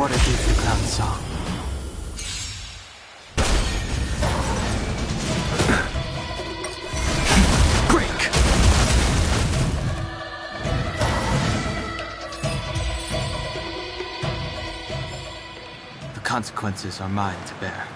What a deeply clown song. Break! The consequences are mine to bear.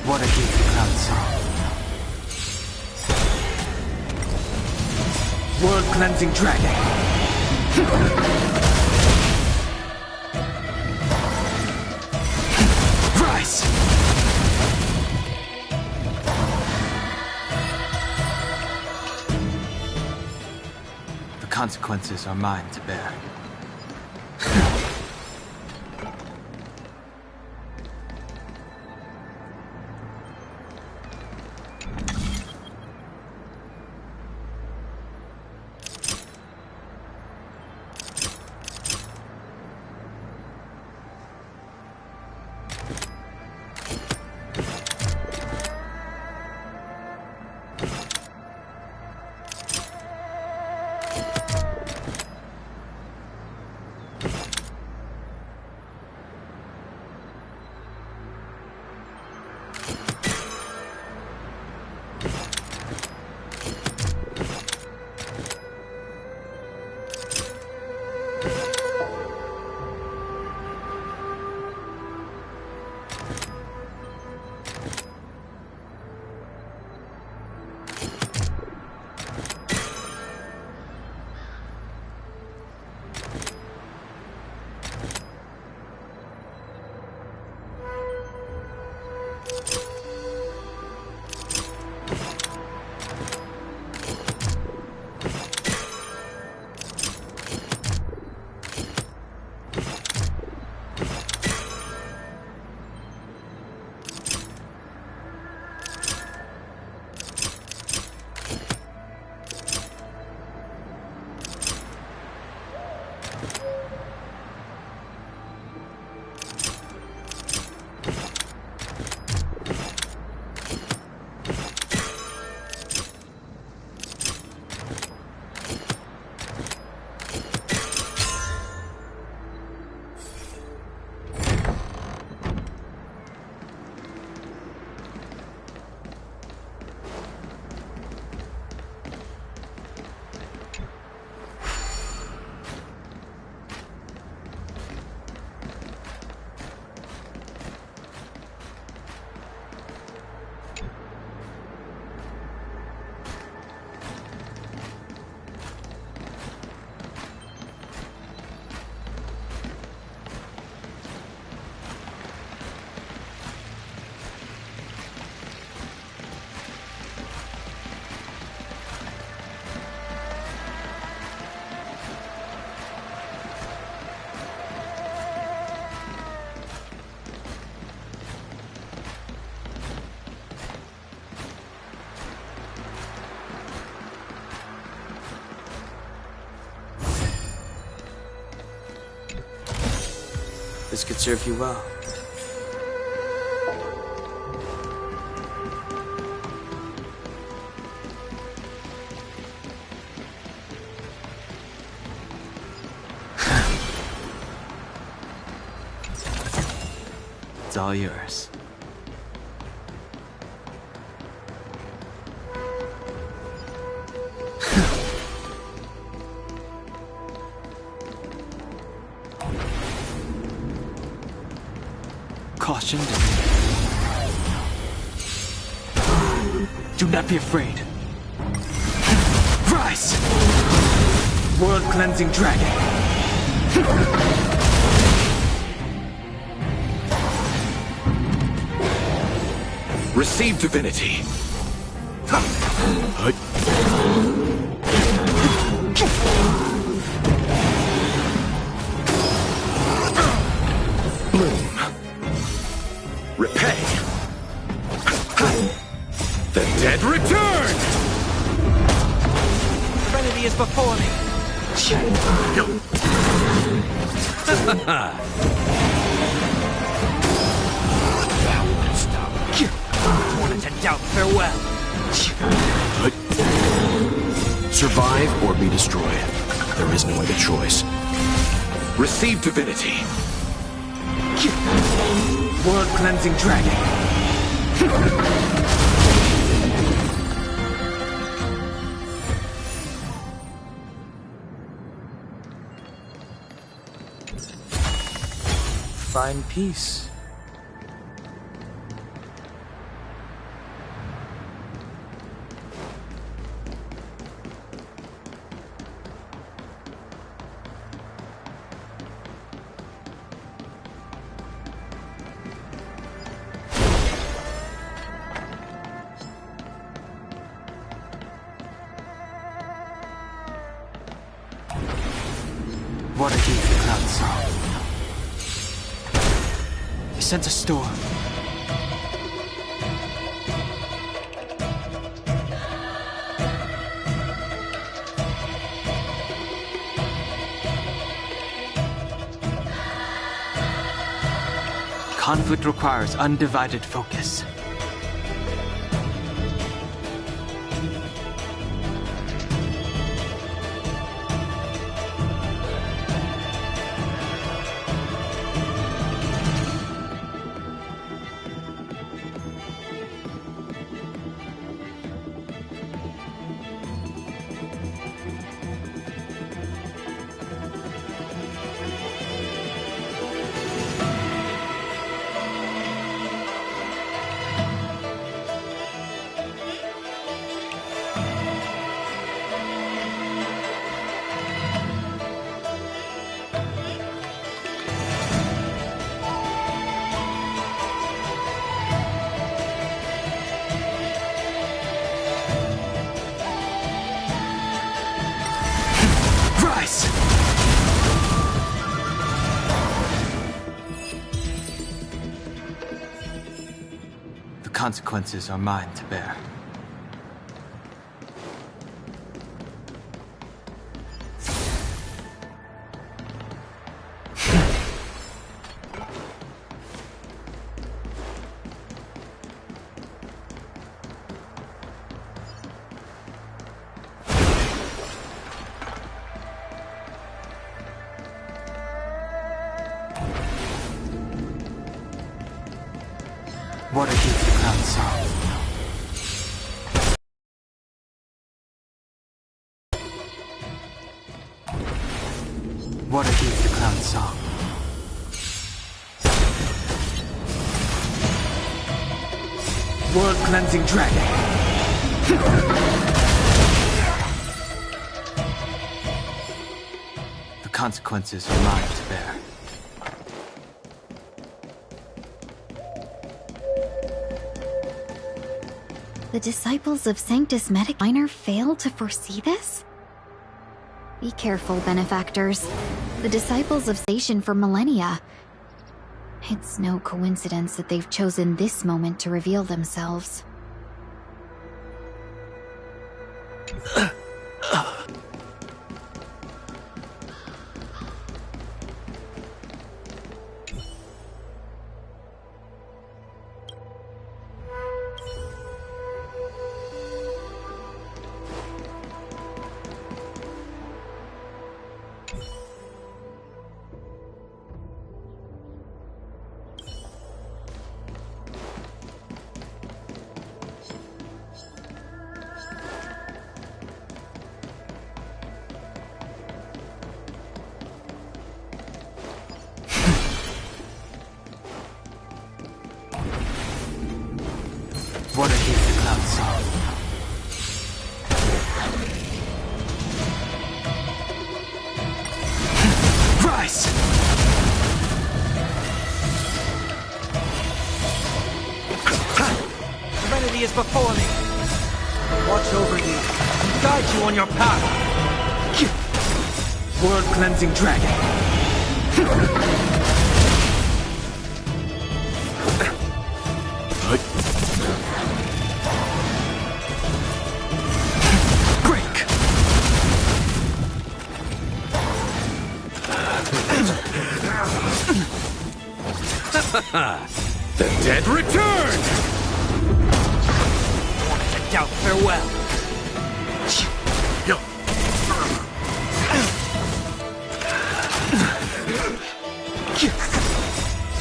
What a deeply clown song. World-cleansing dragon. Rise! The consequences are mine to bear. This could serve you well. It's all yours. Caution. Do not be afraid. Rise! World-cleansing dragon. Receive divinity. Bloom. Repay. The dead return! Serenity is before Wanted to doubt farewell. Survive or be destroyed. There is no other choice. Receive divinity. World-cleansing dragon. Find peace. What a deep the cloud saw. I sense a storm. Conflict requires undivided focus. The consequences are mine to bear. What a deep the cloud saw. What a deep the cloud saw. World-cleansing dragon. The consequences are mine to bear. The disciples of Sanctus Medic Minor failed to foresee this? Be careful, benefactors. The disciples of Station for millennia. It's no coincidence that they've chosen this moment to reveal themselves. What a deep the cloud saw. Rise! Serenity is before me. Watch over you and guide you on your path. World-cleansing dragon. The dead return! To doubt farewell.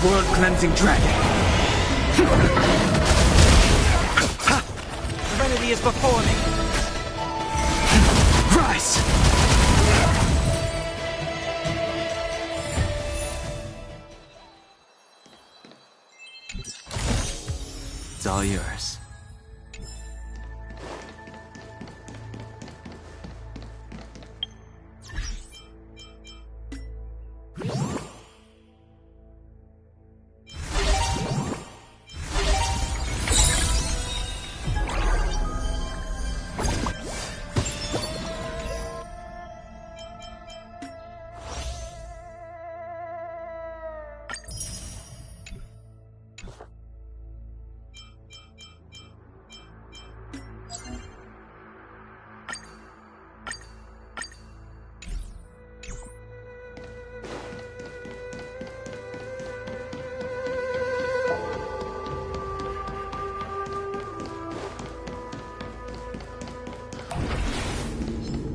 World-cleansing dragon. Serenity is before me. Rise! It's all yours.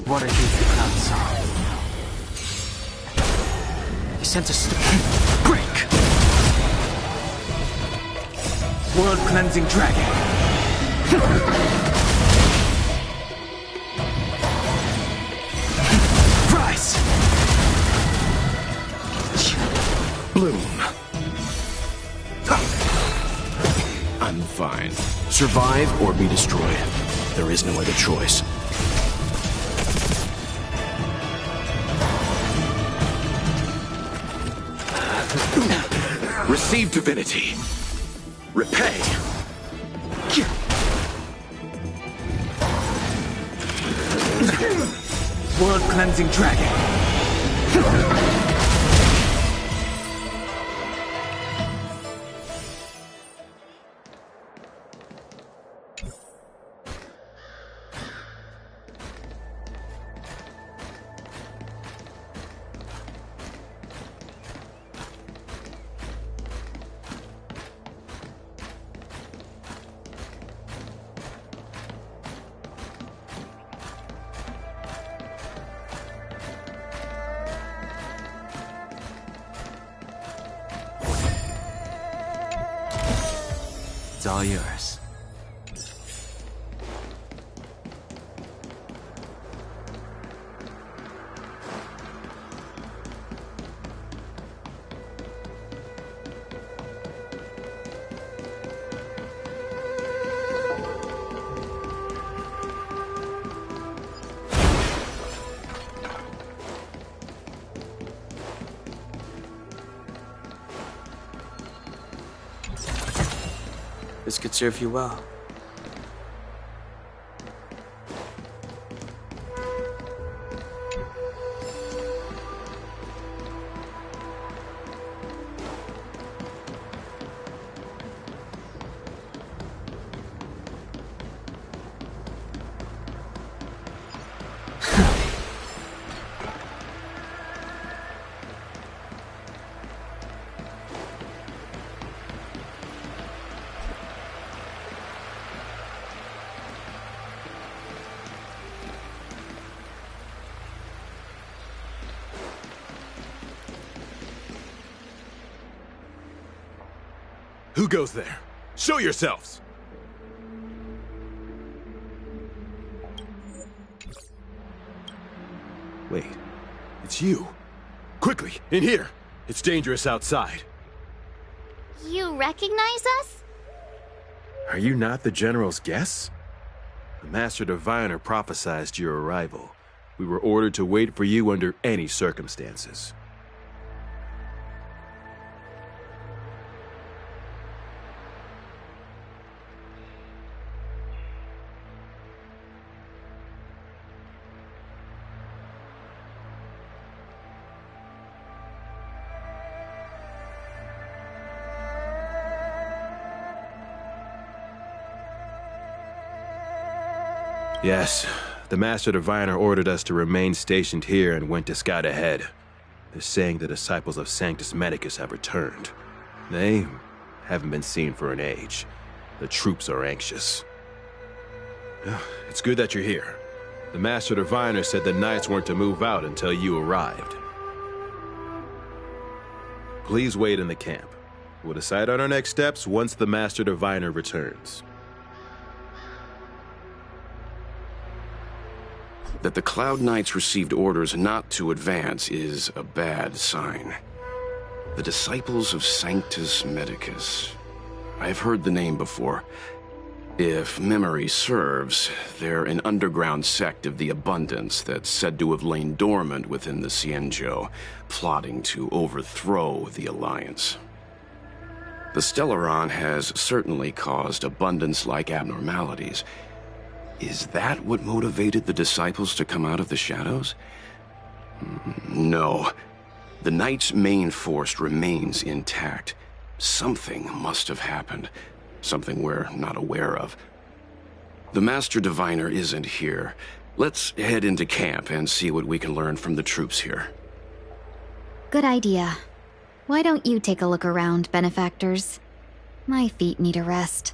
What I do for Cloud Song. He sent us to break. World-cleansing dragon. Rise! Bloom. I'm fine. Survive or be destroyed. There is no other choice. Receive divinity. Repay. World-cleansing dragon. It's all yours. This could serve you well. Who goes there? Show yourselves! Wait, it's you. Quickly, in here. It's dangerous outside. You recognize us? Are you not the General's guests? The Master Diviner prophesied your arrival. We were ordered to wait for you under any circumstances. Yes, the Master Diviner ordered us to remain stationed here and went to scout ahead. They're saying the disciples of Sanctus Medicus have returned. They haven't been seen for an age. The troops are anxious. It's good that you're here. The Master Diviner said the Knights weren't to move out until you arrived. Please wait in the camp. We'll decide on our next steps once the Master Diviner returns. That the Cloud Knights received orders not to advance is a bad sign. The Disciples of Sanctus Medicus. I've heard the name before. If memory serves, they're an underground sect of the Abundance that's said to have lain dormant within the Xianzhou, plotting to overthrow the Alliance. The Stellaron has certainly caused Abundance-like abnormalities. Is that what motivated the Disciples to come out of the shadows? No. The Knight's main force remains intact. Something must have happened. Something we're not aware of. The Master Diviner isn't here. Let's head into camp and see what we can learn from the troops here. Good idea. Why don't you take a look around, benefactors? My feet need a rest.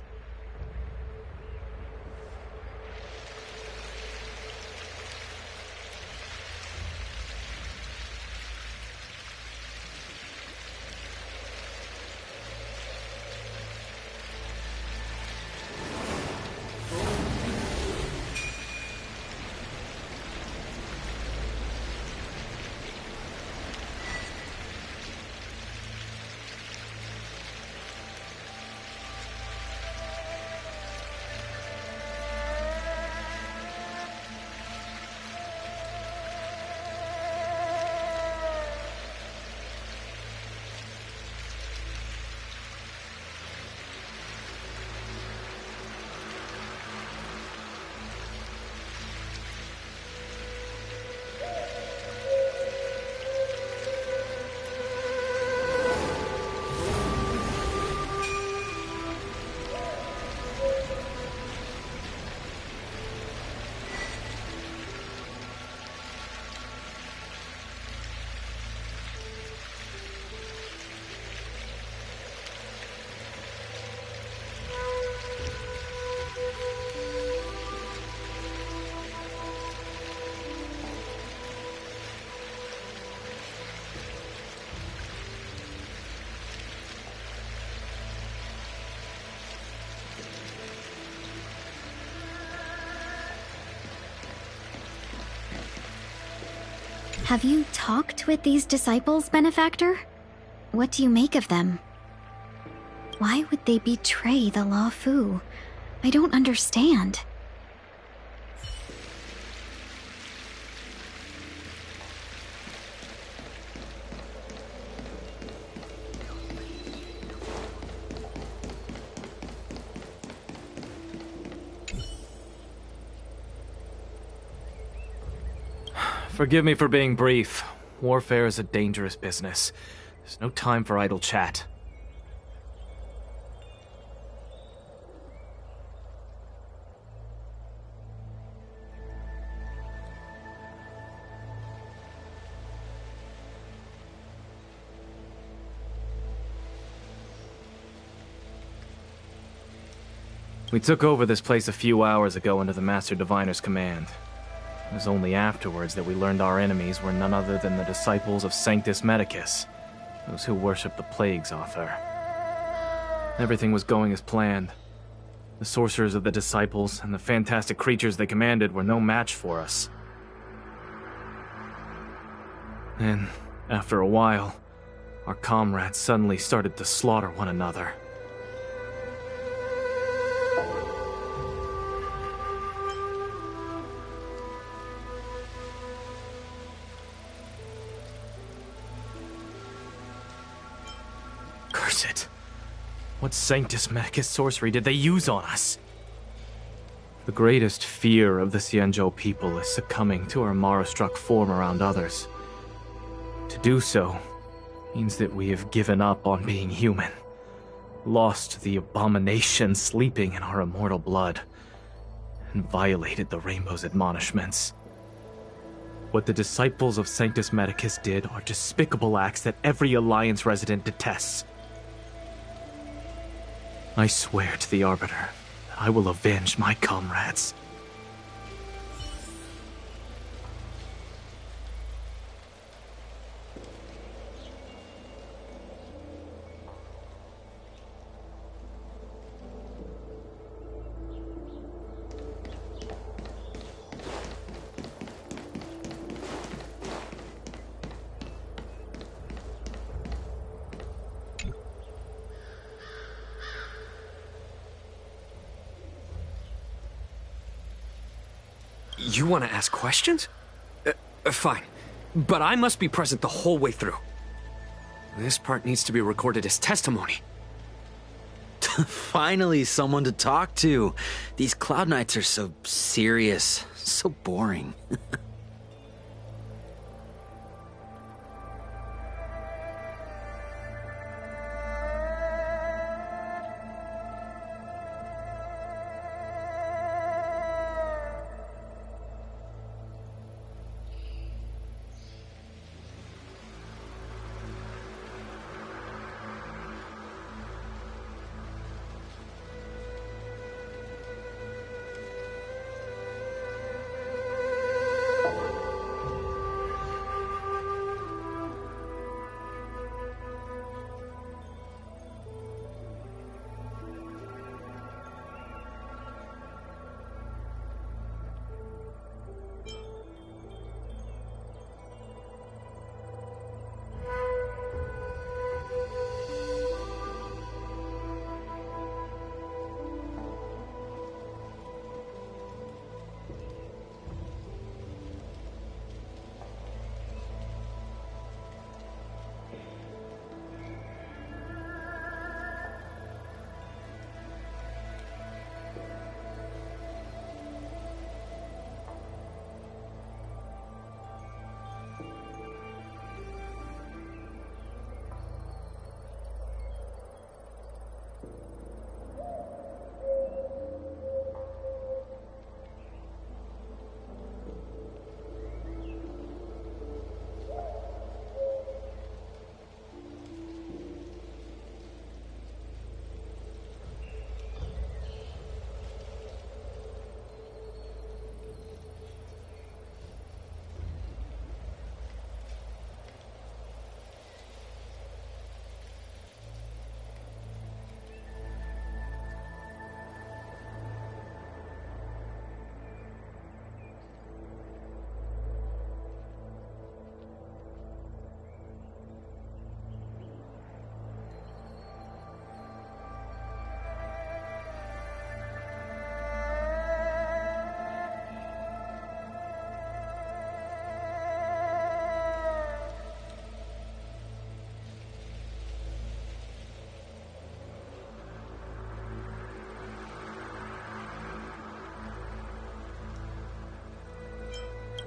Have you talked with these disciples, benefactor? What do you make of them? Why would they betray the Law Fu? I don't understand. Forgive me for being brief. Warfare is a dangerous business. There's no time for idle chat. We took over this place a few hours ago under the Master Diviner's command. It was only afterwards that we learned our enemies were none other than the Disciples of Sanctus Medicus, those who worship the Plague's author. Everything was going as planned. The sorcerers of the Disciples and the fantastic creatures they commanded were no match for us. And, after a while, our comrades suddenly started to slaughter one another. Curse it. What Sanctus Medicus sorcery did they use on us? The greatest fear of the Xianzhou people is succumbing to our Mara-struck form around others. To do so means that we have given up on being human, lost the abomination sleeping in our immortal blood, and violated the Rainbow's admonishments. What the disciples of Sanctus Medicus did are despicable acts that every Alliance resident detests. I swear to the Arbiter that I will avenge my comrades. You want to ask questions? Fine. But I must be present the whole way through. This part needs to be recorded as testimony. Finally, someone to talk to. These Cloud Knights are so serious, so boring.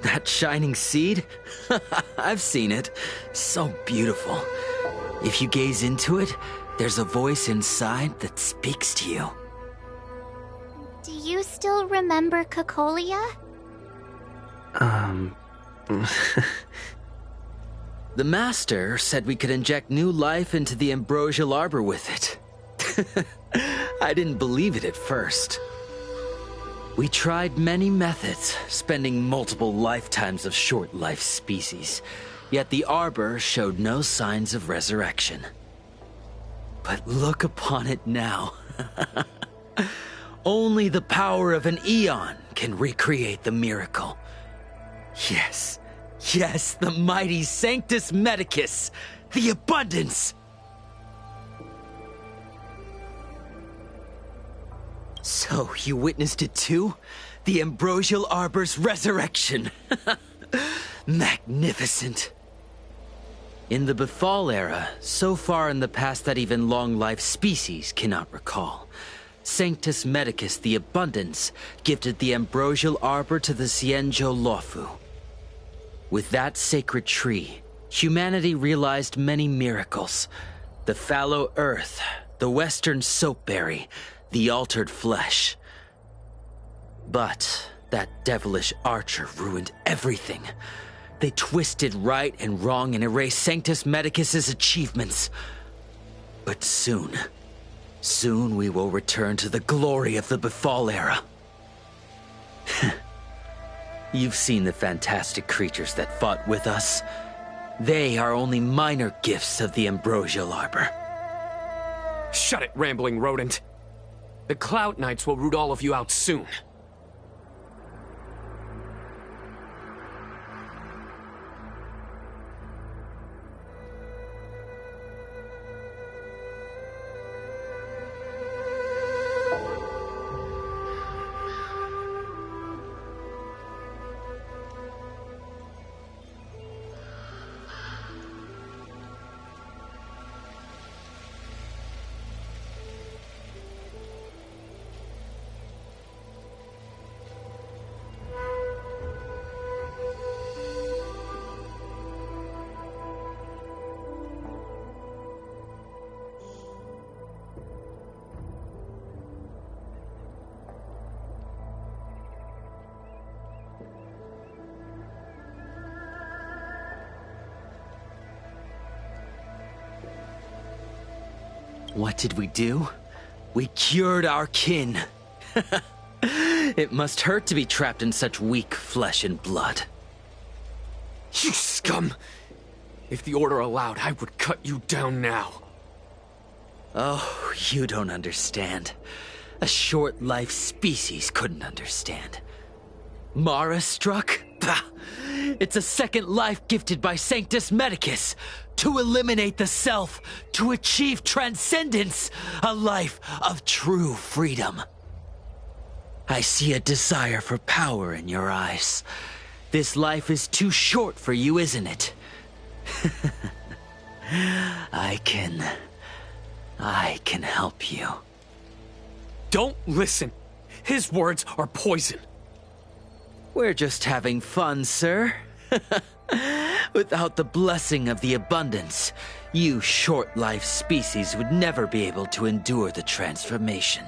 That shining seed? I've seen it. So beautiful. If you gaze into it, there's a voice inside that speaks to you. Do you still remember Cocolia? The Master said we could inject new life into the Ambrosial Arbor with it. I didn't believe it at first. We tried many methods, spending multiple lifetimes of short-life species, yet the Arbor showed no signs of resurrection. But look upon it now. Only the power of an eon can recreate the miracle. Yes, yes, the mighty Sanctus Medicus, the abundance! So, you witnessed it too? The Ambrosial Arbor's resurrection! Magnificent! In the Bethal era, so far in the past that even long-life species cannot recall, Sanctus Medicus the Abundance gifted the Ambrosial Arbor to the Xianzhou Luofu. With that sacred tree, humanity realized many miracles. The fallow earth, the western soapberry, the altered flesh. But that devilish archer ruined everything. They twisted right and wrong and erased Sanctus Medicus's achievements. But soon we will return to the glory of the Befall era. You've seen the fantastic creatures that fought with us. They are only minor gifts of the Ambrosial Arbor. Shut it, rambling rodent. The Cloud Knights will root all of you out soon. What did we do? We cured our kin. It must hurt to be trapped in such weak flesh and blood. You scum! If the Order allowed, I would cut you down now. Oh, you don't understand. A short-life species couldn't understand. Mara struck? Bah! It's a second life gifted by Sanctus Medicus. To eliminate the self, to achieve transcendence, a life of true freedom. I see a desire for power in your eyes. This life is too short for you, isn't it? I can help you. Don't listen. His words are poison. We're just having fun, sir. Without the blessing of the abundance, you short-life species would never be able to endure the transformation.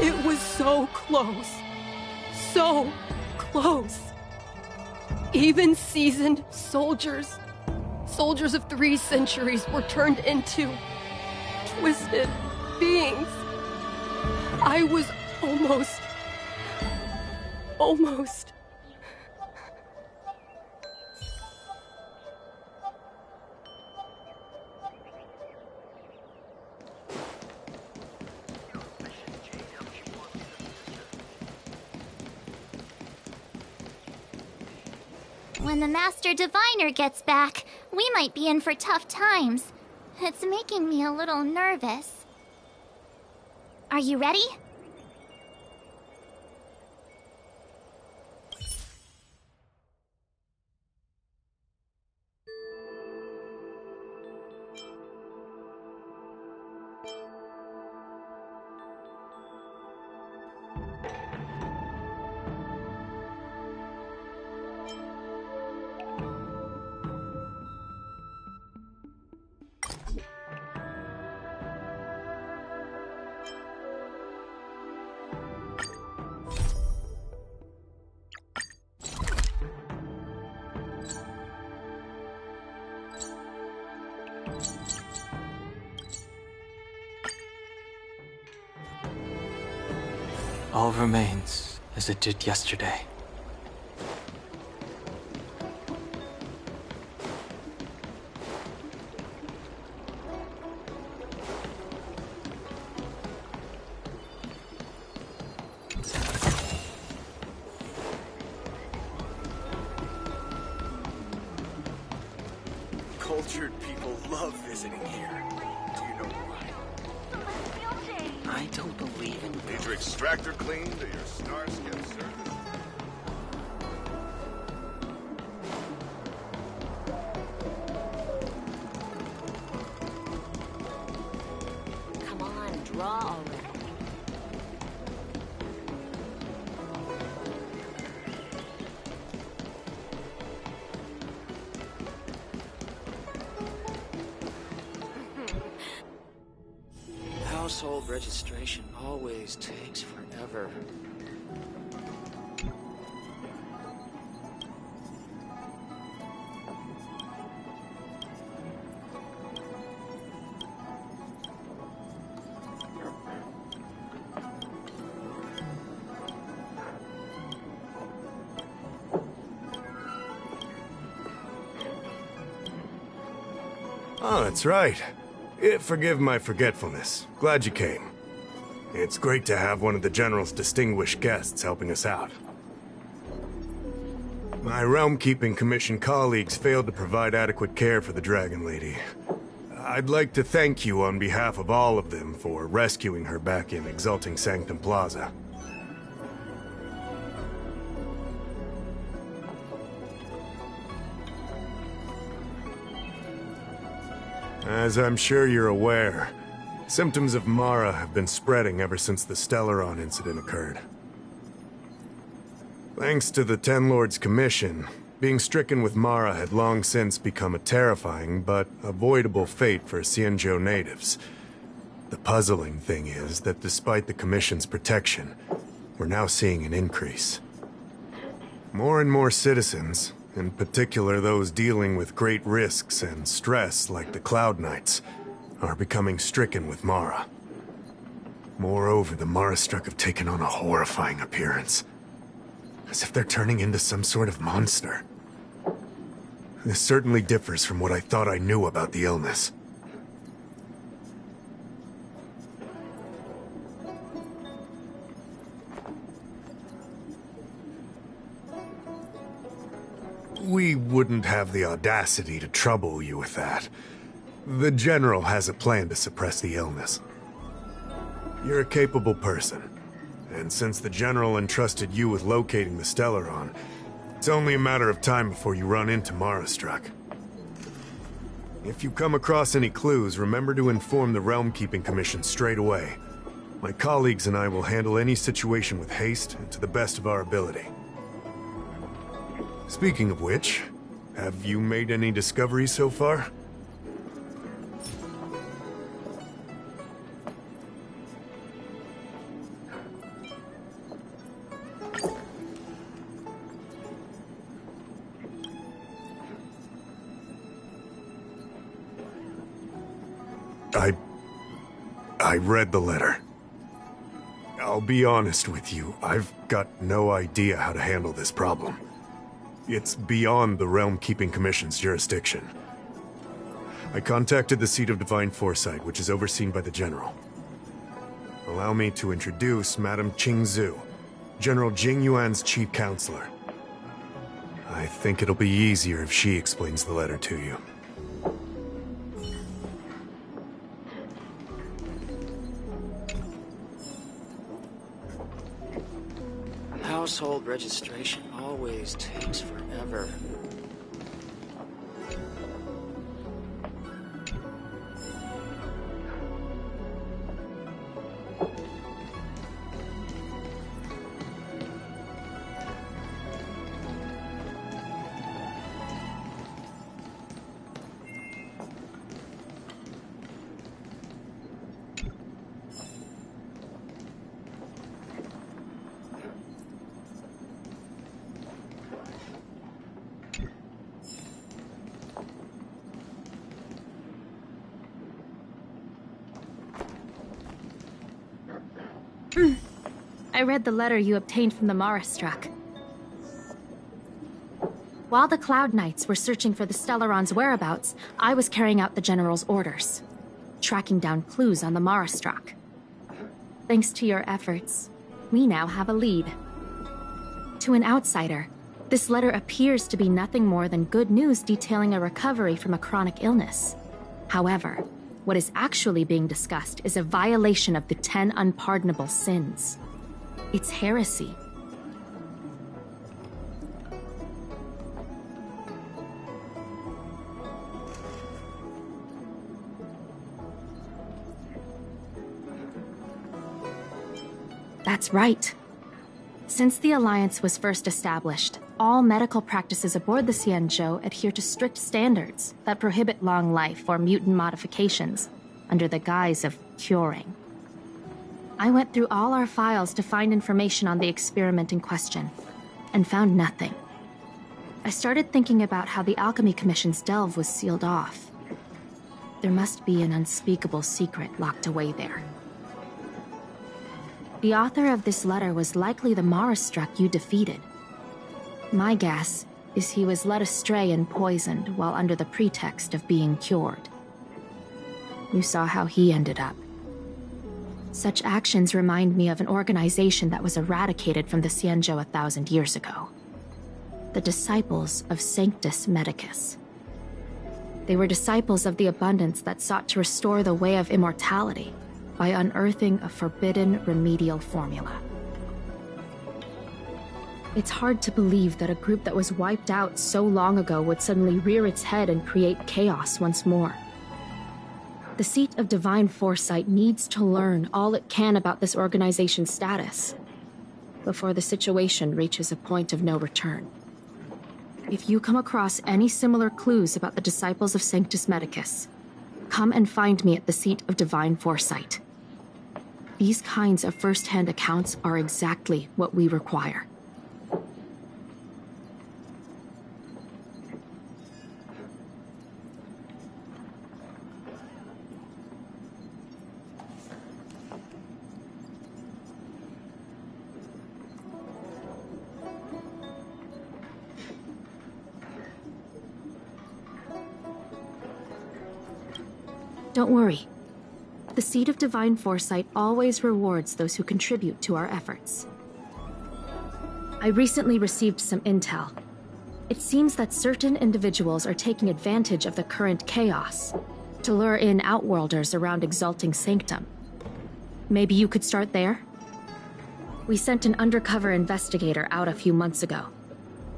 It was so close. So close. Even seasoned soldiers, soldiers of 3 centuries, were turned into twisted beings. I was almost. When the Master Diviner gets back, we might be in for tough times. It's making me a little nervous. Are you ready? All remains as it did yesterday. Cultured people love visiting here. Do you know why? I don't believe in Need your extractor cleaned or your starscape serviced? Come on, draw already. Household registration always takes forever. Oh, that's right. Forgive my forgetfulness. Glad you came. It's great to have one of the General's distinguished guests helping us out. My Realm-Keeping Commission colleagues failed to provide adequate care for the Dragon Lady. I'd like to thank you on behalf of all of them for rescuing her back in Exalting Sanctum Plaza. As I'm sure you're aware, symptoms of Mara have been spreading ever since the Stellaron incident occurred. Thanks to the Ten Lords' Commission, being stricken with Mara had long since become a terrifying but avoidable fate for Xianzhou natives. The puzzling thing is that despite the Commission's protection, we're now seeing an increase. More and more citizens, in particular those dealing with great risks and stress like the Cloud Knights, are becoming stricken with Mara. Moreover, the Mara-struck have taken on a horrifying appearance. as if they're turning into some sort of monster. This certainly differs from what I thought I knew about the illness. We wouldn't have the audacity to trouble you with that. The General has a plan to suppress the illness. You're a capable person, and since the General entrusted you with locating the Stellaron, it's only a matter of time before you run into Marastruck. If you come across any clues, remember to inform the Realm Keeping Commission straight away. My colleagues and I will handle any situation with haste and to the best of our ability. Speaking of which, have you made any discoveries so far? I read the letter. I'll be honest with you, I've got no idea how to handle this problem. It's beyond the Realm Keeping Commission's jurisdiction. I contacted the Seat of Divine Foresight, which is overseen by the General. Allow me to introduce Madame Qingzhu, General Jing Yuan's chief counselor. I think it'll be easier if she explains the letter to you. Household registration always takes forever. I read the letter you obtained from the Marastruck. While the Cloud Knights were searching for the Stellaron's whereabouts, I was carrying out the General's orders, tracking down clues on the Marastruck. Thanks to your efforts, we now have a lead. To an outsider, this letter appears to be nothing more than good news detailing a recovery from a chronic illness. However, what is actually being discussed is a violation of the 10 unpardonable sins. It's heresy. That's right. Since the Alliance was first established, all medical practices aboard the Xianzhou adhere to strict standards that prohibit long life or mutant modifications under the guise of curing. I went through all our files to find information on the experiment in question, and found nothing. I started thinking about how the Alchemy Commission's delve was sealed off. There must be an unspeakable secret locked away there. The author of this letter was likely the Marastruck you defeated. My guess is he was led astray and poisoned while under the pretext of being cured. You saw how he ended up. Such actions remind me of an organization that was eradicated from the Xianzhou 1,000 years ago. The Disciples of Sanctus Medicus. They were disciples of the Abundance that sought to restore the way of immortality by unearthing a forbidden remedial formula. It's hard to believe that a group that was wiped out so long ago would suddenly rear its head and create chaos once more. The Seat of Divine Foresight needs to learn all it can about this organization's status before the situation reaches a point of no return. If you come across any similar clues about the Disciples of Sanctus Medicus, come and find me at the Seat of Divine Foresight. These kinds of first-hand accounts are exactly what we require. Don't worry. The Seed of Divine Foresight always rewards those who contribute to our efforts. I recently received some intel. It seems that certain individuals are taking advantage of the current chaos to lure in Outworlders around Exalting Sanctum. Maybe you could start there? We sent an undercover investigator out a few months ago.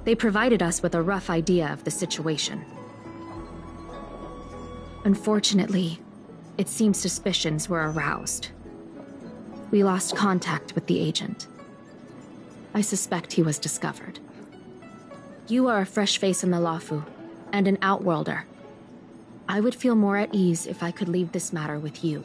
They provided us with a rough idea of the situation. Unfortunately, it seems suspicions were aroused. We lost contact with the agent. I suspect he was discovered. You are a fresh face in the Lafu, and an Outworlder. I would feel more at ease if I could leave this matter with you.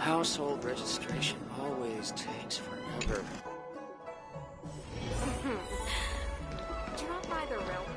Household registration always takes forever. Drop by the railroad.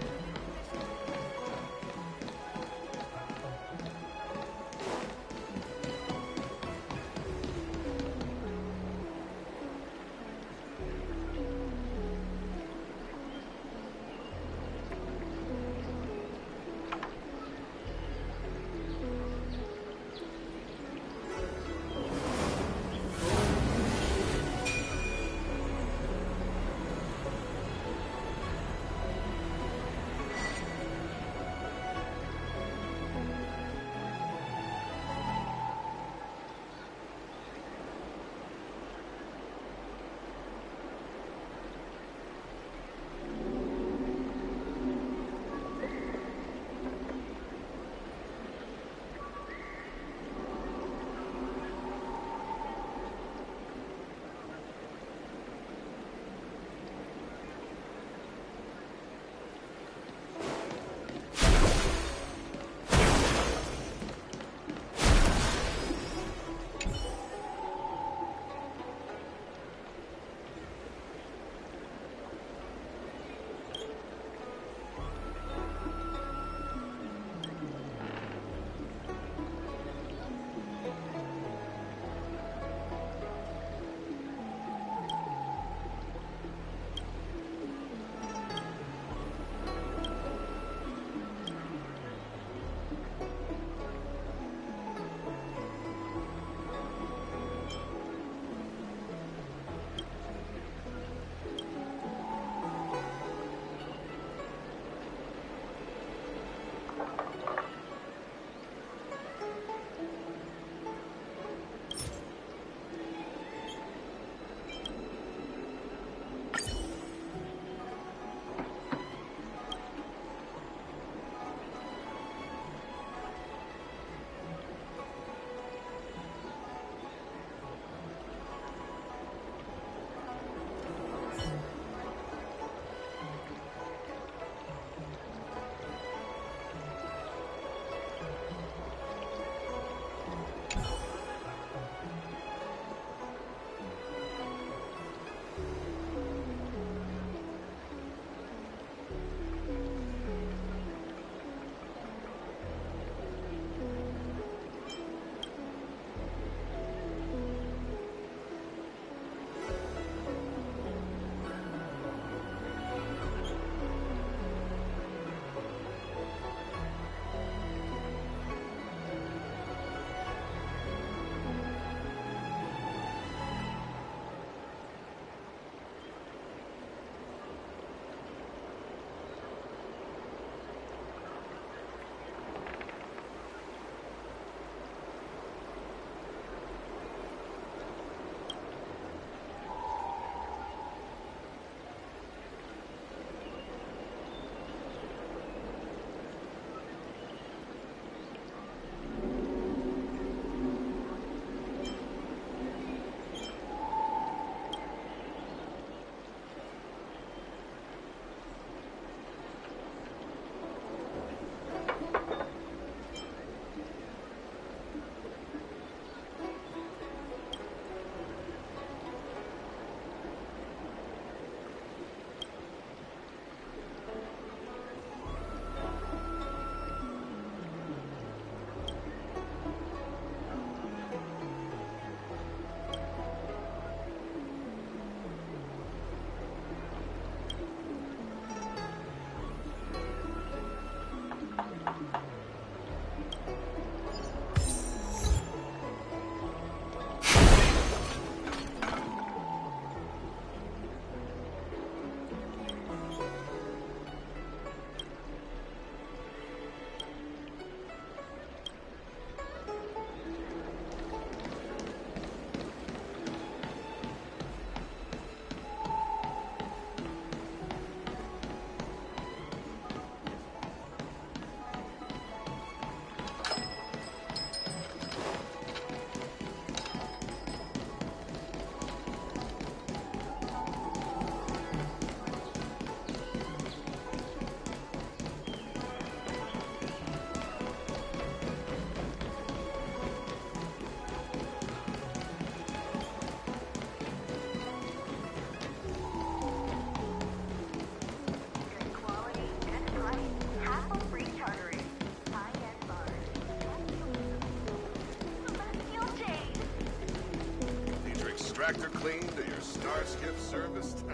Tractor cleaned or your Starskip serviced?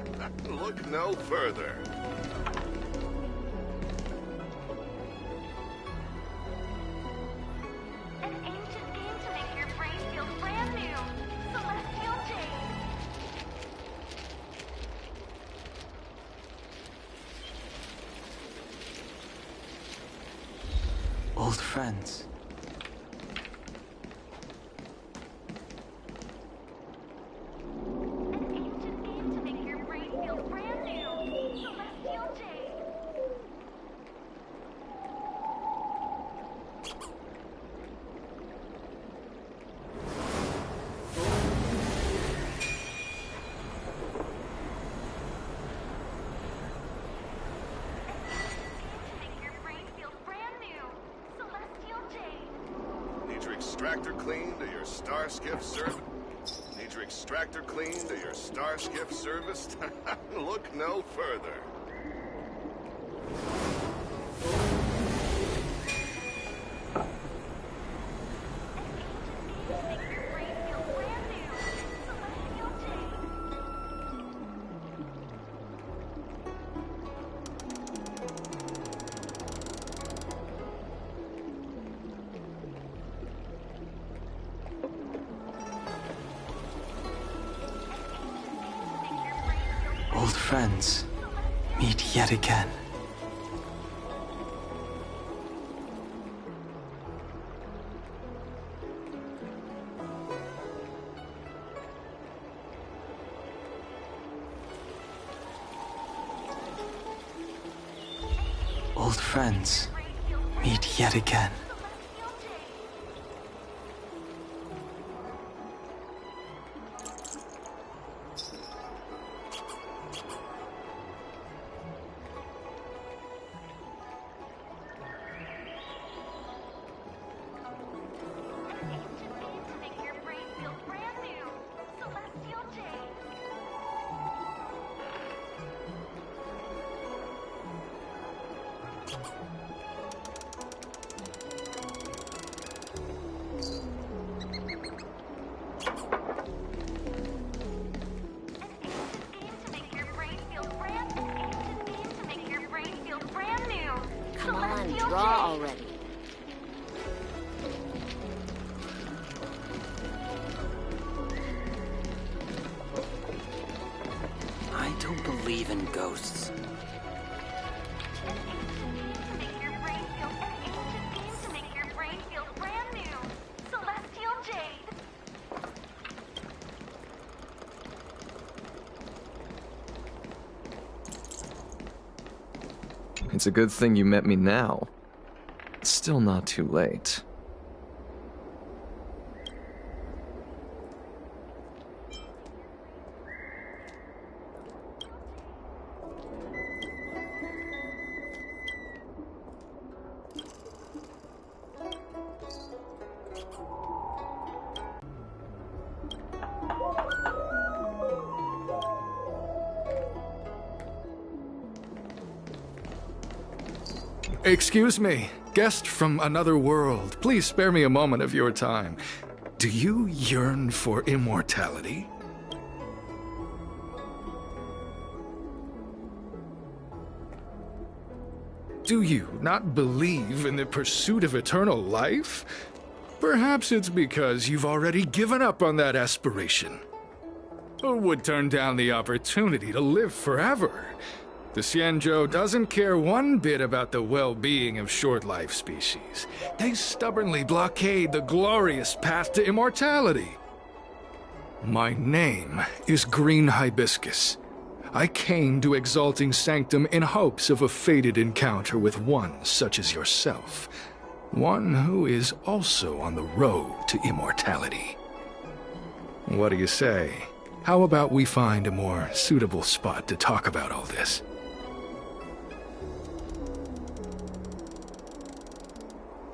Look no further. An ancient game to make your brain feel brand new. Celestial Jade. Old friends. Extractor cleaned or your Starskip service? Need your extractor cleaned or your Starskip serviced? Look no further. Old friends meet yet again. Old friends meet yet again. draw already. I don't believe in ghosts. It's a good thing you met me now. It's still not too late. Excuse me, guest from another world. Please spare me a moment of your time. Do you yearn for immortality? Do you not believe in the pursuit of eternal life? Perhaps it's because you've already given up on that aspiration, or would turn down the opportunity to live forever. The Xianzhou doesn't care one bit about the well-being of short-life species. They stubbornly blockade the glorious path to immortality. My name is Green Hibiscus. I came to Exalting Sanctum in hopes of a fated encounter with one such as yourself. One who is also on the road to immortality. What do you say? How about we find a more suitable spot to talk about all this?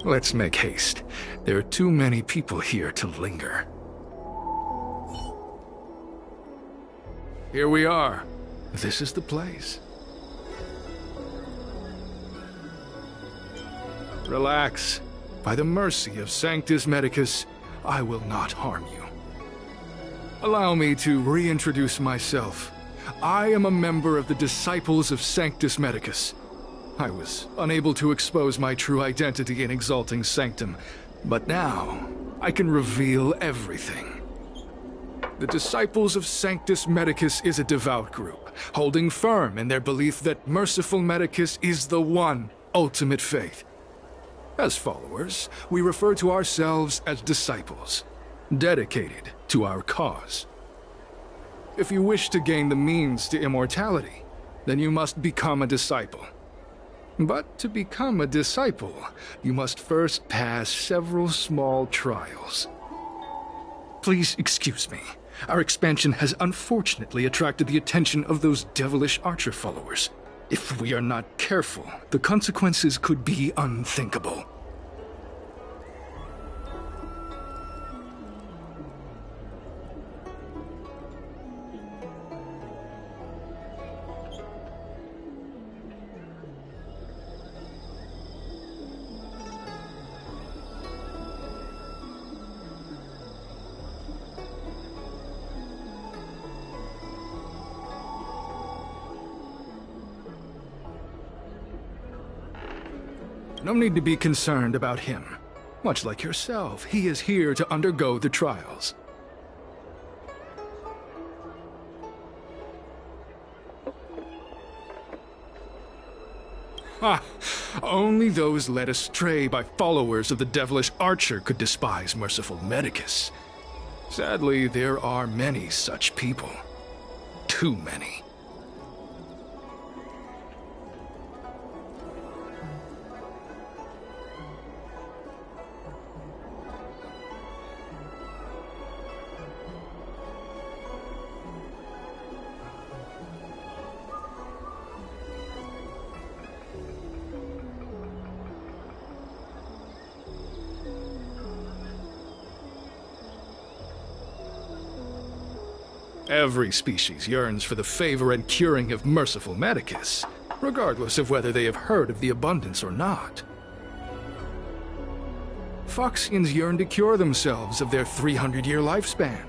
Let's make haste. There are too many people here to linger. Here we are. This is the place. Relax. By the mercy of Sanctus Medicus, I will not harm you. Allow me to reintroduce myself. I am a member of the Disciples of Sanctus Medicus. I was unable to expose my true identity in Exalting Sanctum, but now I can reveal everything. The Disciples of Sanctus Medicus is a devout group, holding firm in their belief that Merciful Medicus is the one ultimate faith. As followers, we refer to ourselves as disciples, dedicated to our cause. If you wish to gain the means to immortality, then you must become a disciple. But to become a disciple, you must first pass several small trials. Please excuse me. Our expansion has unfortunately attracted the attention of those devilish archer followers. If we are not careful, the consequences could be unthinkable. No need to be concerned about him. Much like yourself, he is here to undergo the trials. Ha! Only those led astray by followers of the devilish archer could despise Merciful Medicus. Sadly, there are many such people. Too many. Every species yearns for the favor and curing of Merciful Medicus, regardless of whether they have heard of the abundance or not. Foxians yearn to cure themselves of their 300-year lifespan.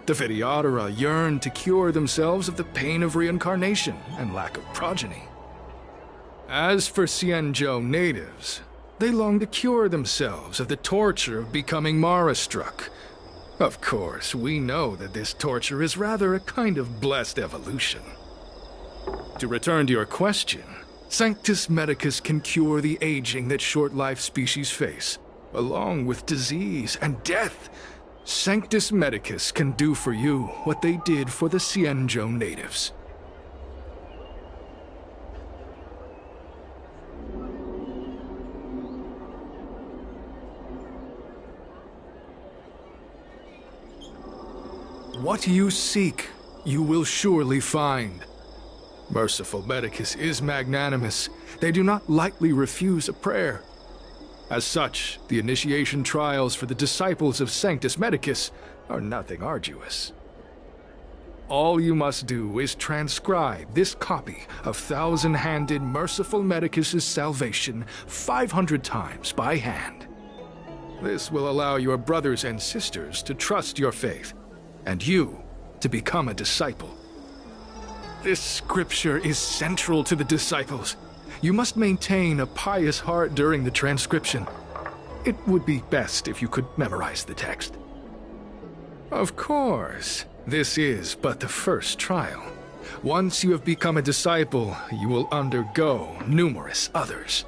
The Videodora yearn to cure themselves of the pain of reincarnation and lack of progeny. As for Xianzhou natives, They long to cure themselves of the torture of becoming Mara-struck. Of course, we know that this torture is rather a kind of blessed evolution. To return to your question, Sanctus Medicus can cure the aging that short-life species face, along with disease and death. Sanctus Medicus can do for you what they did for the Xianzhou natives. What you seek, you will surely find. Merciful Medicus is magnanimous. They do not lightly refuse a prayer. As such, the initiation trials for the disciples of Sanctus Medicus are nothing arduous. All you must do is transcribe this copy of Thousand-Handed Merciful Medicus's Salvation 500 times by hand. This will allow your brothers and sisters to trust your faith, and you to become a disciple. This scripture is central to the disciples. You must maintain a pious heart during the transcription. It would be best if you could memorize the text. Of course, this is but the first trial. Once you have become a disciple, you will undergo numerous others.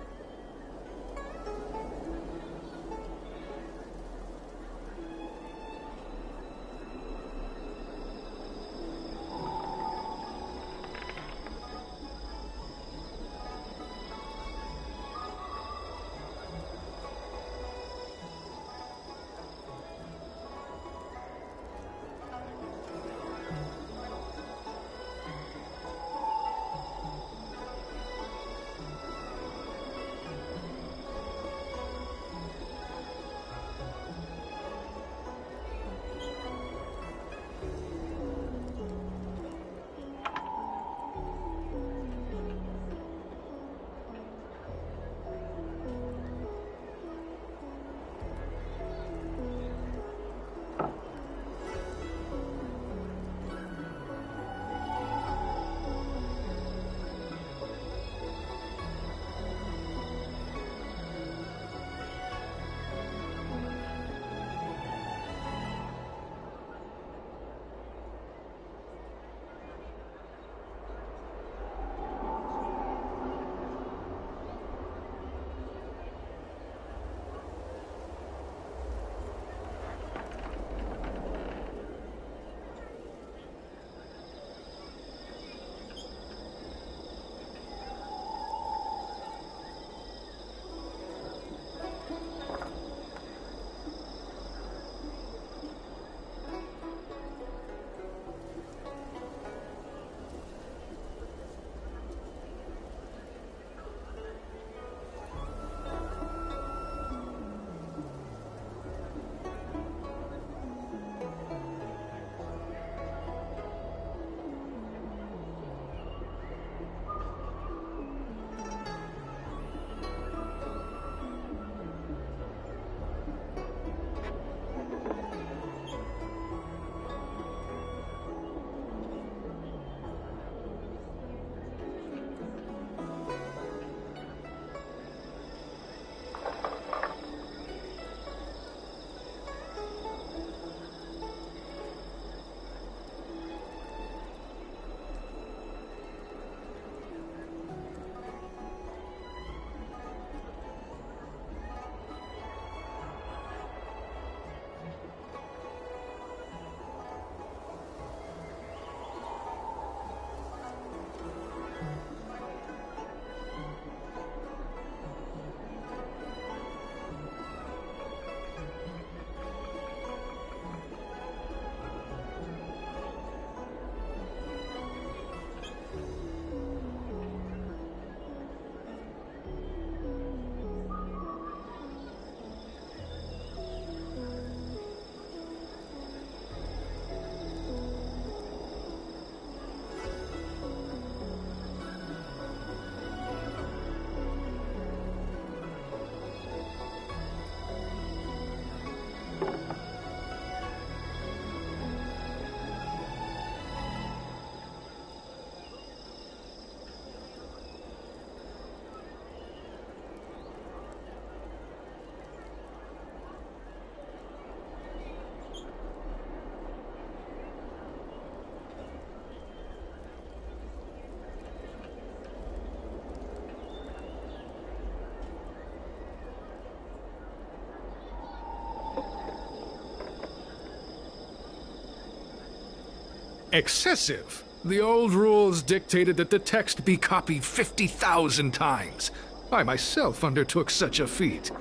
Excessive. The old rules dictated that the text be copied 50,000 times. I myself undertook such a feat.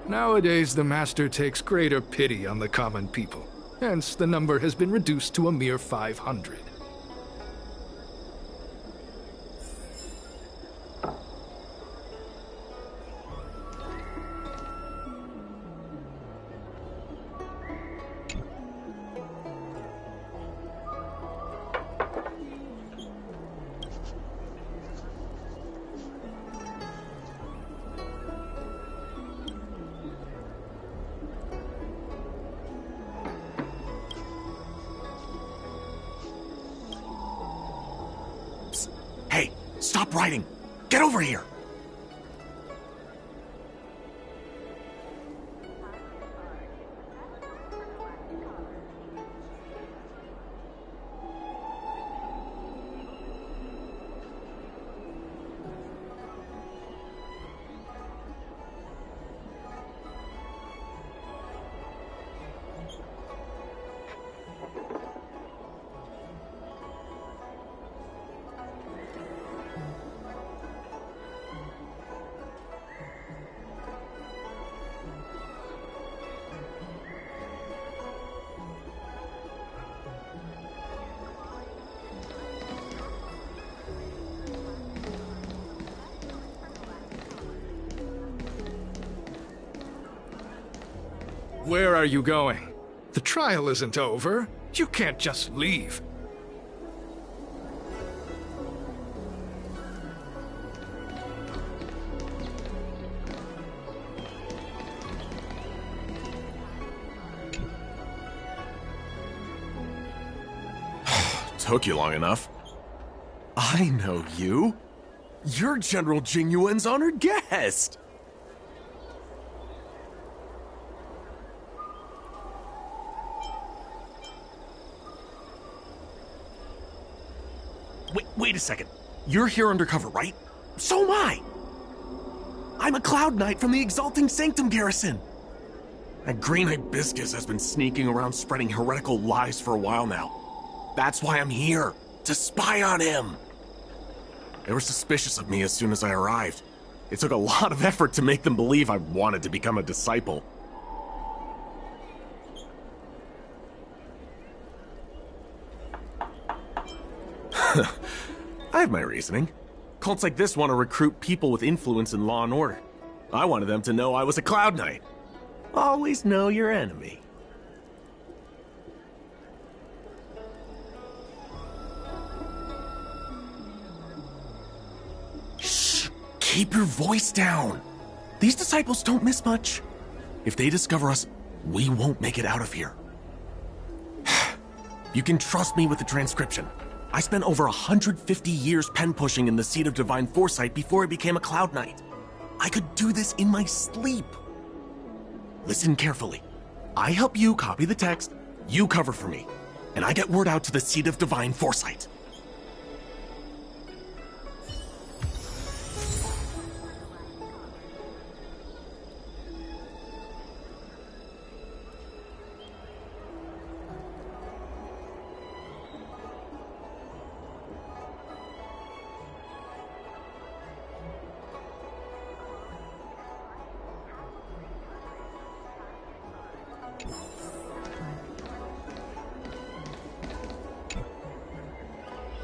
Nowadays, the Master takes greater pity on the common people. Hence, the number has been reduced to a mere 500. Hey, stop writing! Get over here! Where are you going? The trial isn't over. You can't just leave. Took you long enough. I know you. You're General Jingyuan's honored guest. Wait a second. You're here undercover, right? So am I. I'm a Cloud Knight from the Exalting Sanctum Garrison. That green hibiscus has been sneaking around spreading heretical lies for a while now. That's why I'm here, to spy on him. They were suspicious of me as soon as I arrived. It took a lot of effort to make them believe I wanted to become a disciple. I have my reasoning. Cults like this want to recruit people with influence in law and order. I wanted them to know I was a Cloud Knight. Always know your enemy. Shh! Keep your voice down. These disciples don't miss much. If they discover us, we won't make it out of here. You can trust me with the transcription. I spent over 150 years pen-pushing in the Seat of Divine Foresight before I became a Cloud Knight. I could do this in my sleep. Listen carefully. I help you copy the text, you cover for me, and I get word out to the Seat of Divine Foresight.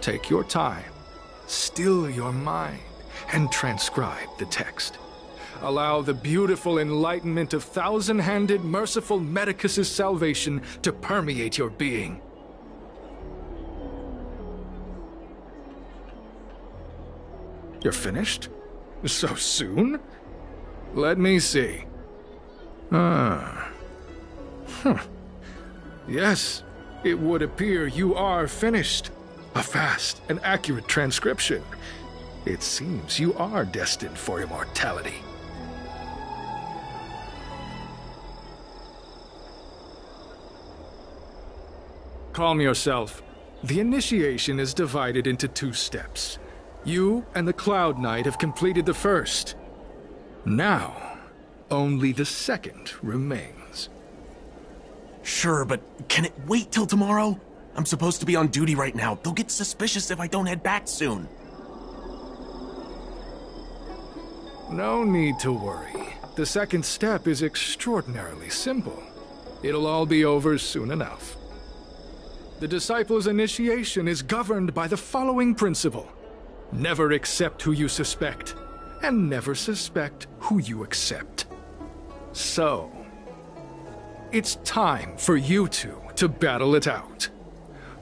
Take your time, still your mind, and transcribe the text. Allow the beautiful enlightenment of thousand-handed, merciful Medicus's salvation to permeate your being. You're finished? So soon? Let me see. Yes, it would appear you are finished. A fast and accurate transcription. It seems you are destined for immortality. Calm yourself. The initiation is divided into 2 steps. You and the Cloud Knight have completed the first. Now, only the second remains. Sure, but can it wait till tomorrow? I'm supposed to be on duty right now. They'll get suspicious if I don't head back soon. No need to worry. The second step is extraordinarily simple. It'll all be over soon enough. The disciple's initiation is governed by the following principle. Never accept who you suspect, and never suspect who you accept. So, it's time for you two to battle it out.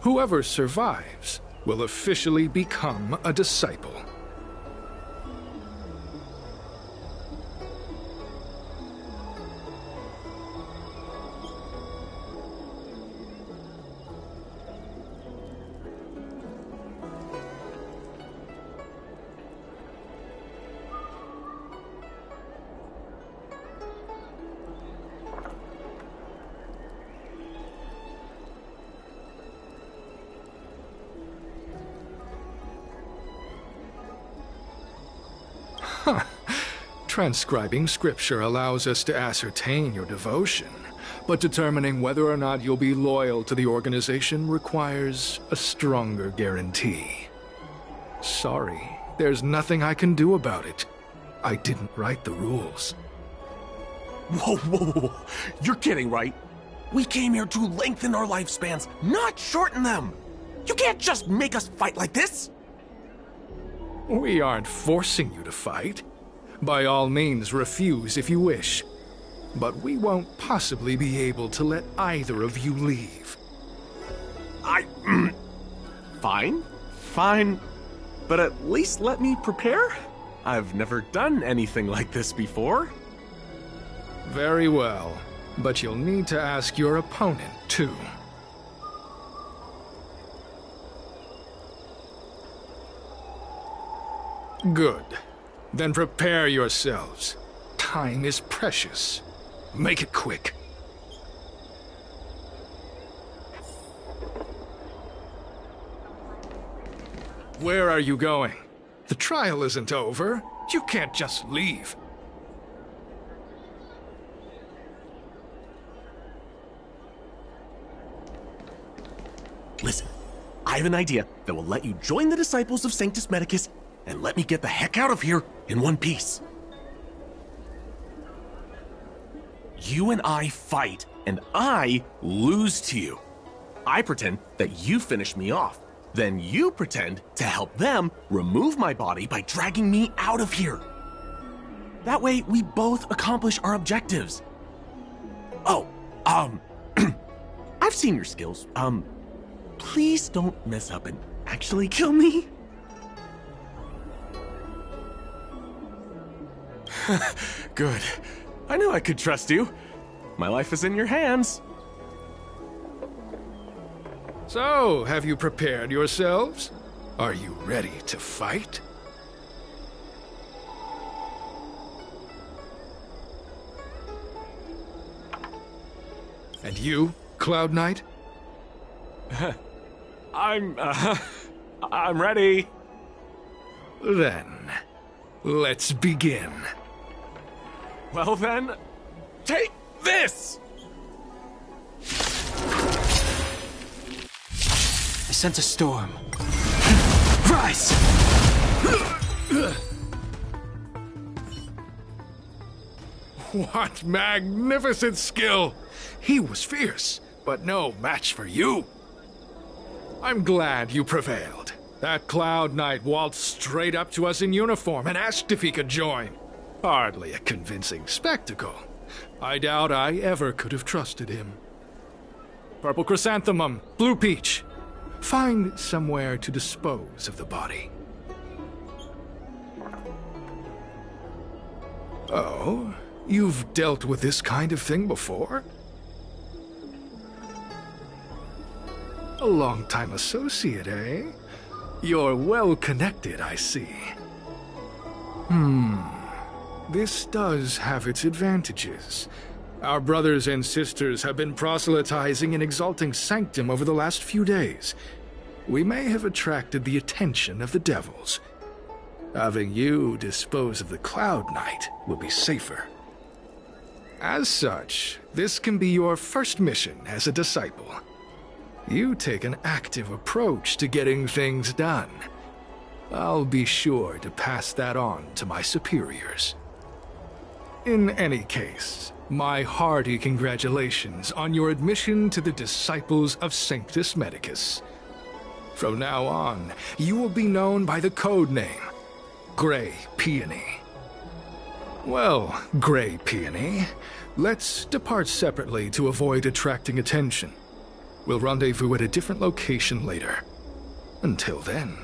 Whoever survives will officially become a disciple. Transcribing scripture allows us to ascertain your devotion, but determining whether or not you'll be loyal to the organization requires a stronger guarantee. Sorry, there's nothing I can do about it. I didn't write the rules. Whoa. You're kidding, right? We came here to lengthen our lifespans, not shorten them. You can't just make us fight like this. We aren't forcing you to fight. By all means, refuse if you wish. But we won't possibly be able to let either of you leave. Fine. But at least let me prepare? I've never done anything like this before. Very well. But you'll need to ask your opponent, too. Good. Then prepare yourselves. Time is precious. Make it quick. Where are you going? The trial isn't over. You can't just leave. Listen, I have an idea that will let you join the Disciples of Sanctus Medicus and let me get the heck out of here in one piece. You and I fight, and I lose to you. I pretend that you finish me off. Then you pretend to help them remove my body by dragging me out of here. That way, we both accomplish our objectives. Oh, I've seen your skills. Please don't mess up and actually kill me. Good. I knew I could trust you. My life is in your hands. So, have you prepared yourselves? Are you ready to fight? And you, Cloud Knight? I'm ready. Then, let's begin. Well then, take this! I sense a storm. Rise! What magnificent skill! He was fierce, but no match for you. I'm glad you prevailed. That Cloud Knight waltzed straight up to us in uniform and asked if he could join. Hardly a convincing spectacle. I doubt I ever could have trusted him. Purple Chrysanthemum, Blue Peach. Find somewhere to dispose of the body. Oh, you've dealt with this kind of thing before? A long-time associate, eh? You're well connected, I see. This does have its advantages. Our brothers and sisters have been proselytizing and exalting Sanctum over the last few days. We may have attracted the attention of the devils. Having you dispose of the Cloud Knight will be safer. As such, this can be your first mission as a disciple. You take an active approach to getting things done. I'll be sure to pass that on to my superiors. In any case, my hearty congratulations on your admission to the Disciples of Sanctus Medicus. From now on, you will be known by the code name, Gray Peony. Well, Gray Peony, let's depart separately to avoid attracting attention. We'll rendezvous at a different location later. Until then.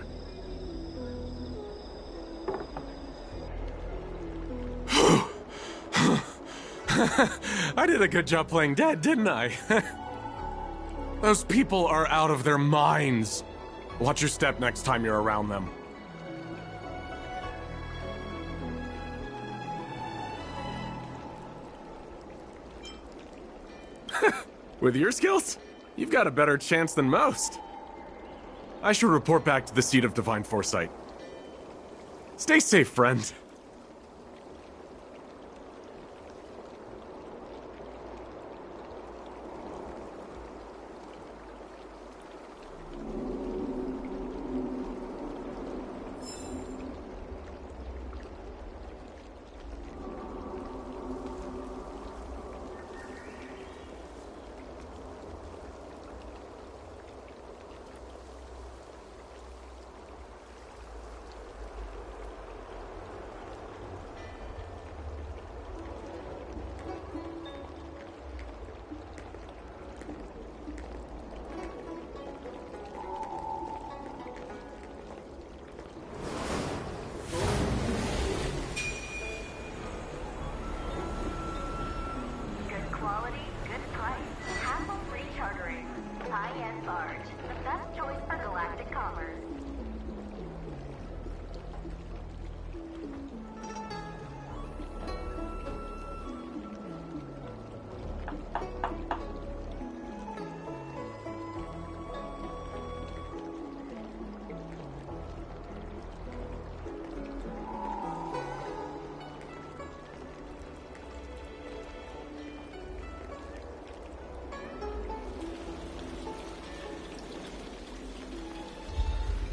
I did a good job playing dead, didn't I? Those people are out of their minds. Watch your step next time you're around them. With your skills, you've got a better chance than most. I should report back to the seat of Divine Foresight. Stay safe, friend.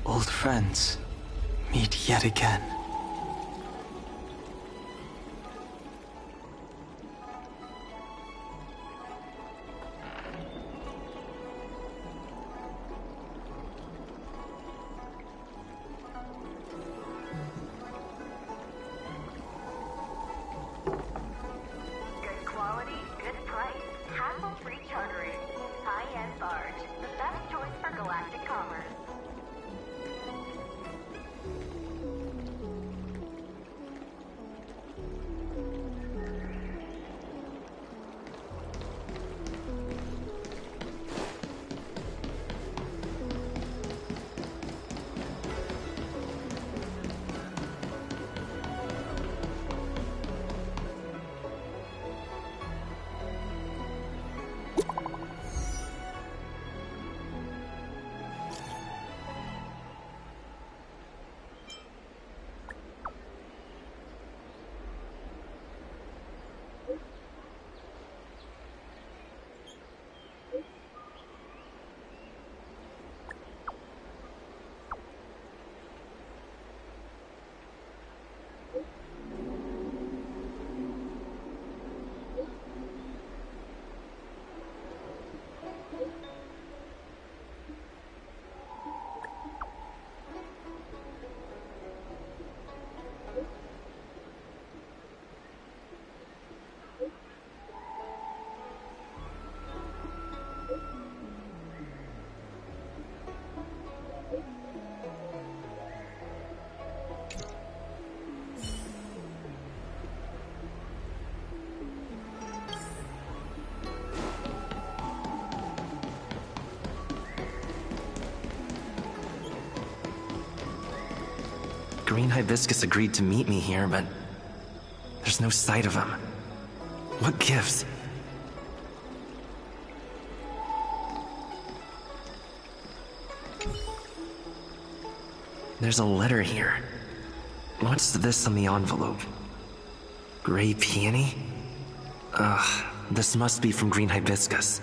Old friends meet yet again. Good quality, good price, hassle-free chartering, high-end barge, the best choice for galactic commerce. Green Hibiscus agreed to meet me here, but there's no sight of him. What gives? There's a letter here. What's this on the envelope? Gray Peony? Ugh, this must be from Green Hibiscus.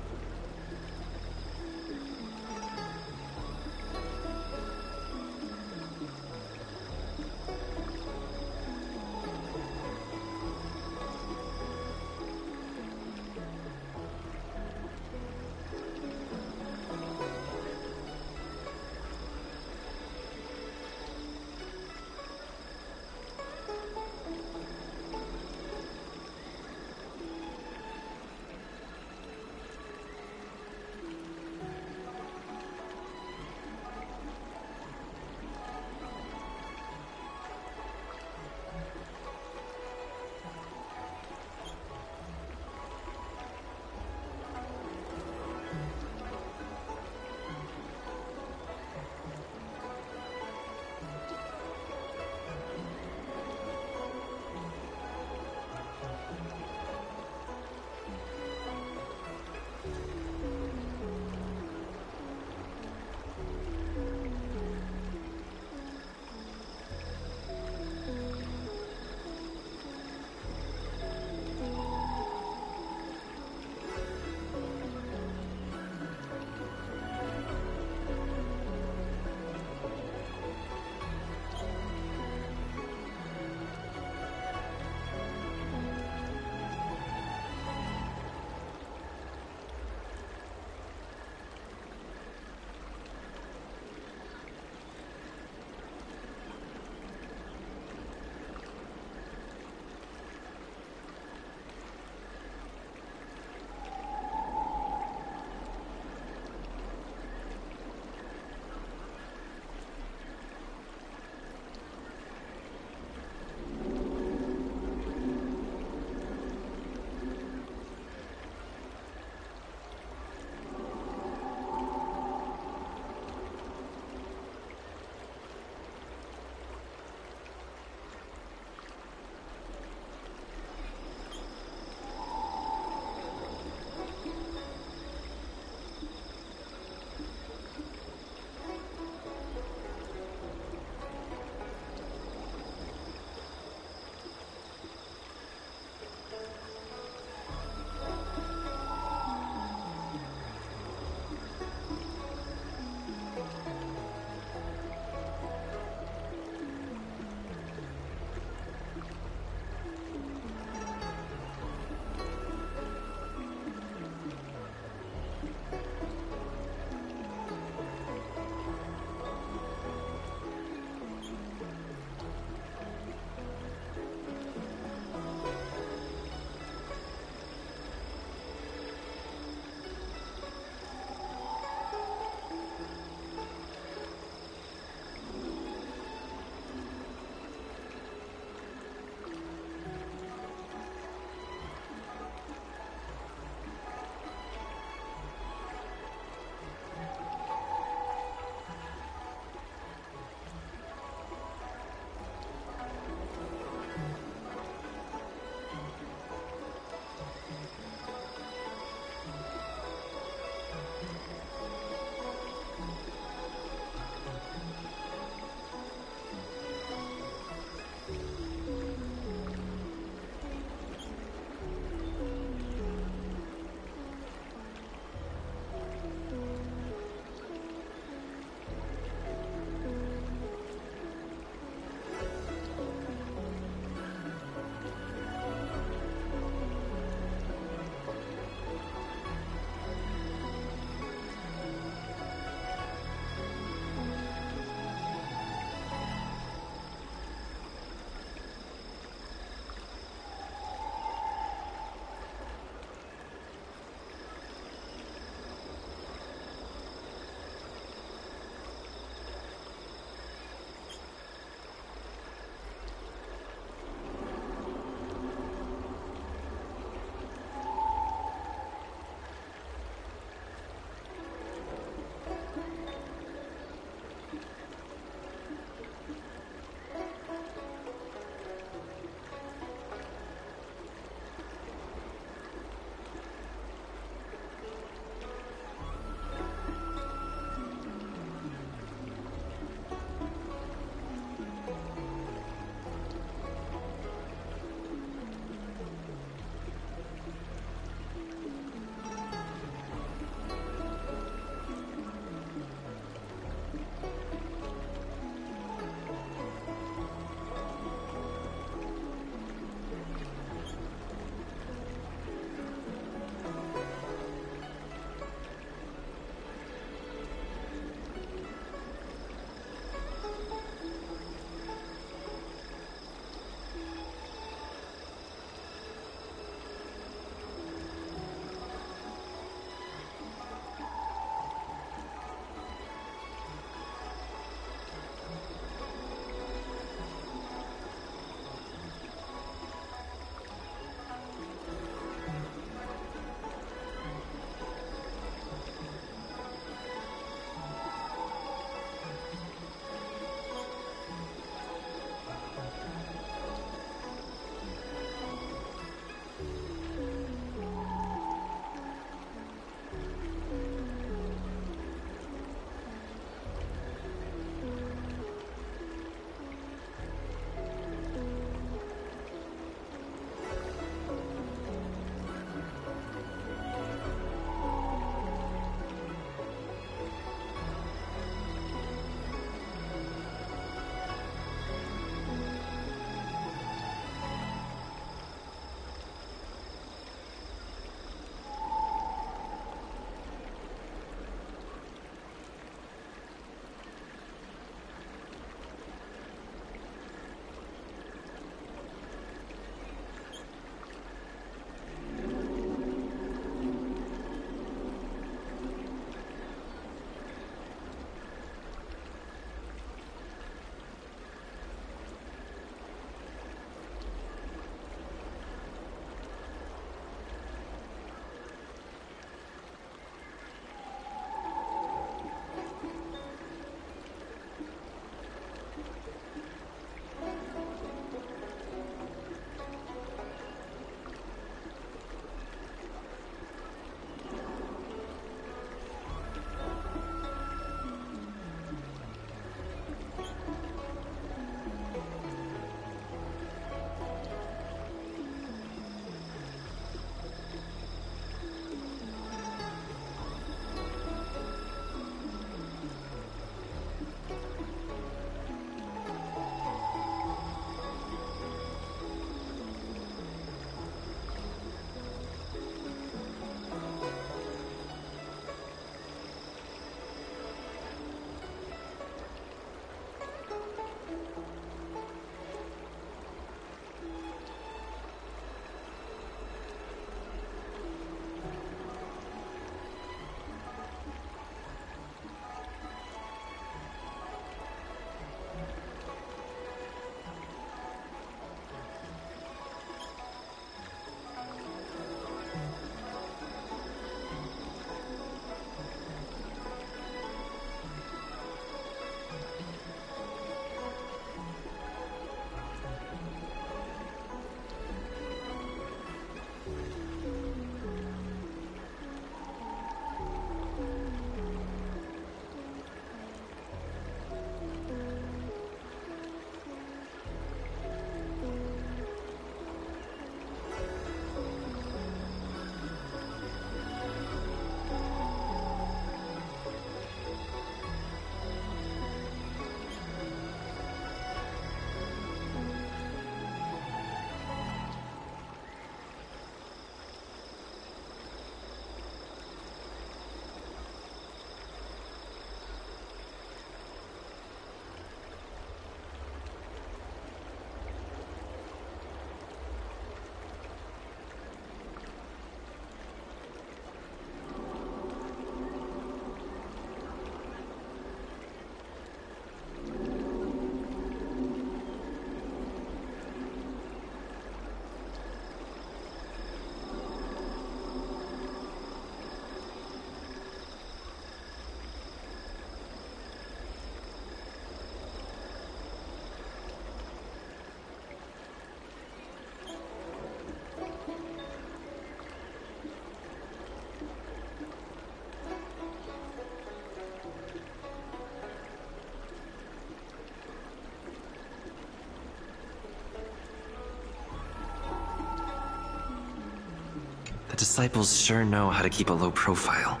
The disciples sure know how to keep a low profile.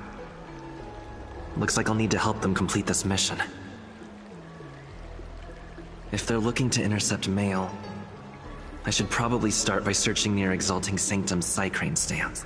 Looks like I'll need to help them complete this mission. If they're looking to intercept mail, I should probably start by searching near Exalting Sanctum's Psycrane stands.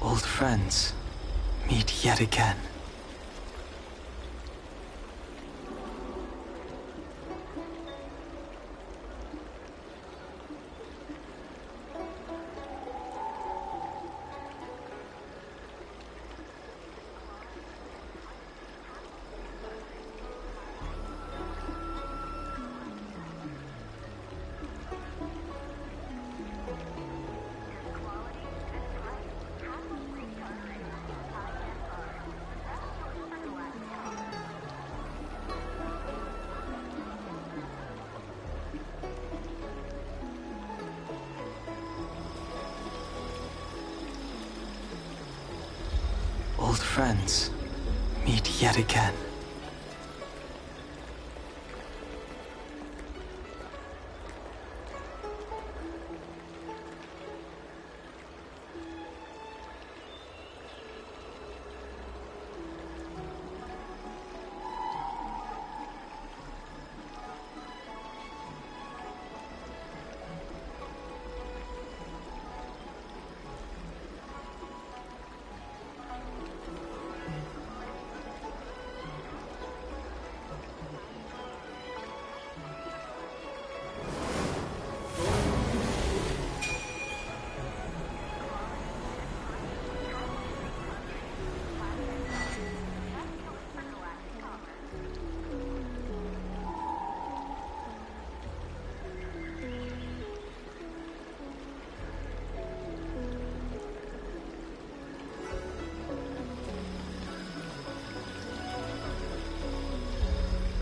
Old friends meet yet again. Old friends meet yet again.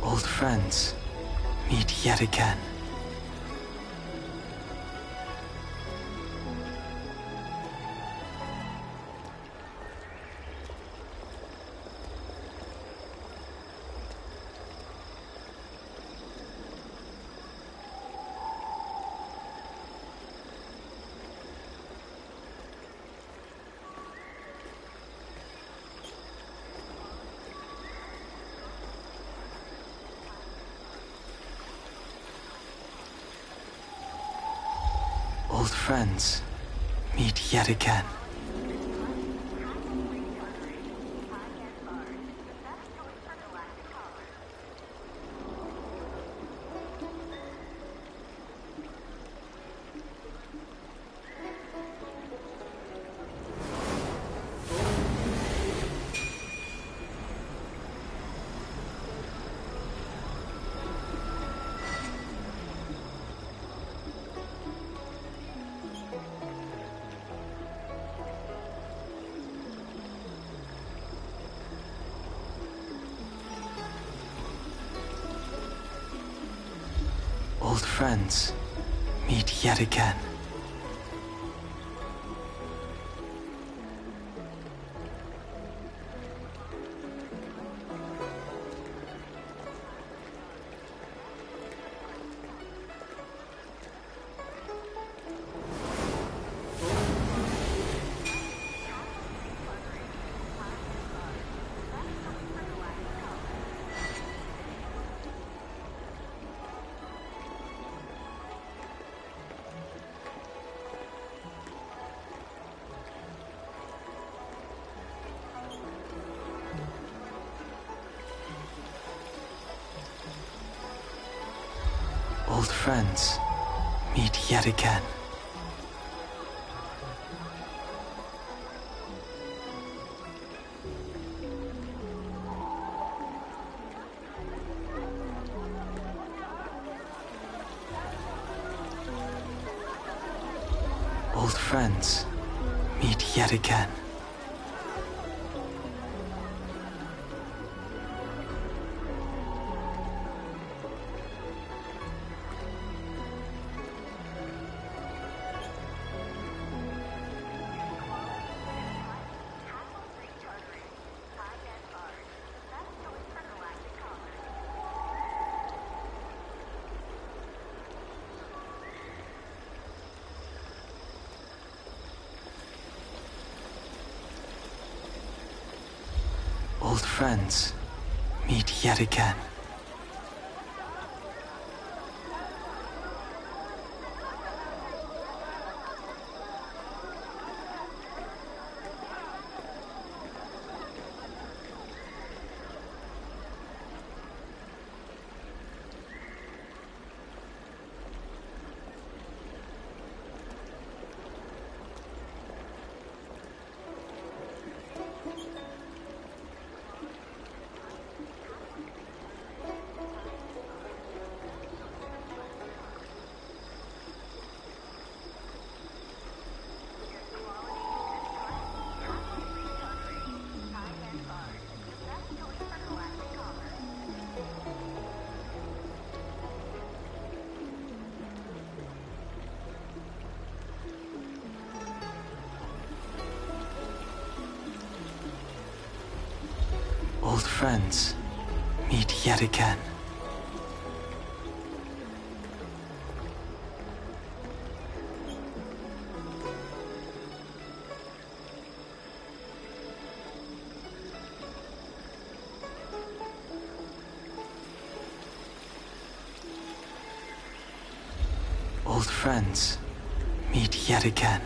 Old friends meet yet again. Old friends meet yet again. Old friends meet yet again. Old friends meet yet again. Old friends meet yet again. Old friends meet yet again. Old friends meet yet again. Old friends meet yet again.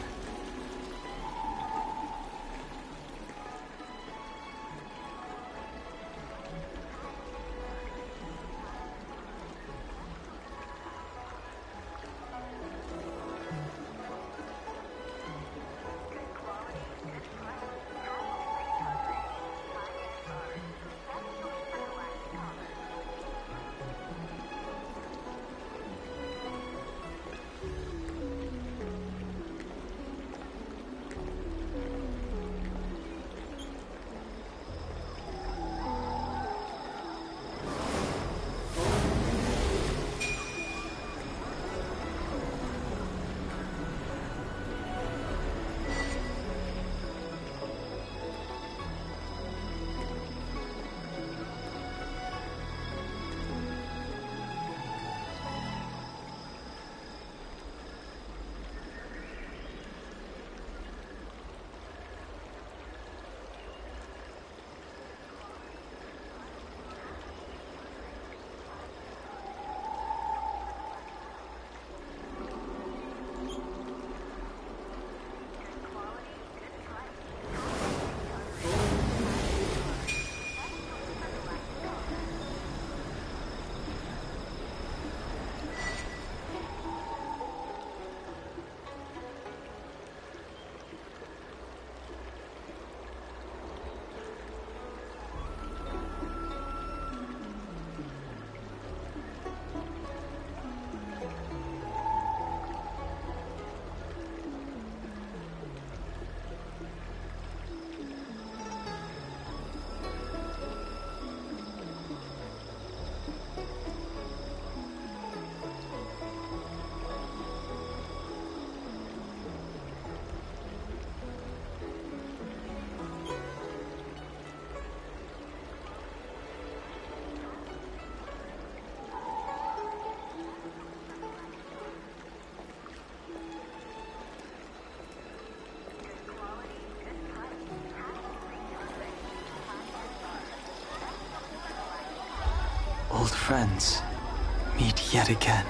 Old friends meet yet again.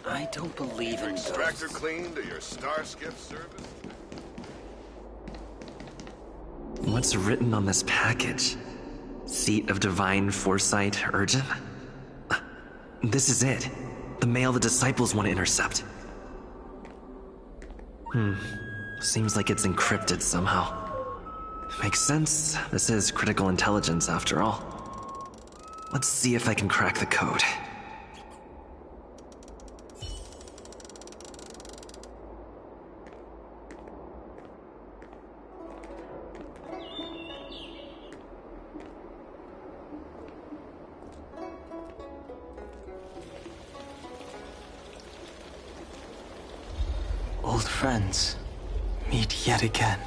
I don't believe in Extractor ghosts. clean to your star skiff service? What's written on this package? Seat of Divine Foresight, Urgent? This is it. The mail the disciples want to intercept. Seems like it's encrypted somehow. Makes sense. This is critical intelligence after all. Let's see if I can crack the code. Old friends meet yet again.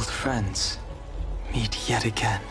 Old friends meet yet again.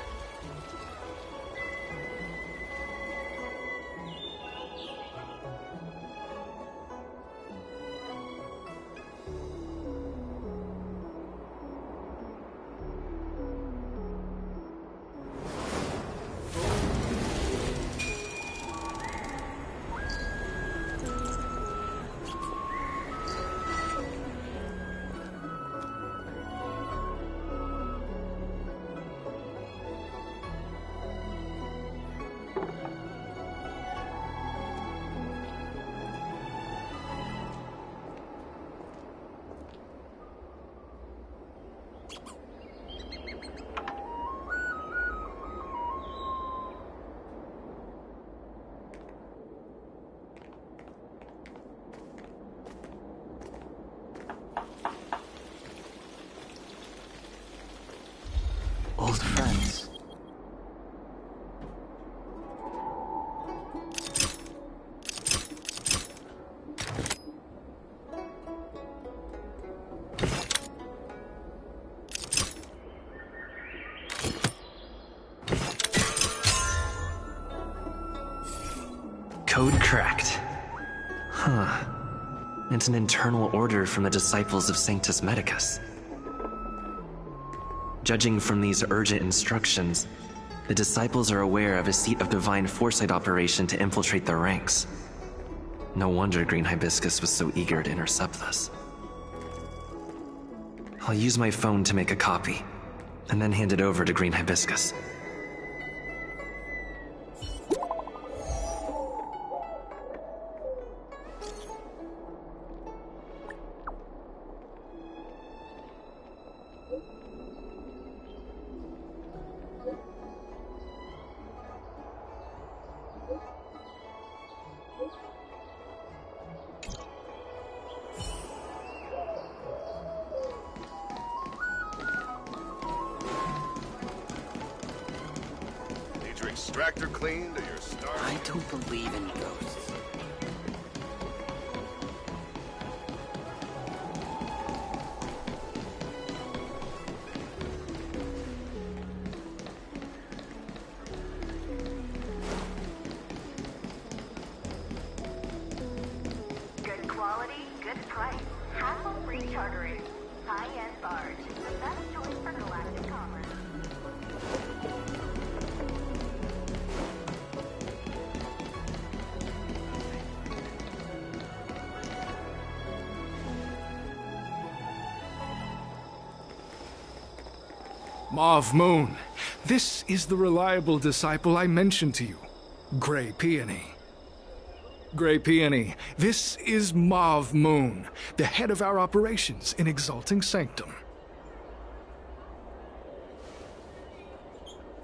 Old friends. Code cracked. Huh. It's an internal order from the disciples of Sanctus Medicus. Judging from these urgent instructions, the disciples are aware of a seat of divine foresight operation to infiltrate their ranks. No wonder Green Hibiscus was so eager to intercept this. I'll use my phone to make a copy, and then hand it over to Green Hibiscus. Extractor cleaned or your star? I don't believe in ghosts. Good quality, good price. Hassle-free chartering. High-end barge. The best choice for galactic commerce. Mauve Moon, this is the reliable disciple I mentioned to you, Grey Peony. Grey Peony, this is Mauve Moon, the head of our operations in Exalting Sanctum.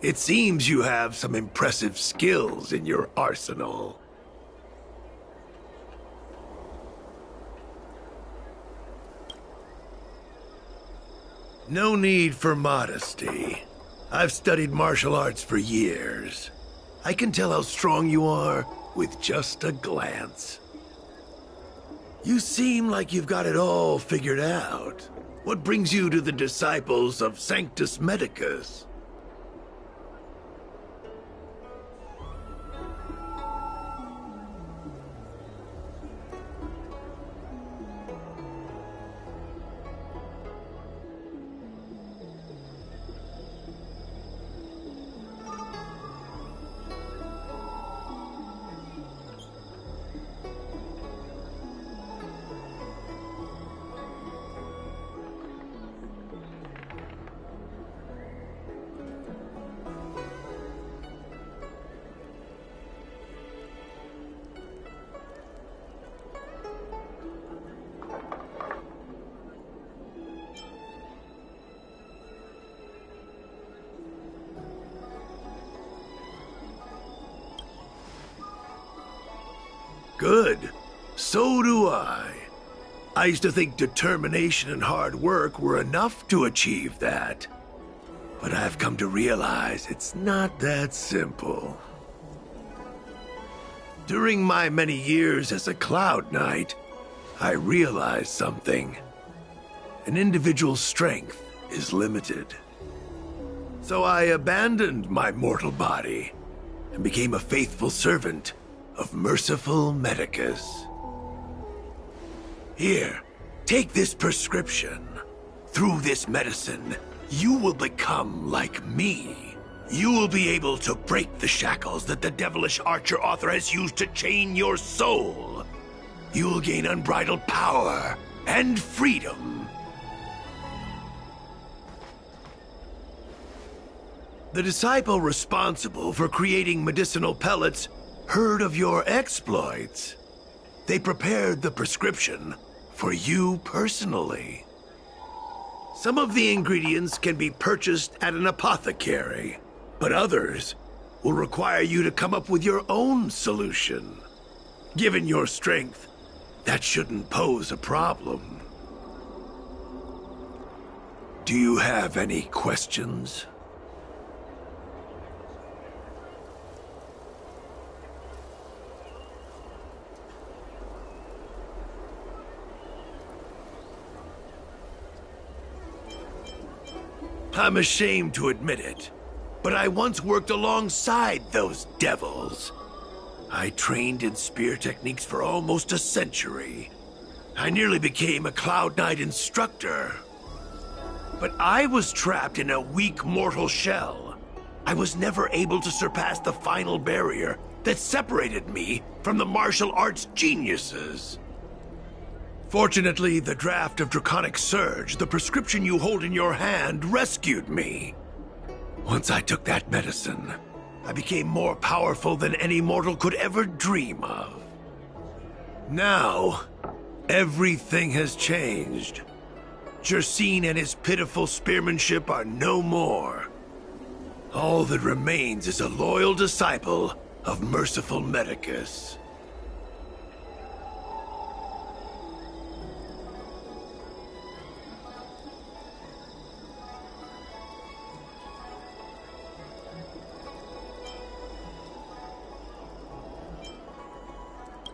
It seems you have some impressive skills in your arsenal. No need for modesty. I've studied martial arts for years. I can tell how strong you are with just a glance. You seem like you've got it all figured out. What brings you to the disciples of Sanctus Medicus? Good. So do I. I used to think determination and hard work were enough to achieve that. But I've come to realize it's not that simple. During my many years as a Cloud Knight, I realized something. An individual's strength is limited. So I abandoned my mortal body and became a faithful servant of merciful Medicus. Here, take this prescription. Through this medicine, you will become like me. You will be able to break the shackles that the devilish Archer author has used to chain your soul. You will gain unbridled power and freedom. The disciple responsible for creating medicinal pellets heard of your exploits. They prepared the prescription for you personally. Some of the ingredients can be purchased at an apothecary, but others will require you to come up with your own solution. Given your strength, that shouldn't pose a problem. Do you have any questions? I'm ashamed to admit it, but I once worked alongside those devils. I trained in spear techniques for almost a century. I nearly became a Cloud Knight instructor. But I was trapped in a weak mortal shell. I was never able to surpass the final barrier that separated me from the martial arts geniuses. Fortunately, the draft of Draconic Surge, the prescription you hold in your hand, rescued me. Once I took that medicine, I became more powerful than any mortal could ever dream of. Now, everything has changed. Jersine and his pitiful spearmanship are no more. All that remains is a loyal disciple of merciful Medicus.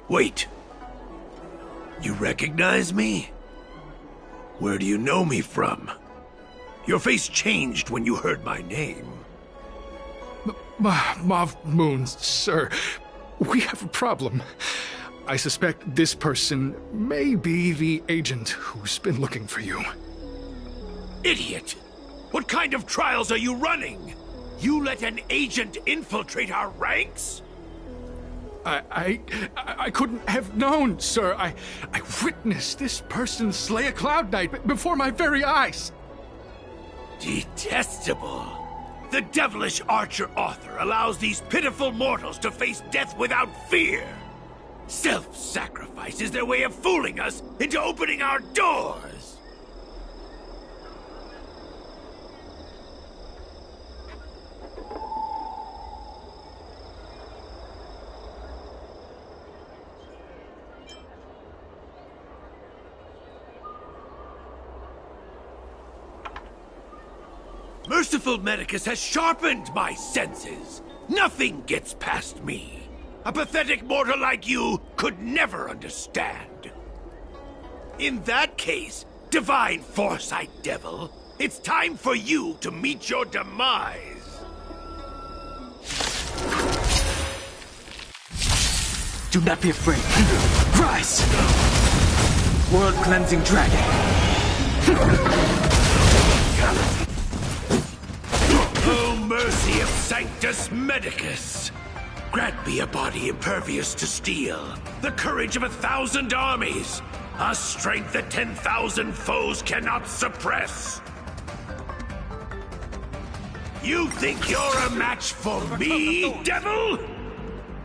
Wait. You recognize me? Where do you know me from? Your face changed when you heard my name. Mav Moon, sir. We have a problem. I suspect this person may be the agent who's been looking for you. Idiot! What kind of trials are you running? You let an agent infiltrate our ranks? I couldn't have known, sir. I witnessed this person slay a Cloud Knight before my very eyes. Detestable. The devilish Archer author allows these pitiful mortals to face death without fear. Self-sacrifice is their way of fooling us into opening our doors. Merciful Medicus has sharpened my senses. Nothing gets past me. A pathetic mortal like you could never understand. In that case, Divine Foresight Devil, it's time for you to meet your demise. Do not be afraid. Rise! World-cleansing dragon. Oh, mercy of Sanctus Medicus! Grant me a body impervious to steel, the courage of 1,000 armies, a strength that 10,000 foes cannot suppress. You think you're a match for me, devil?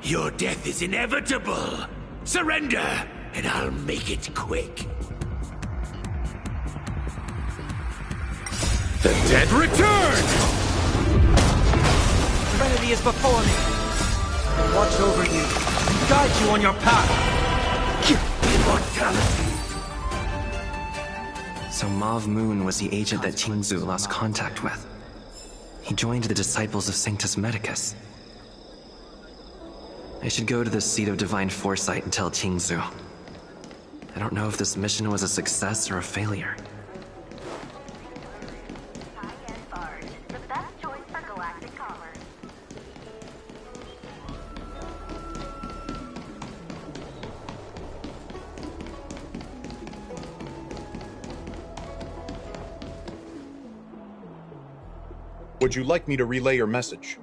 Your death is inevitable. Surrender, and I'll make it quick. The dead return! Serenity is before me. I will watch over you and guide you on your path. Immortality. So Mav Moon was the agent that Qingzu lost contact with. He joined the Disciples of Sanctus Medicus. I should go to the Seat of Divine Foresight and tell Qingzu. I don't know if this mission was a success or a failure. Would you like me to relay your message?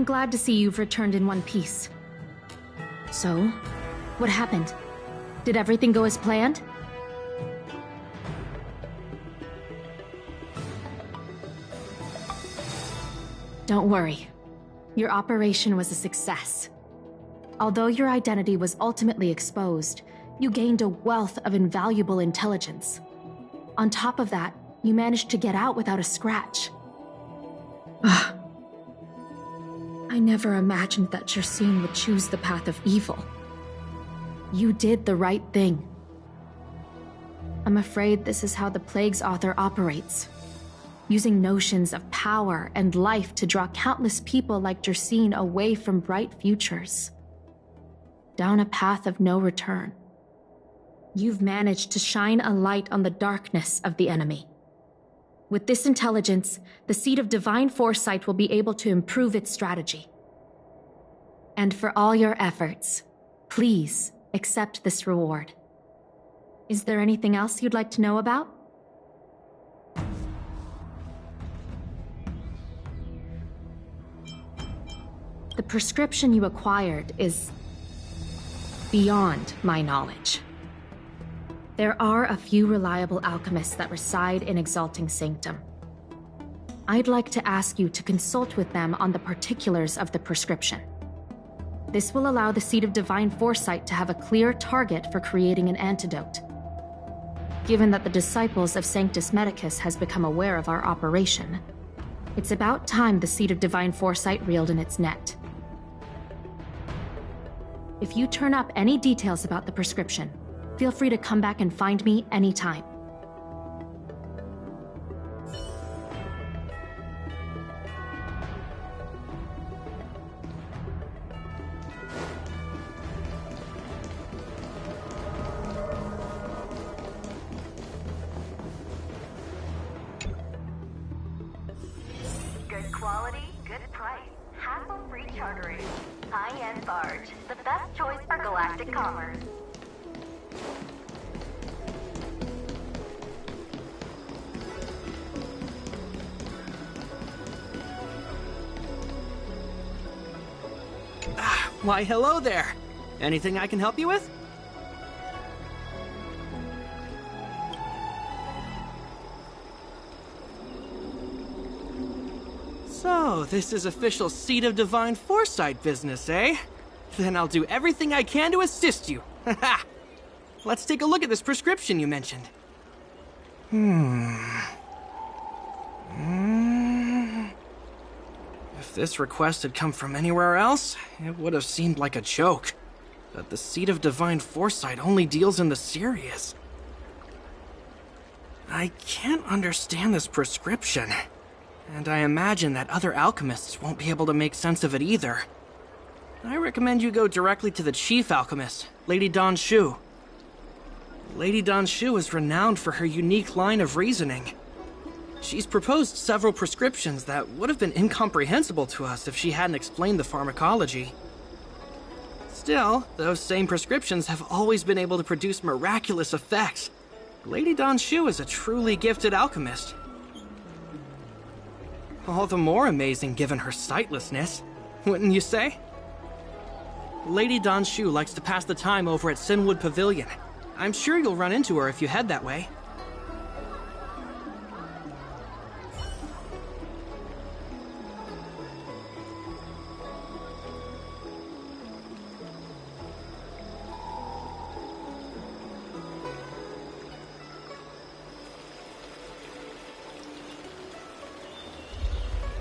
I'm glad to see you've returned in one piece. So, What happened? Did everything go as planned? Don't worry. Your operation was a success. Although your identity was ultimately exposed, you gained a wealth of invaluable intelligence. On top of that, you managed to get out without a scratch. I never imagined that Jersine would choose the path of evil. You did the right thing. I'm afraid this is how the Plague's author operates, using notions of power and life to draw countless people like Jersine away from bright futures, down a path of no return. You've managed to shine a light on the darkness of the enemy. With this intelligence, the Seed of Divine Foresight will be able to improve its strategy. And for all your efforts, please accept this reward. Is there anything else you'd like to know about? The prescription you acquired is beyond my knowledge. There are a few reliable alchemists that reside in Exalting Sanctum. I'd like to ask you to consult with them on the particulars of the prescription. This will allow the Seed of Divine Foresight to have a clear target for creating an antidote. Given that the disciples of Sanctus Medicus has become aware of our operation, it's about time the Seed of Divine Foresight reeled in its net. If you turn up any details about the prescription, feel free to come back and find me anytime. Good quality, good price. Hassle-free chartering. High-end barge. The best choice for galactic commerce. Why, hello there. Anything I can help you with? So, this is official Seed of Divine Foresight business, eh? Then I'll do everything I can to assist you. Haha! Let's take a look at this prescription you mentioned. If this request had come from anywhere else, it would have seemed like a joke. But the Seed of Divine Foresight only deals in the serious. I can't understand this prescription. And I imagine that other alchemists won't be able to make sense of it either. I recommend you go directly to the chief alchemist, Lady Dan Shu. Lady Dan Shu is renowned for her unique line of reasoning. She's proposed several prescriptions that would have been incomprehensible to us if she hadn't explained the pharmacology. Still, those same prescriptions have always been able to produce miraculous effects. Lady Dan Shu is a truly gifted alchemist. All the more amazing given her sightlessness, wouldn't you say? Lady Dan Shu likes to pass the time over at Sinwood Pavilion. I'm sure you'll run into her if you head that way.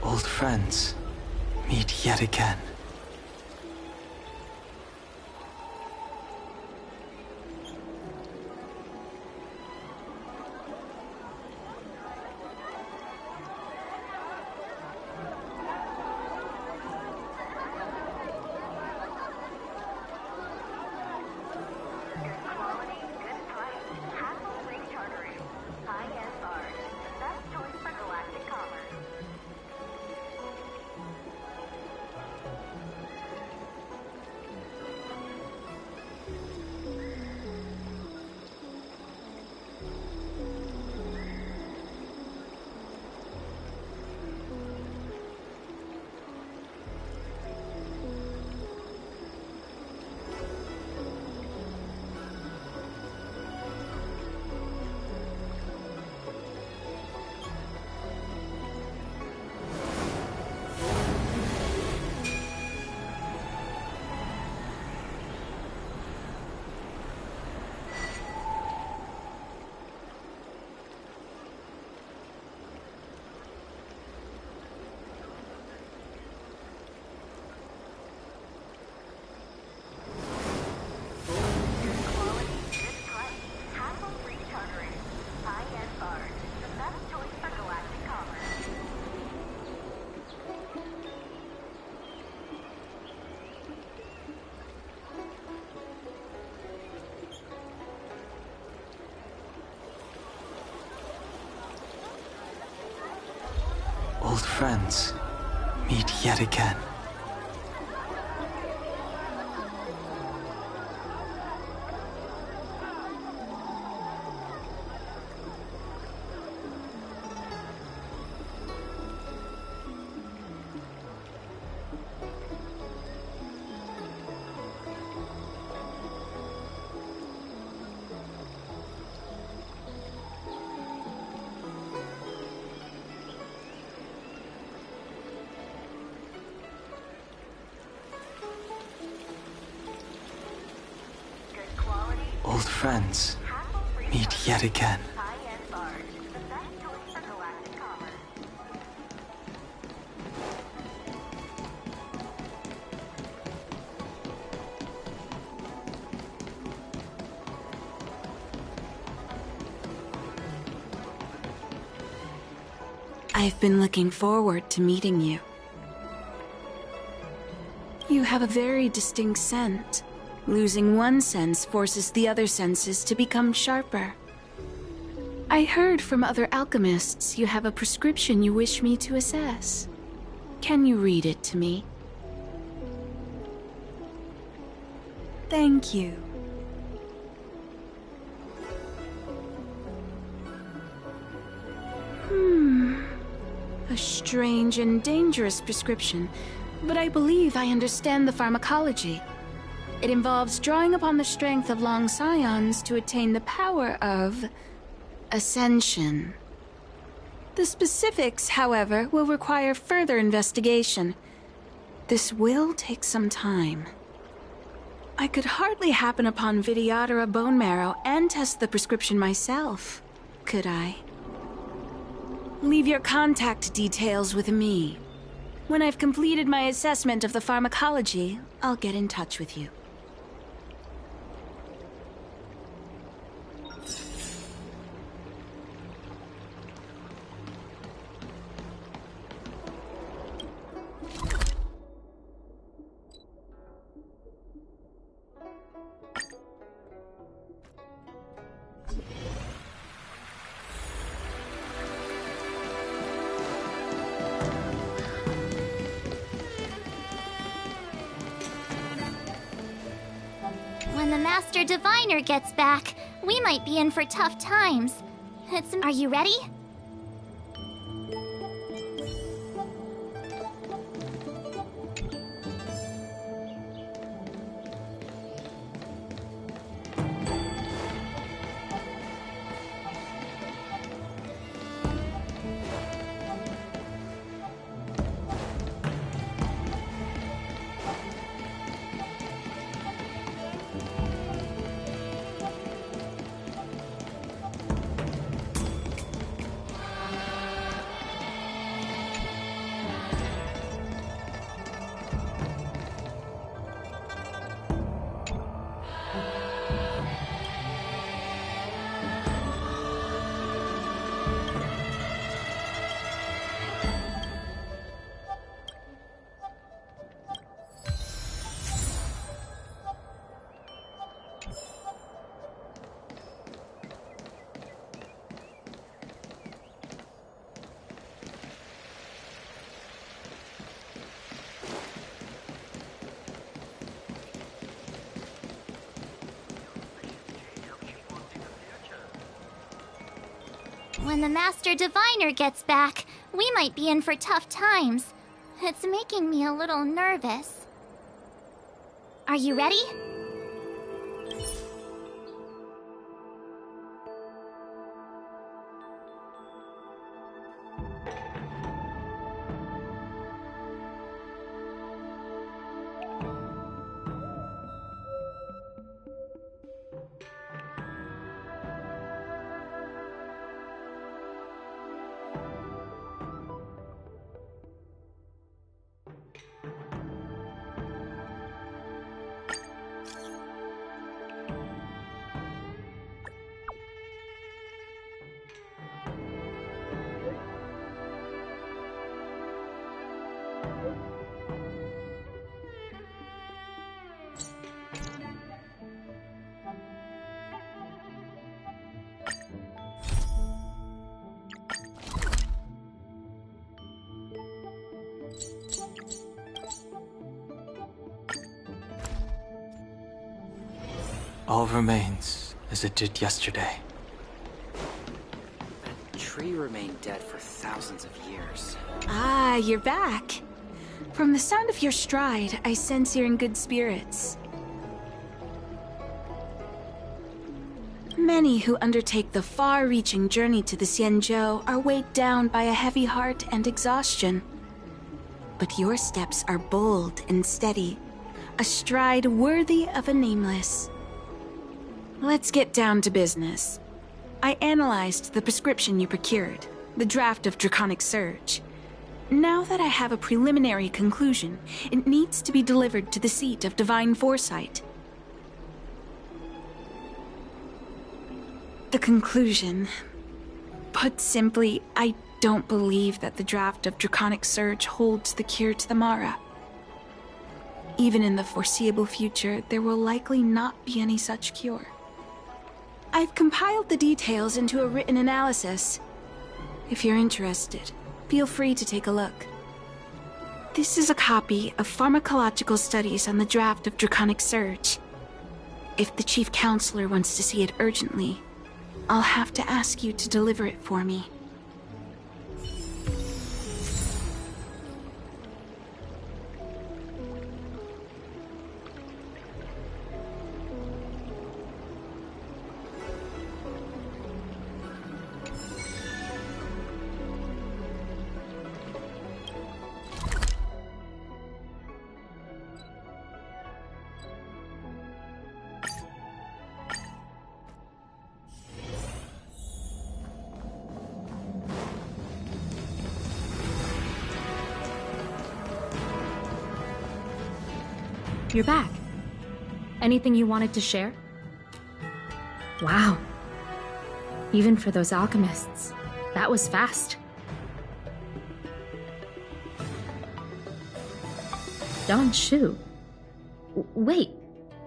Old friends, meet yet again. Old friends, meet yet again. Old friends, meet yet again. I've been looking forward to meeting you. You have a very distinct scent. Losing one sense forces the other senses to become sharper. I heard from other alchemists you have a prescription you wish me to assess. Can you read it to me? Thank you. A strange and dangerous prescription, but I believe I understand the pharmacology. It involves drawing upon the strength of long scions to attain the power of ascension. The specifics, however, will require further investigation. This will take some time. I could hardly happen upon Vidyadhara bone marrow and test the prescription myself, could I? Leave your contact details with me. When I've completed my assessment of the pharmacology, I'll get in touch with you. When the Master Diviner gets back, we might be in for tough times. Are you ready? When the Master Diviner gets back, we might be in for tough times. It's making me a little nervous. Are you ready? All remains as it did yesterday. That tree remained dead for thousands of years. Ah, you're back. From the sound of your stride, I sense you're in good spirits. Many who undertake the far-reaching journey to the Xianzhou are weighed down by a heavy heart and exhaustion. But your steps are bold and steady, a stride worthy of a nameless. Let's get down to business. I analyzed the prescription you procured, the draft of Draconic Surge. Now that I have a preliminary conclusion, it needs to be delivered to the seat of Divine Foresight. The conclusion. Put simply, I don't believe that the draft of Draconic Surge holds the cure to the Mara. Even in the foreseeable future, there will likely not be any such cure. I've compiled the details into a written analysis. If you're interested, feel free to take a look. This is a copy of pharmacological studies on the draft of Draconic Surge. If the Chief Counselor wants to see it urgently, I'll have to ask you to deliver it for me. You're back. Anything you wanted to share? Wow. Even for those alchemists, that was fast. Don Shu. Wait,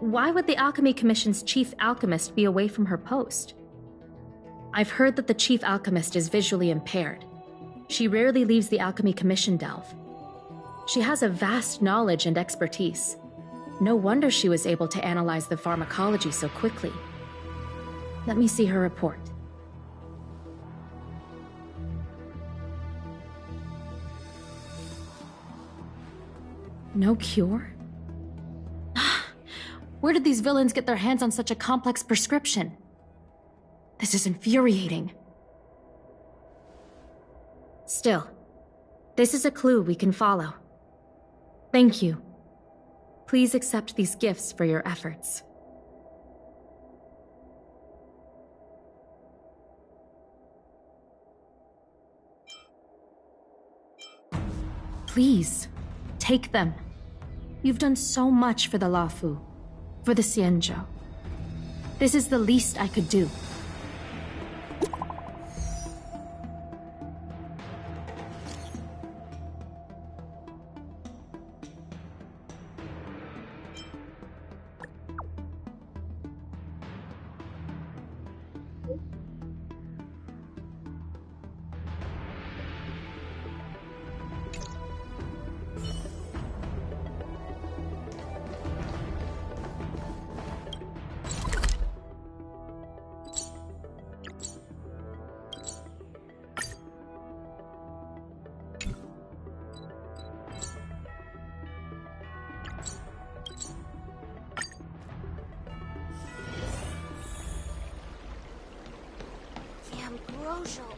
why would the Alchemy Commission's chief alchemist be away from her post? I've heard that the chief alchemist is visually impaired. She rarely leaves the Alchemy Commission delve. She has a vast knowledge and expertise. No wonder she was able to analyze the pharmacology so quickly. Let me see her report. No cure? Where did these villains get their hands on such a complex prescription? This is infuriating. Still, this is a clue we can follow. Thank you. Please accept these gifts for your efforts. Please, take them. You've done so much for the Lafu, for the Xianzhou. This is the least I could do.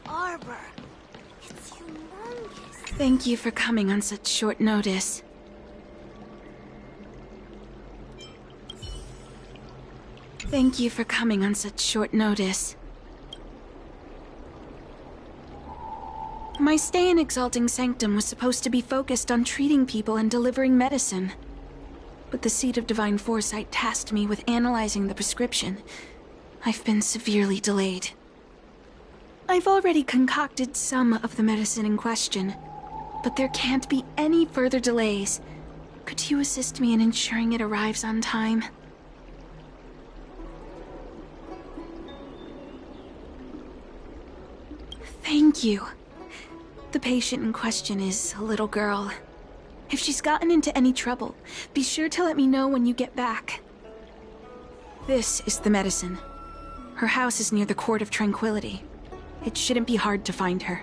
Arbor. It's humongous. Thank you for coming on such short notice. Thank you for coming on such short notice. My stay in Exalting Sanctum was supposed to be focused on treating people and delivering medicine. But the Seat of Divine Foresight tasked me with analyzing the prescription. I've been severely delayed. I've already concocted some of the medicine in question, but there can't be any further delays. Could you assist me in ensuring it arrives on time? Thank you. The patient in question is a little girl. If she's gotten into any trouble, be sure to let me know when you get back. This is the medicine. Her house is near the Court of Tranquility. It shouldn't be hard to find her.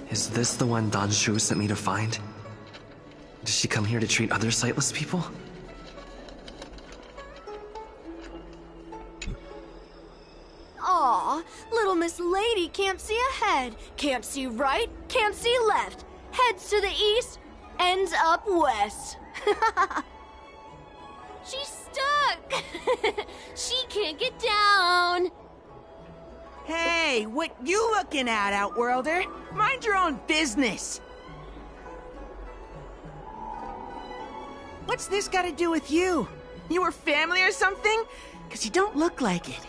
Is this the one Don Shu sent me to find? Does she come here to treat other sightless people? Aw, little Miss Lady can't see ahead, can't see right, can't see left. Heads to the east, ends up west. She's stuck! She can't get down! Hey, what you looking at, Outworlder? Mind your own business! What's this got to do with you? You were family or something? 'Cause you don't look like it.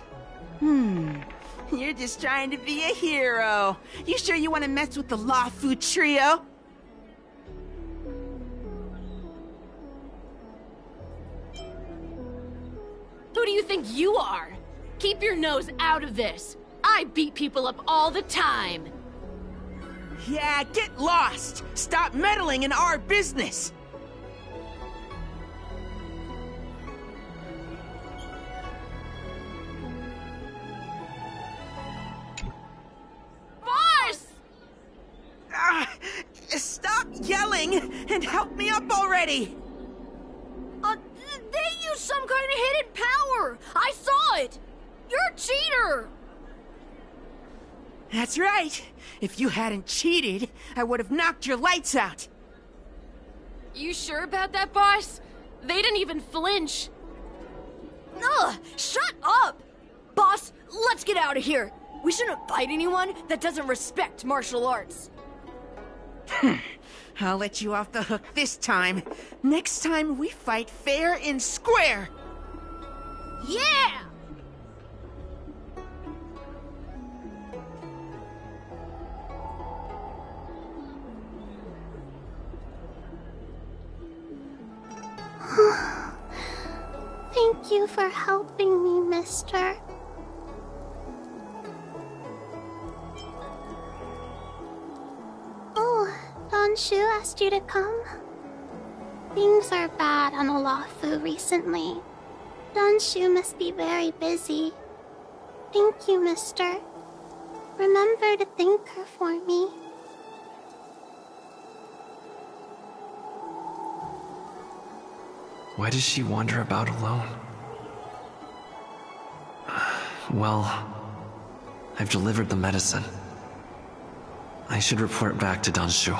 You're just trying to be a hero. You sure you want to mess with the Lafu trio? Who do you think you are? Keep your nose out of this. I beat people up all the time. Yeah, get lost! Stop meddling in our business! Boss! Stop yelling and help me up already! They used some kind of hidden power! I saw it! You're a cheater! That's right. If you hadn't cheated, I would have knocked your lights out. You sure about that, boss? They didn't even flinch. Ugh! Shut up! Boss, let's get out of here. We shouldn't fight anyone that doesn't respect martial arts. I'll let you off the hook this time. Next time we fight fair and square. Yeah! Thank you for helping me, mister. Oh, Don Shu asked you to come? Things are bad on Olafu recently. Don Shu must be very busy. Thank you, mister. Remember to thank her for me. Why does she wander about alone? Well, I've delivered the medicine. I should report back to Don Shu.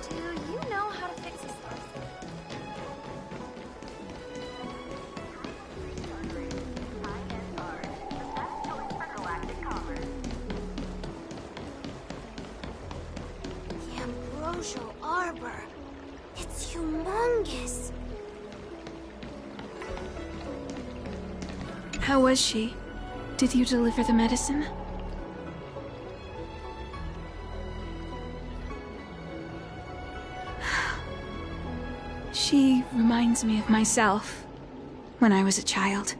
Do you know how to fix a star? The Ambrosial Arbor. It's humongous. How was she? Did you deliver the medicine? She reminds me of myself when I was a child.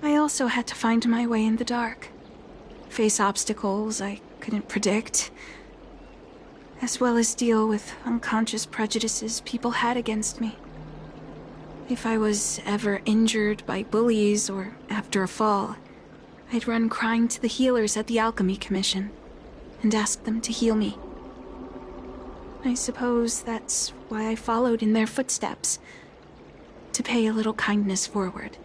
I also had to find my way in the dark, face obstacles I couldn't predict, as well as deal with unconscious prejudices people had against me. If I was ever injured by bullies or after a fall, I'd run crying to the healers at the Alchemy Commission and ask them to heal me. I suppose that's why I followed in their footsteps, to pay a little kindness forward.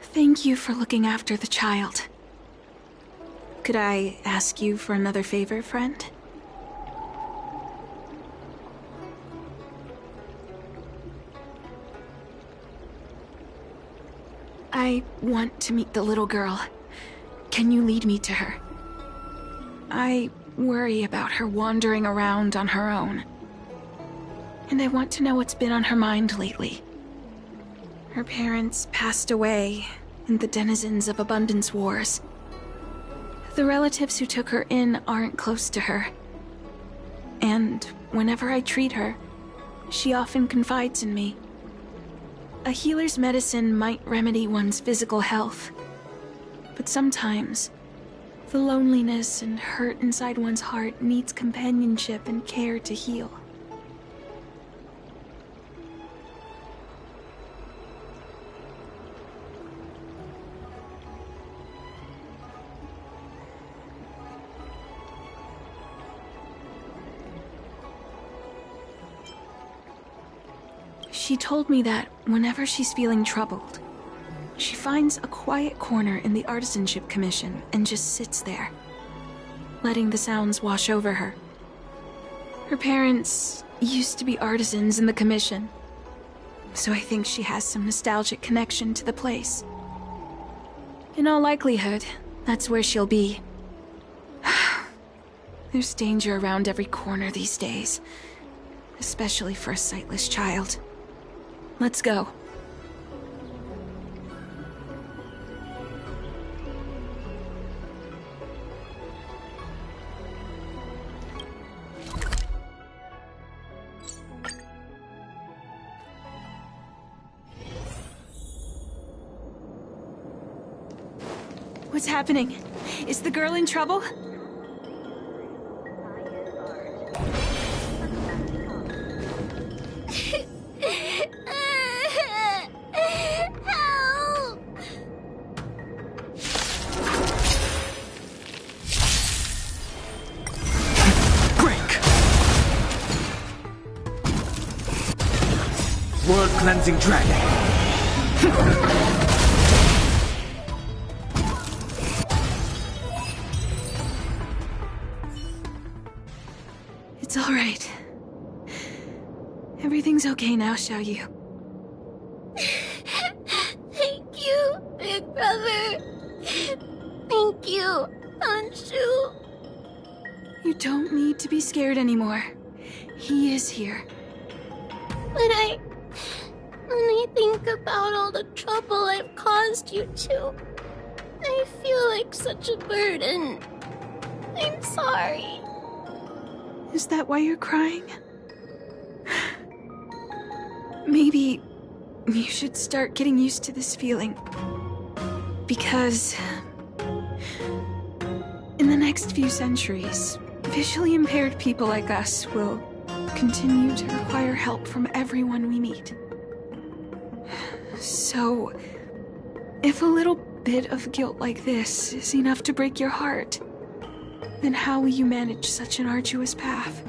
Thank you for looking after the child. Could I ask you for another favor, friend? I want to meet the little girl. Can you lead me to her? I worry about her wandering around on her own. And I want to know what's been on her mind lately. Her parents passed away in the denizens of Abundance Wars. The relatives who took her in aren't close to her. And whenever I treat her, she often confides in me. A healer's medicine might remedy one's physical health, but sometimes the loneliness and hurt inside one's heart needs companionship and care to heal. She told me that whenever she's feeling troubled, she finds a quiet corner in the Artisanship Commission and just sits there, letting the sounds wash over her. Her parents used to be artisans in the Commission, so I think she has some nostalgic connection to the place. In all likelihood, that's where she'll be. There's danger around every corner these days, especially for a sightless child. Let's go. What's happening? Is the girl in trouble? World Cleansing Dragon. It's all right. Everything's okay now, Xiaoyu. Thank you, Big Brother. Thank you, Anshu. You don't need to be scared anymore. He is here. When I think about all the trouble I've caused you two, I feel like such a burden. I'm sorry. Is that why you're crying? Maybe you should start getting used to this feeling. Because in the next few centuries, visually impaired people like us will continue to require help from everyone we meet. So, if a little bit of guilt like this is enough to break your heart, then how will you manage such an arduous path?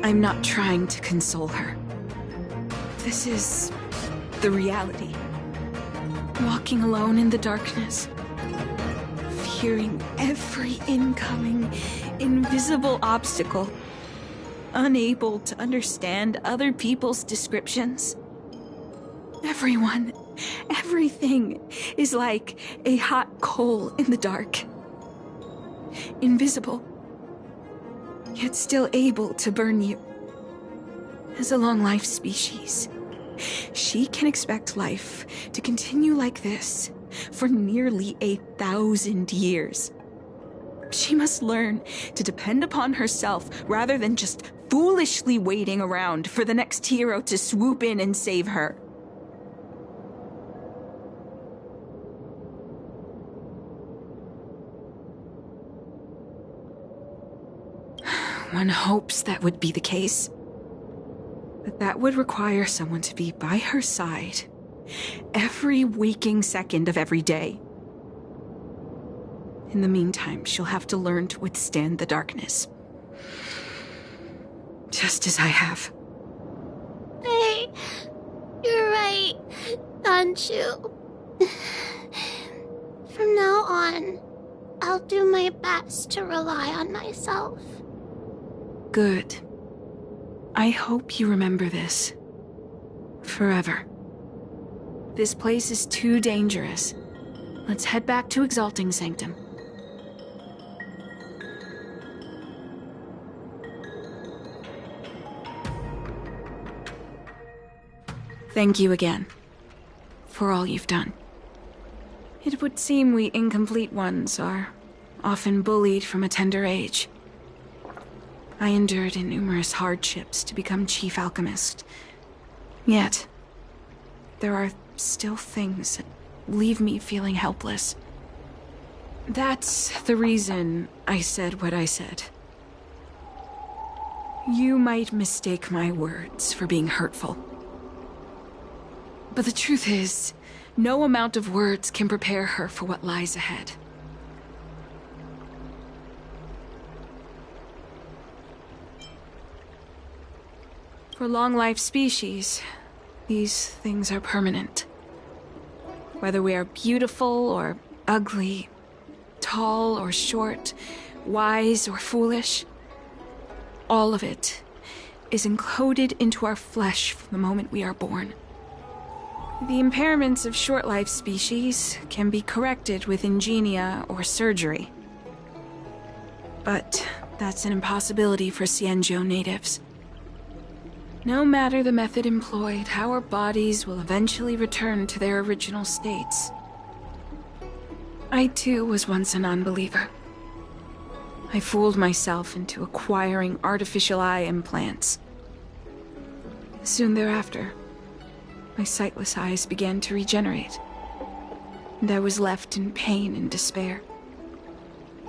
I'm not trying to console her. This is the reality. Walking alone in the darkness, fearing every incoming, invisible obstacle, unable to understand other people's descriptions. Everyone, everything is like a hot coal in the dark. Invisible, yet still able to burn you. As a long-life species, she can expect life to continue like this for nearly 1,000 years. She must learn to depend upon herself rather than just foolishly waiting around for the next hero to swoop in and save her. One hopes that would be the case. But that would require someone to be by her side every waking second of every day. In the meantime, she'll have to learn to withstand the darkness. Just as I have. Hey, you're right, Anshu. From now on, I'll do my best to rely on myself. Good. I hope you remember this. Forever. This place is too dangerous. Let's head back to Exalting Sanctum. Thank you again for all you've done. It would seem we incomplete ones are often bullied from a tender age. I endured numerous hardships to become Chief Alchemist. Yet, there are still things that leave me feeling helpless. That's the reason I said what I said. You might mistake my words for being hurtful. But the truth is, no amount of words can prepare her for what lies ahead. For long-life species, these things are permanent. Whether we are beautiful or ugly, tall or short, wise or foolish, all of it is encoded into our flesh from the moment we are born. The impairments of short-life species can be corrected with ingenia or surgery. But that's an impossibility for Xianzhou natives. No matter the method employed, our bodies will eventually return to their original states. I too was once a non-believer. I fooled myself into acquiring artificial eye implants. Soon thereafter, my sightless eyes began to regenerate, and I was left in pain and despair.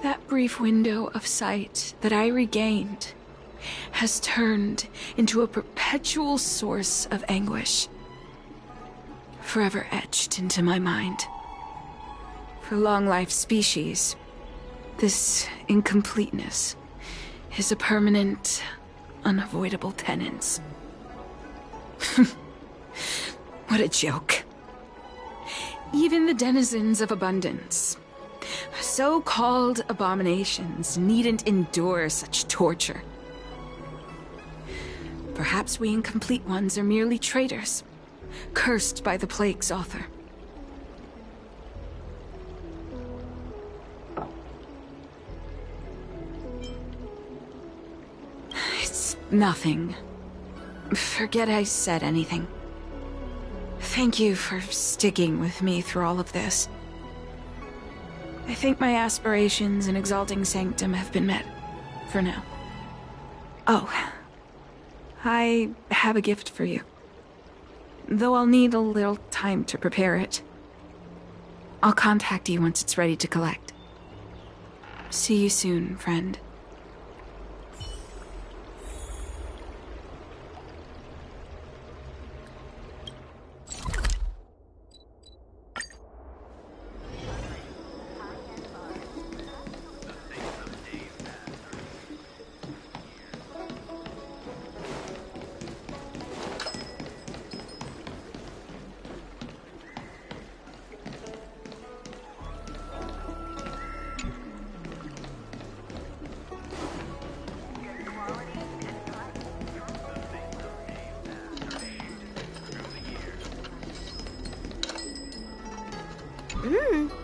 That brief window of sight that I regained has turned into a perpetual source of anguish, forever etched into my mind. For long-life species, this incompleteness is a permanent, unavoidable tenance. What a joke. Even the denizens of abundance, so-called abominations, needn't endure such torture. Perhaps we incomplete ones are merely traitors, cursed by the plague's author. It's nothing. Forget I said anything. Thank you for sticking with me through all of this. I think my aspirations in Exalting Sanctum have been met, for now. Oh, I have a gift for you. Though I'll need a little time to prepare it. I'll contact you once it's ready to collect. See you soon, friend.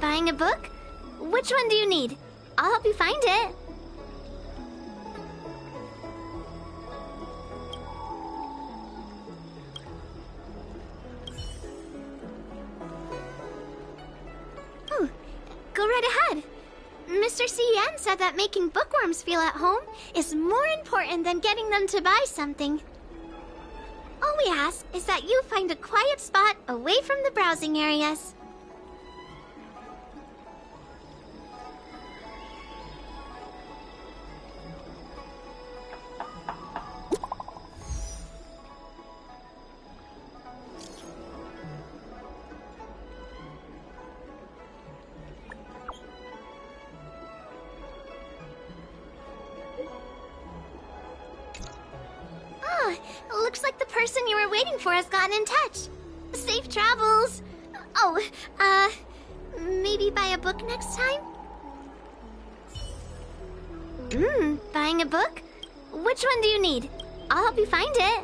Buying a book? Which one do you need? I'll help you find it. Oh, go right ahead. Mr. C.N. said that making bookworms feel at home is more important than getting them to buy something. All we ask is that you find a quiet spot away from the browsing areas. Looks like the person you were waiting for has gotten in touch. Safe travels. Oh, maybe buy a book next time? Buying a book? Which one do you need? I'll help you find it.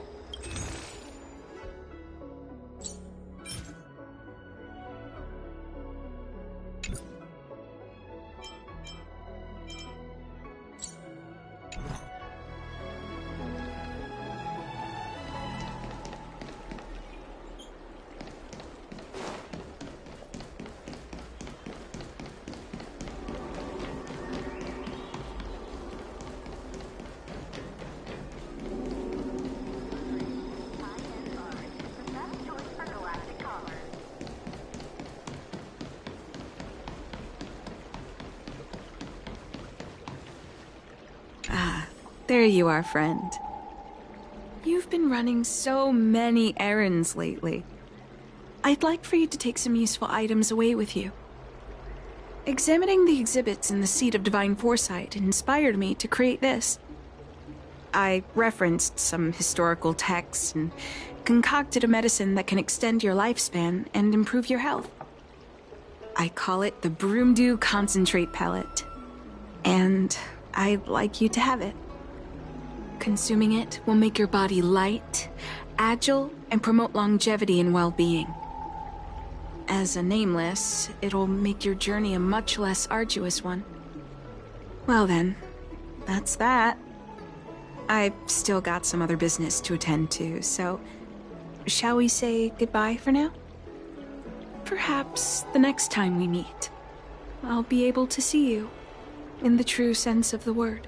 There you are, friend. You've been running so many errands lately. I'd like for you to take some useful items away with you. Examining the exhibits in the Seat of Divine Foresight inspired me to create this. I referenced some historical texts and concocted a medicine that can extend your lifespan and improve your health. I call it the Broomdew Concentrate Pellet, and I'd like you to have it. Consuming it will make your body light, agile, and promote longevity and well-being. As a nameless, it'll make your journey a much less arduous one. Well then, that's that. I've still got some other business to attend to, so shall we say goodbye for now? Perhaps the next time we meet, I'll be able to see you, in the true sense of the word.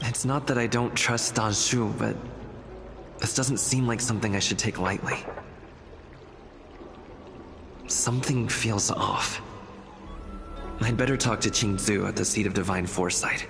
It's not that I don't trust Danshu, but this doesn't seem like something I should take lightly. Something feels off. I'd better talk to Qingzu at the Seat of Divine Foresight.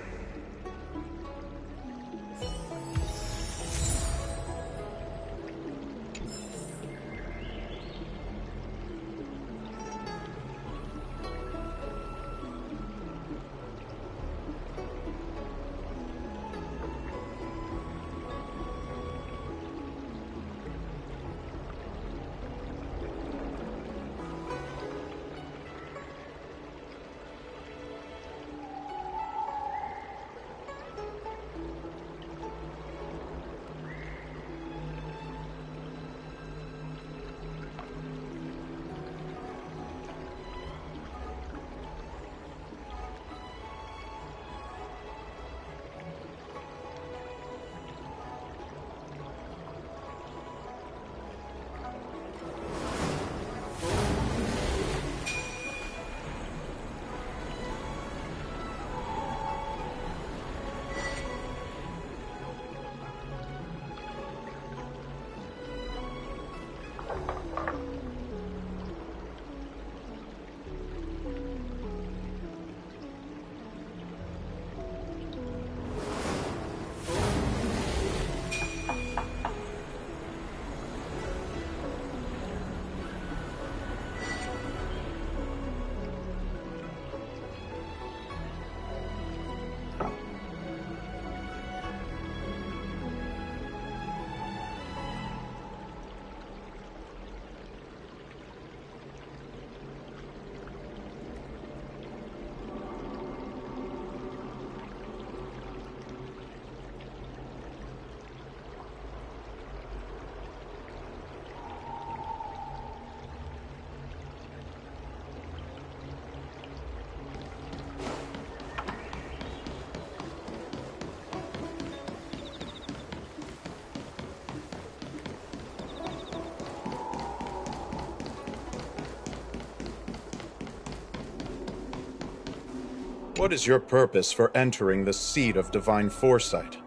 What is your purpose for entering the seat of divine foresight?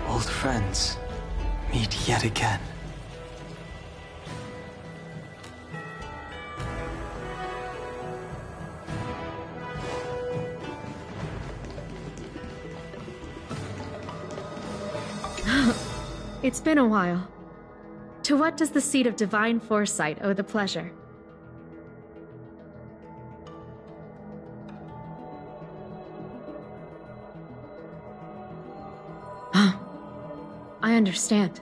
Old friends, meet yet again. It's been a while. To what does the seat of divine foresight owe the pleasure? I understand.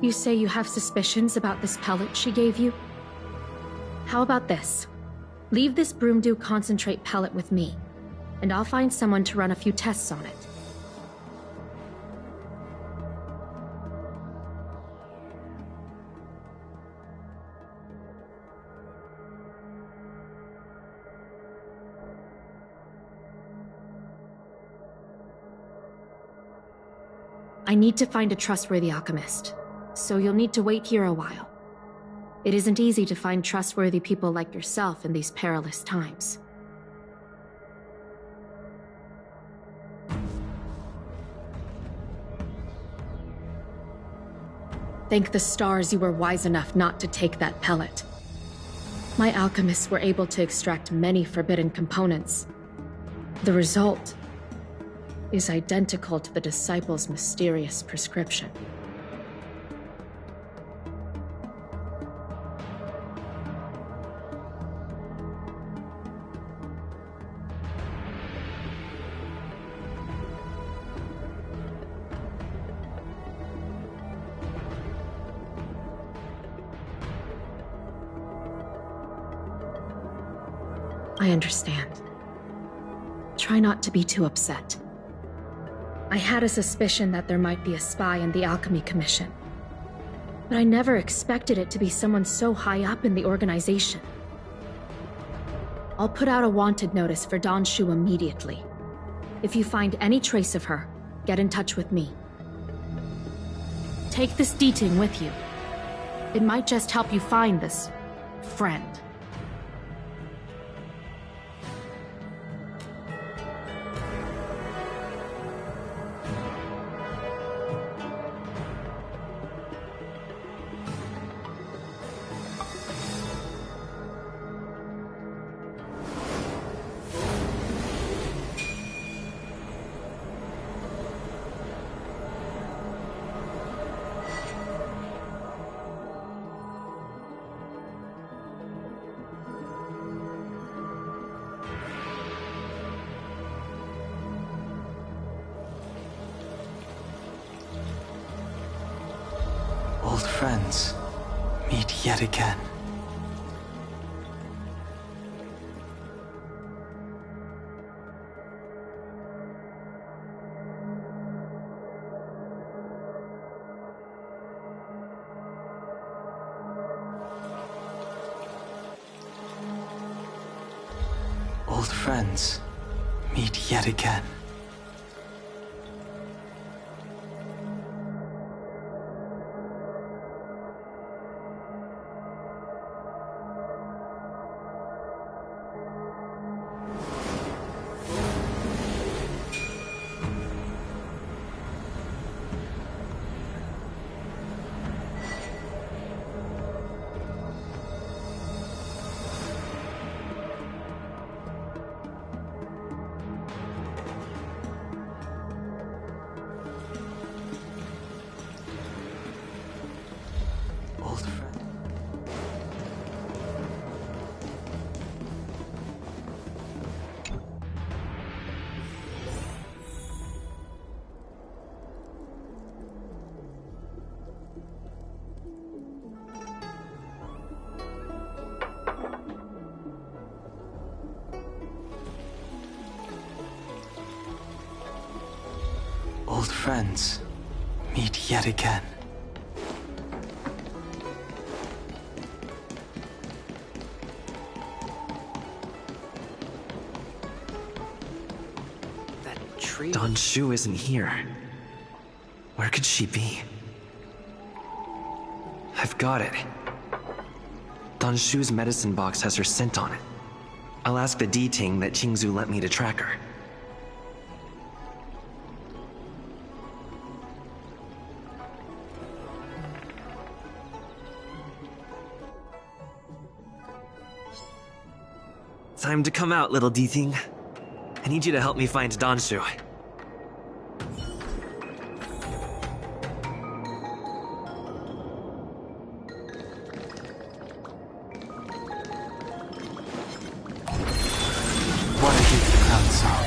You say you have suspicions about this pellet she gave you? How about this? Leave this broomdew concentrate pellet with me, and I'll find someone to run a few tests on it. I need to find a trustworthy alchemist, so you'll need to wait here a while. It isn't easy to find trustworthy people like yourself in these perilous times. Thank the stars you were wise enough not to take that pellet. My alchemists were able to extract many forbidden components. The result is identical to the disciple's mysterious prescription. I understand. Try not to be too upset. I had a suspicion that there might be a spy in the Alchemy Commission, but I never expected it to be someone so high up in the organization. I'll put out a wanted notice for Don Shu immediately. If you find any trace of her, get in touch with me. Take this deeting with you. It might just help you find this friend. Old friends, meet yet again. Old friends, meet yet again. Old friends, meet yet again. tree. Don Shu isn't here. Where could she be? I've got it. Don Shu's medicine box has her scent on it. I'll ask the D-Ting that Qingzu lent me to track her. Time to come out, little D-Ting. I need you to help me find Don Shu. What I gave the Crown Song.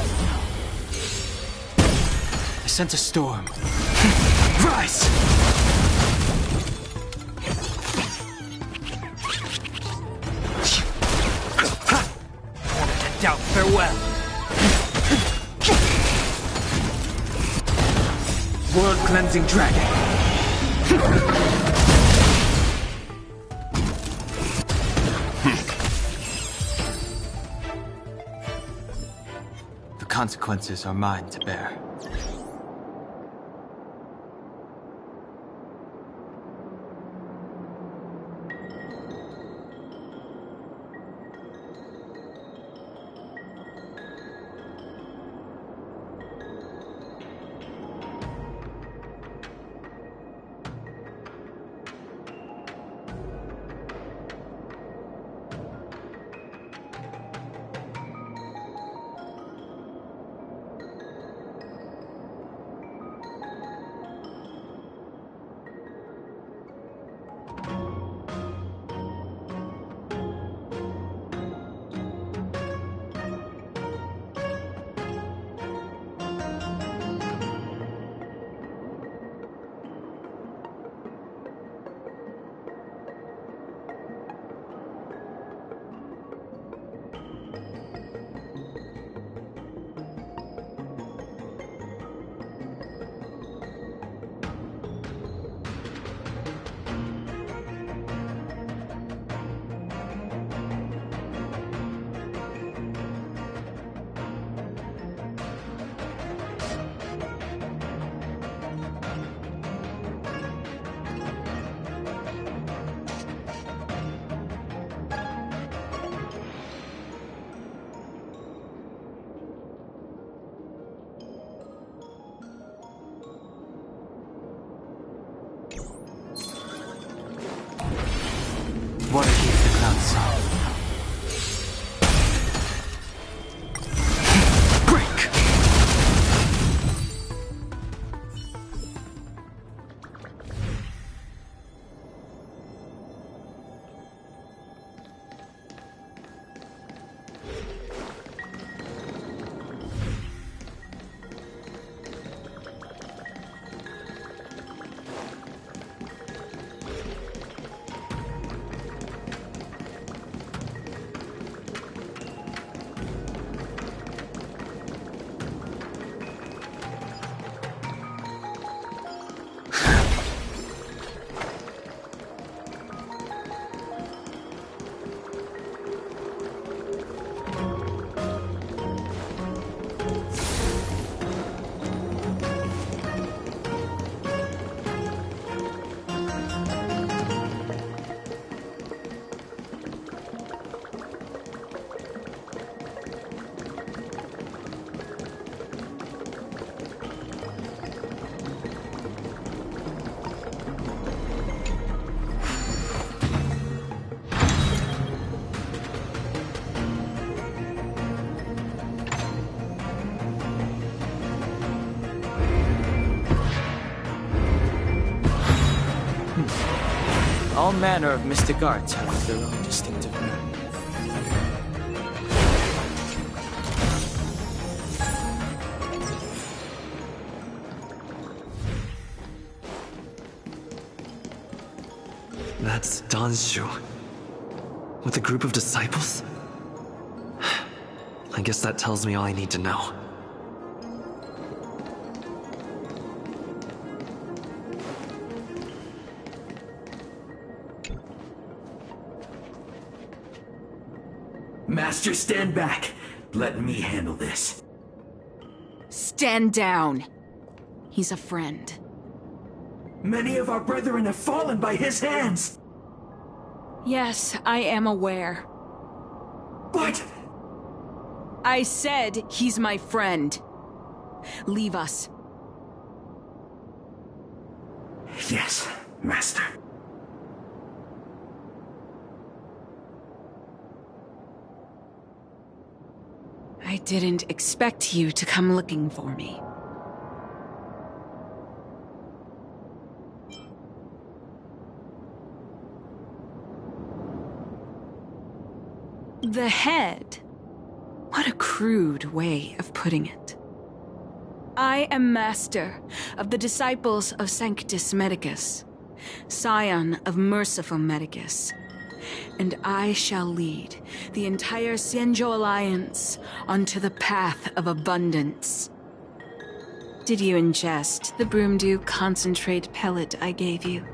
I sent a storm. Rise! Doubt farewell. World cleansing dragon. The consequences are mine to bear. What I gave the Crown Song. All manner of mystic arts have their own distinctive meaning. That's Don Shu. With a group of disciples? I guess that tells me all I need to know. Master, stand back. Let me handle this. stand down. He's a friend. Many of our brethren have fallen by his hands. Yes, I am aware. But... I said he's my friend. Leave us. Yes, Master. I didn't expect you to come looking for me. The head. What a crude way of putting it. I am master of the disciples of Sanctus Medicus, scion of Merciful Medicus, and I shall lead the entire Xianzhou Alliance onto the path of abundance. Did you ingest the Broomdew concentrate pellet I gave you?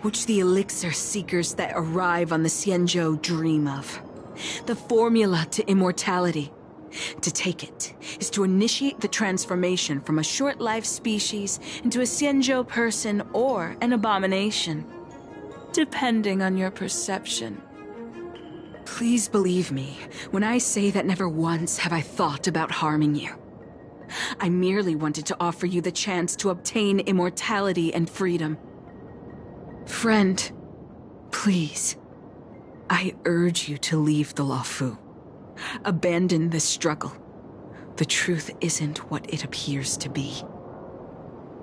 Which the elixir seekers that arrive on the Xianzhou dream of. The formula to immortality. To take it is to initiate the transformation from a short-lived species into a Xianzhou person or an abomination, depending on your perception. Please believe me when I say that never once have I thought about harming you. I merely wanted to offer you the chance to obtain immortality and freedom. Friend, please, I urge you to leave the Luofu. Abandon this struggle. The truth isn't what it appears to be.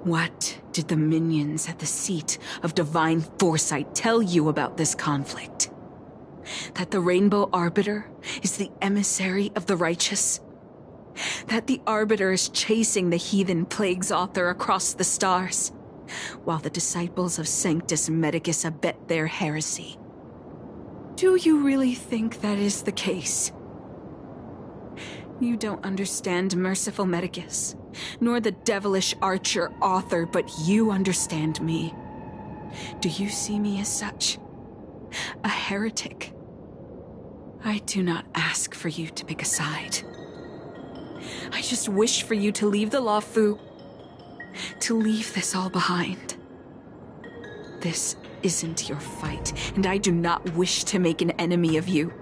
What did the minions at the seat of divine foresight tell you about this conflict? That the Rainbow Arbiter is the emissary of the righteous? That the Arbiter is chasing the heathen plagues author across the stars? While the disciples of Sanctus Medicus abet their heresy. Do you really think that is the case? You don't understand Merciful Medicus, nor the devilish archer author, but you understand me. Do you see me as such? A heretic? I do not ask for you to pick a side. I just wish for you to leave the Luofu. To leave this all behind. This isn't your fight, and I do not wish to make an enemy of you.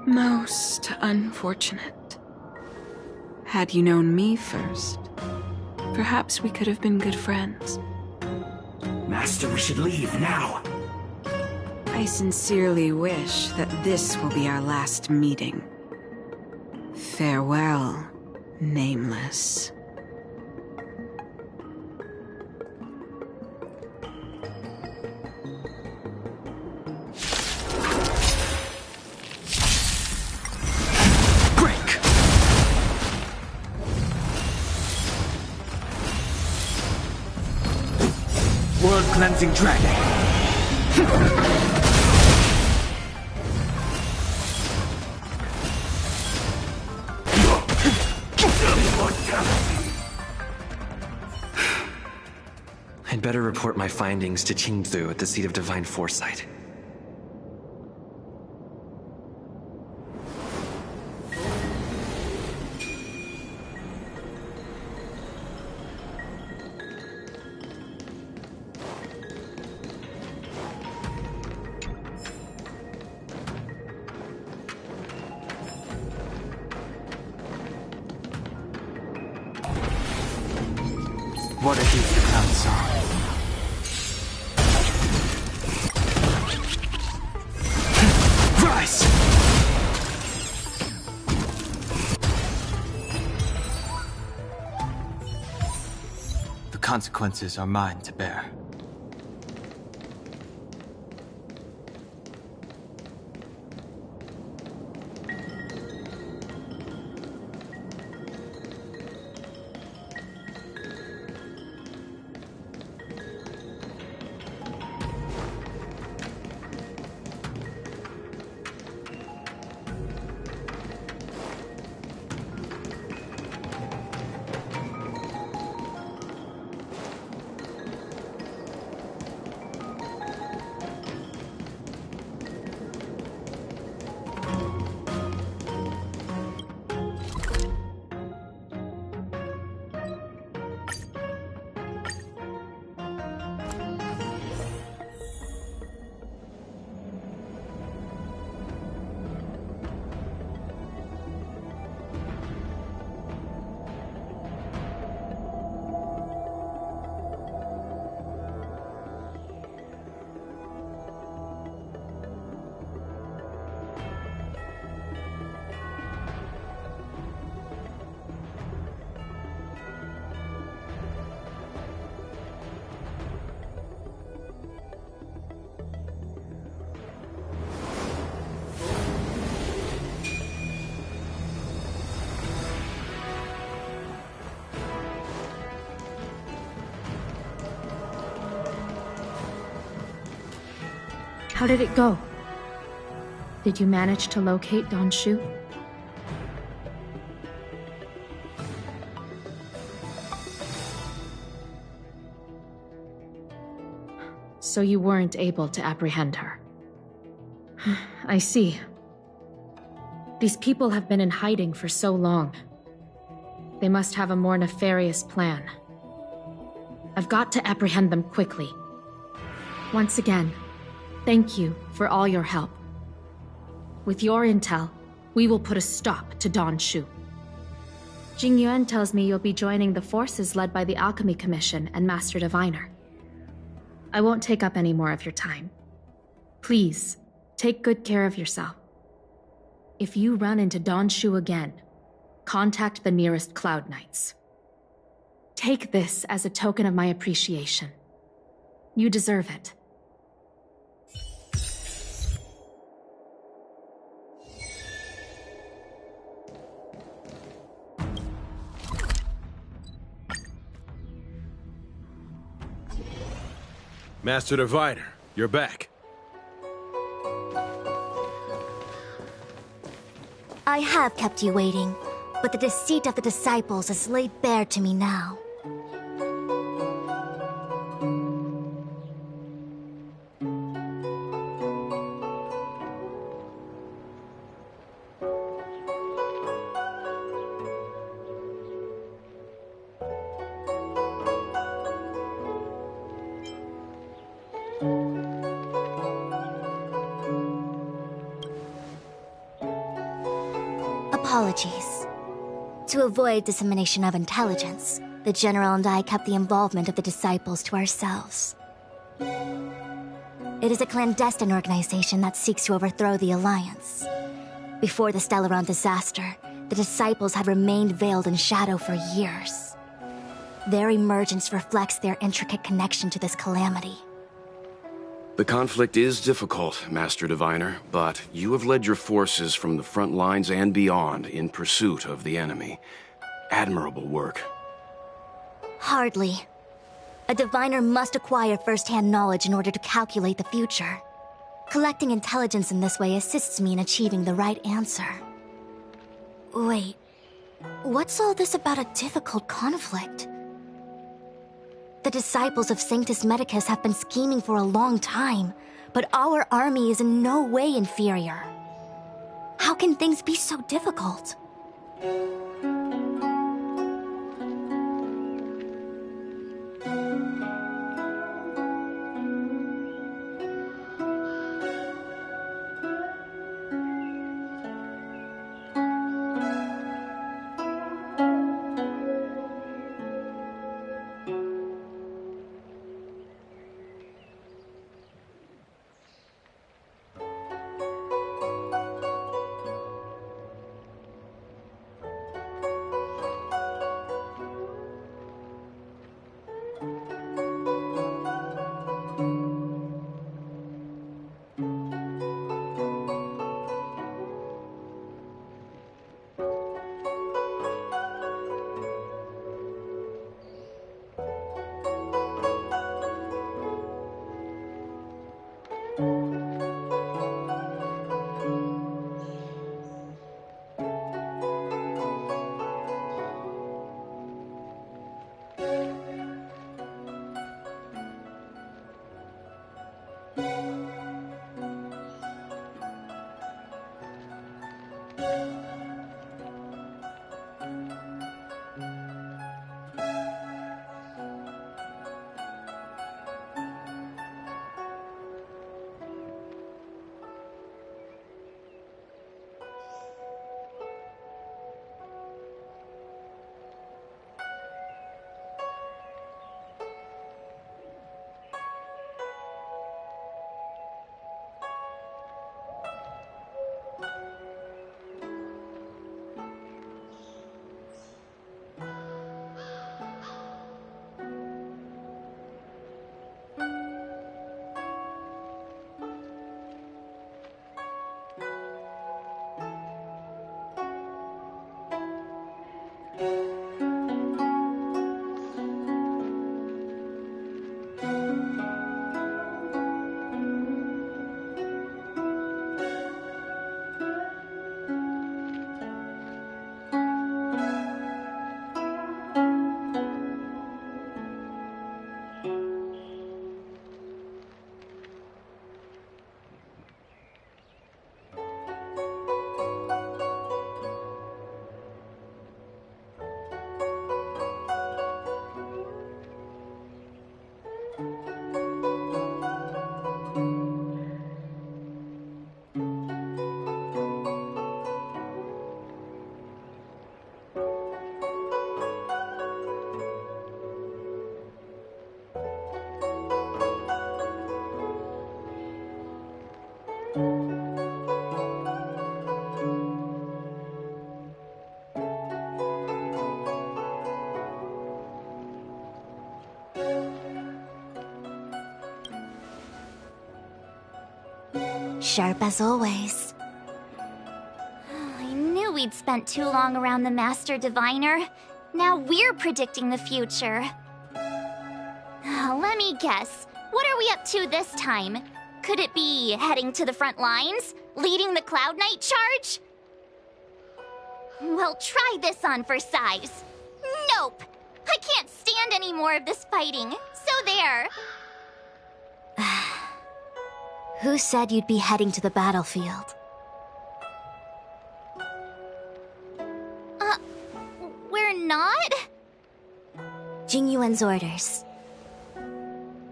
Most unfortunate. Had you known me first, perhaps we could have been good friends. Master, we should leave now. I sincerely wish that this will be our last meeting. Farewell, Nameless. World-cleansing dragon. I'd better report my findings to Qingzu at the seat of divine foresight. What a deep profound song. Rise! The consequences are mine to bear. How did it go? Did you manage to locate Don Shu? So you weren't able to apprehend her. I see. These people have been in hiding for so long. They must have a more nefarious plan. I've got to apprehend them quickly. Once again, thank you for all your help. With your intel, we will put a stop to Don Shu. Jing Yuan tells me you'll be joining the forces led by the Alchemy Commission and Master Diviner. I won't take up any more of your time. Please, take good care of yourself. If you run into Don Shu again, contact the nearest Cloud Knights. Take this as a token of my appreciation. You deserve it. Master Diviner, you're back. I have kept you waiting, but the deceit of the disciples is laid bare to me now. Apologies. To avoid dissemination of intelligence, the General and I kept the involvement of the disciples to ourselves. It is a clandestine organization that seeks to overthrow the Alliance. Before the Stellaron disaster, the disciples had remained veiled in shadow for years. Their emergence reflects their intricate connection to this calamity. The conflict is difficult, Master Diviner, but you have led your forces from the front lines and beyond in pursuit of the enemy. Admirable work. Hardly. A diviner must acquire first-hand knowledge in order to calculate the future. Collecting intelligence in this way assists me in achieving the right answer. Wait, what's all this about a difficult conflict? The disciples of Sanctus Medicus have been scheming for a long time, but our army is in no way inferior. How can things be so difficult? Sharp as always. I knew we'd spent too long around the Master Diviner. Now we're predicting the future. Let me guess. What are we up to this time? Could it be heading to the front lines? Leading the Cloud Knight charge? Well, try this on for size. Nope! I can't stand any more of this fighting. So there. Who said you'd be heading to the battlefield? We're not? Jingyuan's orders.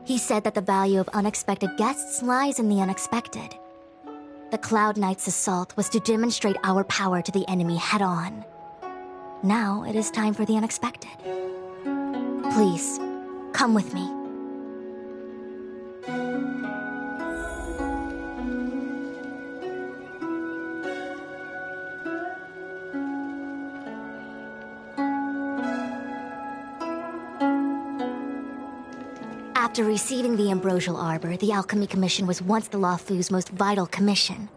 He said that the value of unexpected guests lies in the unexpected. The Cloud Knight's assault was to demonstrate our power to the enemy head-on. Now it is time for the unexpected. Please, come with me. After receiving the Ambrosial Arbor, the Alchemy Commission was once the Luofu's most vital commission.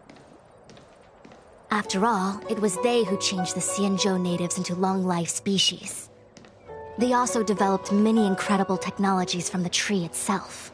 After all, it was they who changed the Xianzhou natives into long-life species. They also developed many incredible technologies from the tree itself.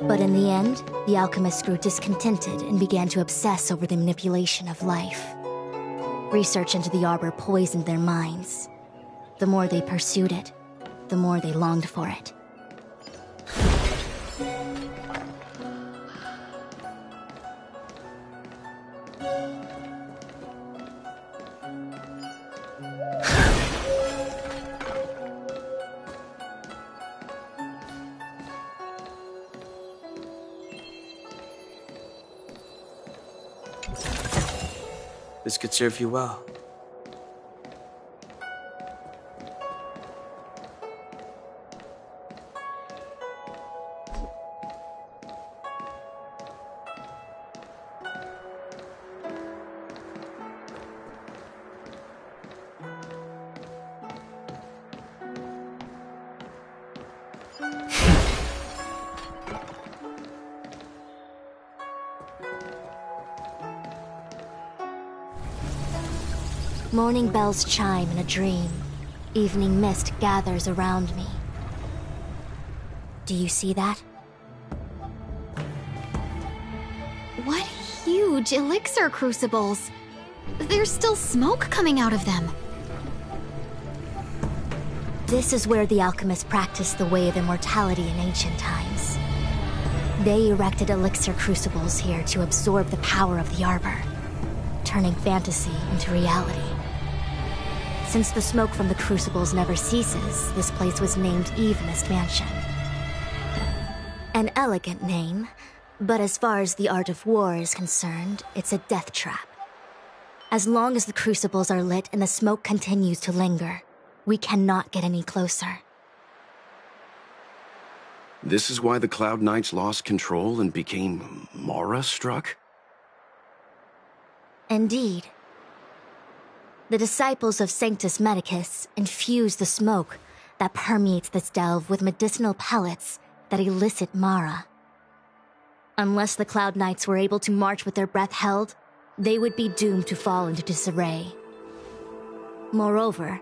But in the end, the alchemists grew discontented and began to obsess over the manipulation of life. Research into the Arbor poisoned their minds. The more they pursued it, the more they longed for it. This could serve you well. Morning bells chime in a dream. Evening mist gathers around me. Do you see that? What huge elixir crucibles! There's still smoke coming out of them. This is where the alchemists practiced the way of immortality in ancient times. They erected elixir crucibles here to absorb the power of the arbor, turning fantasy into reality. Since the smoke from the crucibles never ceases, this place was named Eve Mist Mansion. An elegant name, but as far as the art of war is concerned, it's a death trap. As long as the crucibles are lit and the smoke continues to linger, we cannot get any closer. This is why the Cloud Knights lost control and became Mara-struck? Indeed. The disciples of Sanctus Medicus infuse the smoke that permeates this delve with medicinal pellets that elicit Mara. Unless the Cloud Knights were able to march with their breath held, they would be doomed to fall into disarray. Moreover,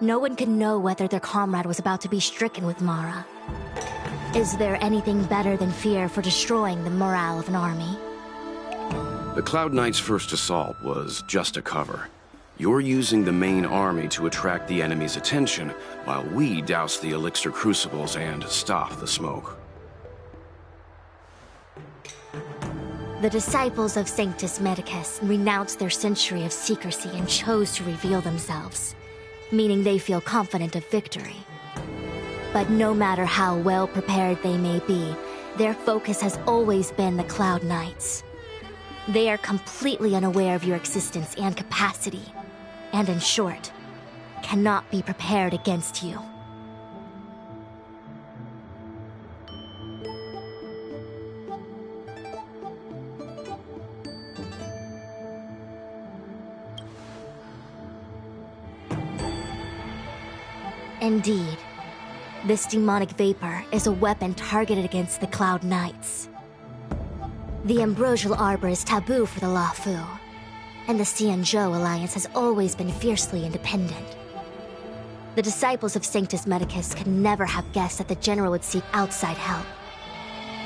no one could know whether their comrade was about to be stricken with Mara. Is there anything better than fear for destroying the morale of an army? The Cloud Knights' first assault was just a cover. You're using the main army to attract the enemy's attention, while we douse the elixir crucibles and stop the smoke. The disciples of Sanctus Medicus renounced their century of secrecy and chose to reveal themselves, meaning they feel confident of victory. But no matter how well prepared they may be, their focus has always been the Cloud Knights. They are completely unaware of your existence and capacity, and in short, cannot be prepared against you. Indeed, this demonic vapor is a weapon targeted against the Cloud Knights. The ambrosial arbor is taboo for the Luofu, and the Xianzhou alliance has always been fiercely independent. The disciples of Sanctus Medicus could never have guessed that the general would seek outside help.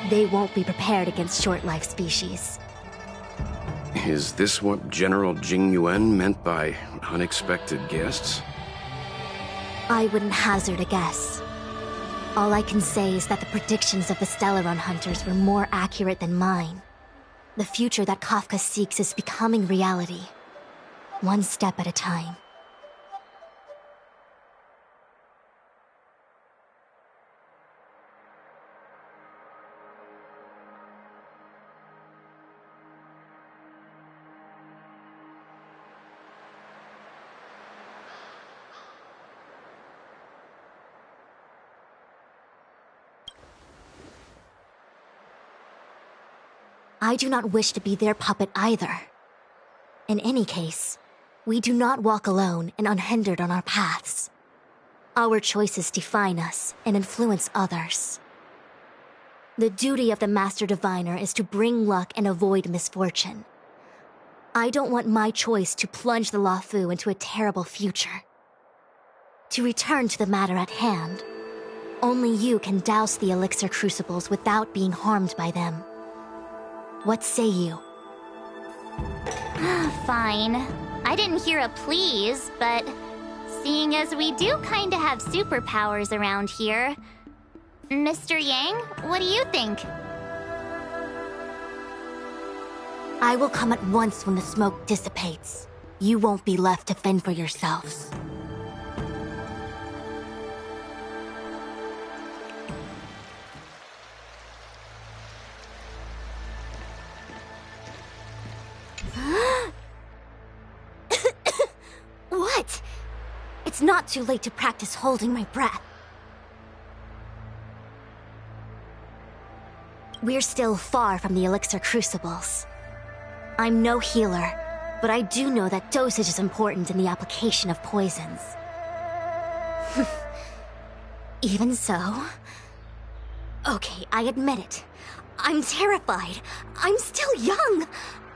They won't be prepared against short-life species. Is this what General Jing Yuan meant by unexpected guests? I wouldn't hazard a guess. All I can say is that the predictions of the Stellaron hunters were more accurate than mine. The future that Kafka seeks is becoming reality, one step at a time. I do not wish to be their puppet either. In any case, we do not walk alone and unhindered on our paths. Our choices define us and influence others. The duty of the Master Diviner is to bring luck and avoid misfortune. I don't want my choice to plunge the Luofu into a terrible future. To return to the matter at hand, only you can douse the elixir crucibles without being harmed by them. What say you? Fine. I didn't hear a please, but seeing as we do kinda have superpowers around here, Mr. Yang, what do you think? I will come at once when the smoke dissipates. You won't be left to fend for yourselves. What? It's not too late to practice holding my breath. We're still far from the elixir crucibles. I'm no healer, but I do know that dosage is important in the application of poisons. Even so... Okay, I admit it. I'm terrified. I'm still young.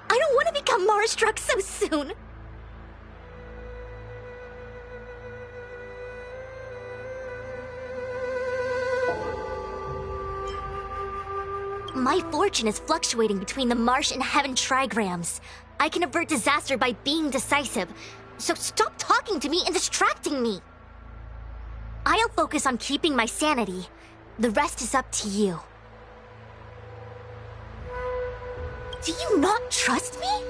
I don't want to become Mara-struck so soon. My fortune is fluctuating between the Marsh and Heaven trigrams. I can avert disaster by being decisive. So stop talking to me and distracting me. I'll focus on keeping my sanity. The rest is up to you. Do you not trust me?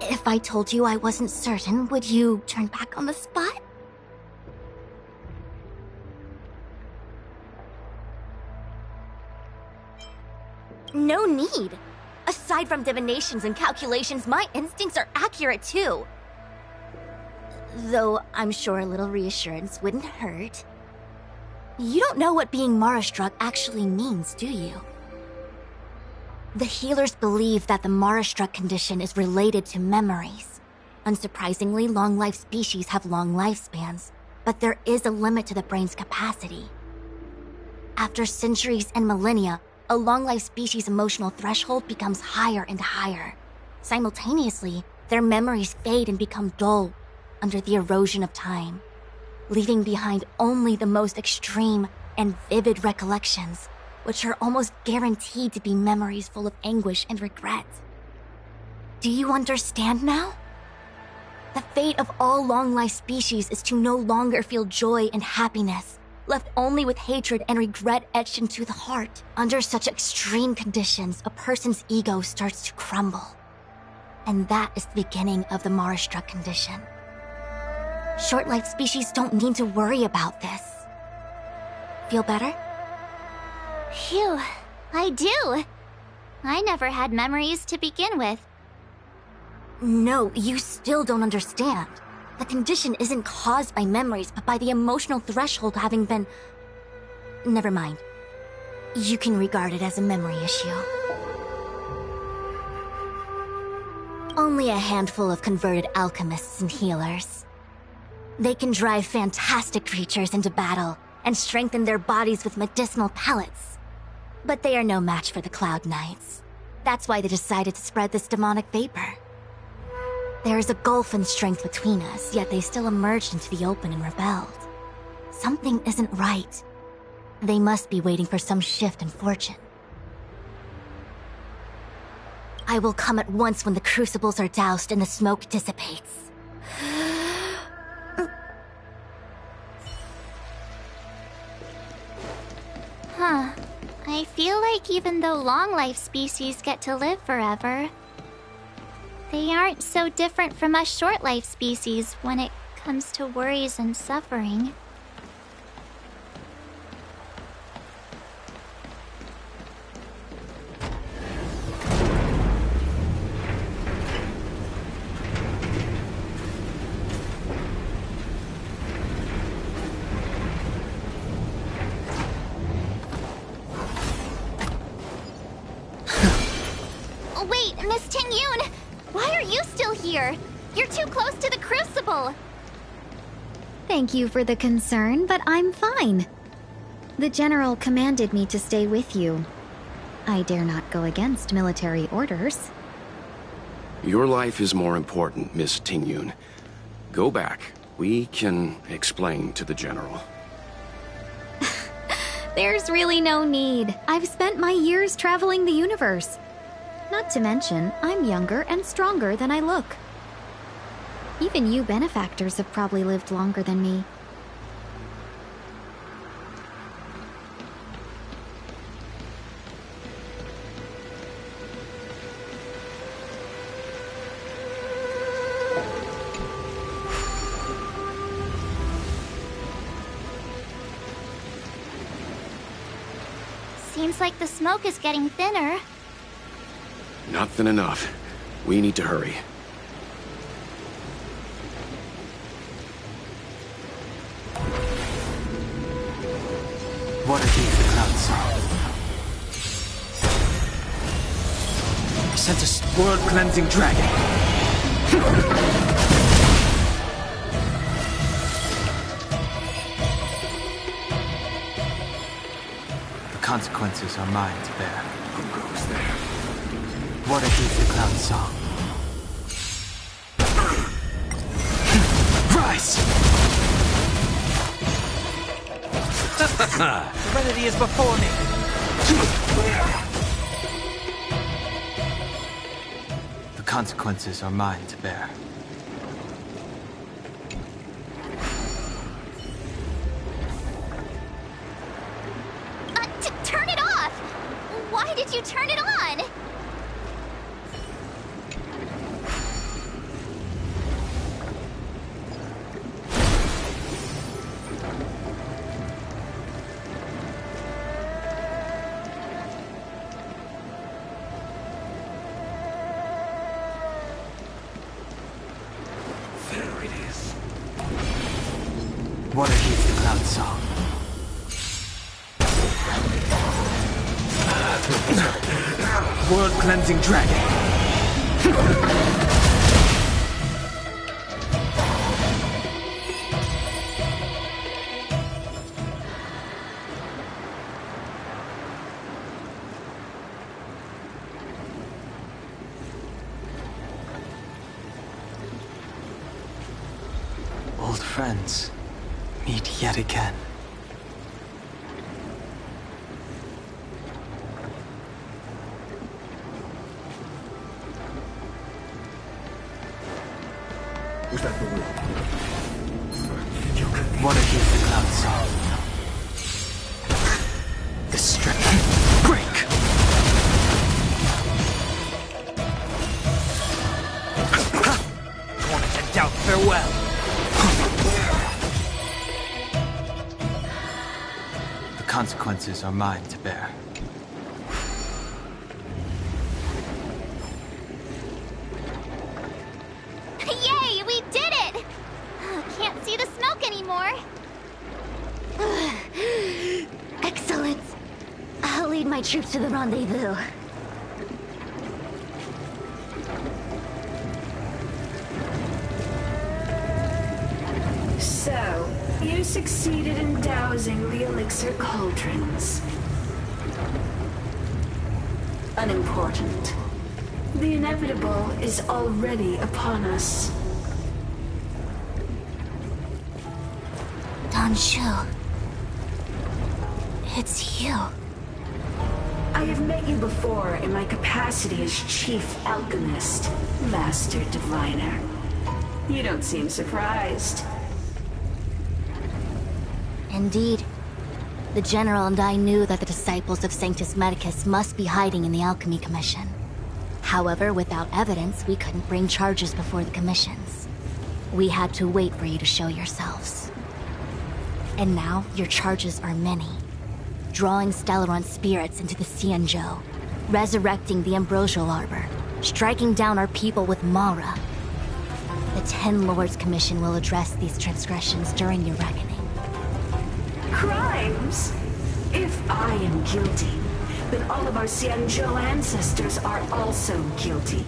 If I told you I wasn't certain, would you turn back on the spot? No need. Aside from divinations and calculations, my instincts are accurate too. Though I'm sure a little reassurance wouldn't hurt. You don't know what being Mara-struck actually means, do you? The healers believe that the Mara-struck condition is related to memories. Unsurprisingly, long-life species have long lifespans, but there is a limit to the brain's capacity. After centuries and millennia, a long-life species' emotional threshold becomes higher and higher. Simultaneously, their memories fade and become dull under the erosion of time, leaving behind only the most extreme and vivid recollections, which are almost guaranteed to be memories full of anguish and regret. Do you understand now? The fate of all long-life species is to no longer feel joy and happiness, left only with hatred and regret etched into the heart. Under such extreme conditions, a person's ego starts to crumble. And that is the beginning of the Mara-struck condition. Short-life species don't need to worry about this. Feel better? Phew, I do. I never had memories to begin with. No, you still don't understand. The condition isn't caused by memories, but by the emotional threshold having been... Never mind. You can regard it as a memory issue. Only a handful of converted alchemists and healers. They can drive fantastic creatures into battle and strengthen their bodies with medicinal pellets. But they are no match for the Cloud Knights. That's why they decided to spread this demonic vapor. There is a gulf in strength between us, yet they still emerged into the open and rebelled. Something isn't right. They must be waiting for some shift in fortune. I will come at once when the crucibles are doused and the smoke dissipates. Huh. I feel like even though long-life species get to live forever, they aren't so different from us short-life species when it comes to worries and suffering. Wait, Miss Ting-Yun! Why are you still here? You're too close to the crucible! Thank you for the concern, but I'm fine. The General commanded me to stay with you. I dare not go against military orders. Your life is more important, Miss Ting-Yun. Go back. We can explain to the General. There's really no need. I've spent my years traveling the universe. Not to mention, I'm younger and stronger than I look. Even you benefactors have probably lived longer than me. Seems like the smoke is getting thinner. Not thin enough. We need to hurry. What are these the clouds saw? I sense a world-cleansing dragon. The consequences are mine to bear. Who goes there? What are these the clouds saw? Rise! Serenity is before me. The consequences are mine to bear. Turn it off! Why did you turn it on? There it is. Water heeds the cloud song. World-cleansing dragon. Old friends meet yet again. Was that the room? Water heeds the cloud song. The stricken break. Torment and doubt, farewell. The consequences are mine to bear. Yay, we did it! Can't see the smoke anymore. Excellent. I'll lead my troops to the rendezvous. So, you succeeded in dousing the elixir cauldrons. Unimportant. The inevitable is already upon us. Donshu. It's you. I have met you before in my capacity as Chief Alchemist, Master Diviner. You don't seem surprised. Indeed. The General and I knew that the disciples of Sanctus Medicus must be hiding in the Alchemy Commission. However, without evidence, we couldn't bring charges before the commissions. We had to wait for you to show yourselves. And now, your charges are many. Drawing Stellaron spirits into the Xianzhou, resurrecting the Ambrosial Arbor, striking down our people with Mara. The Ten Lords Commission will address these transgressions during your reckoning. Crimes? If I am guilty, then all of our Xianzhou ancestors are also guilty.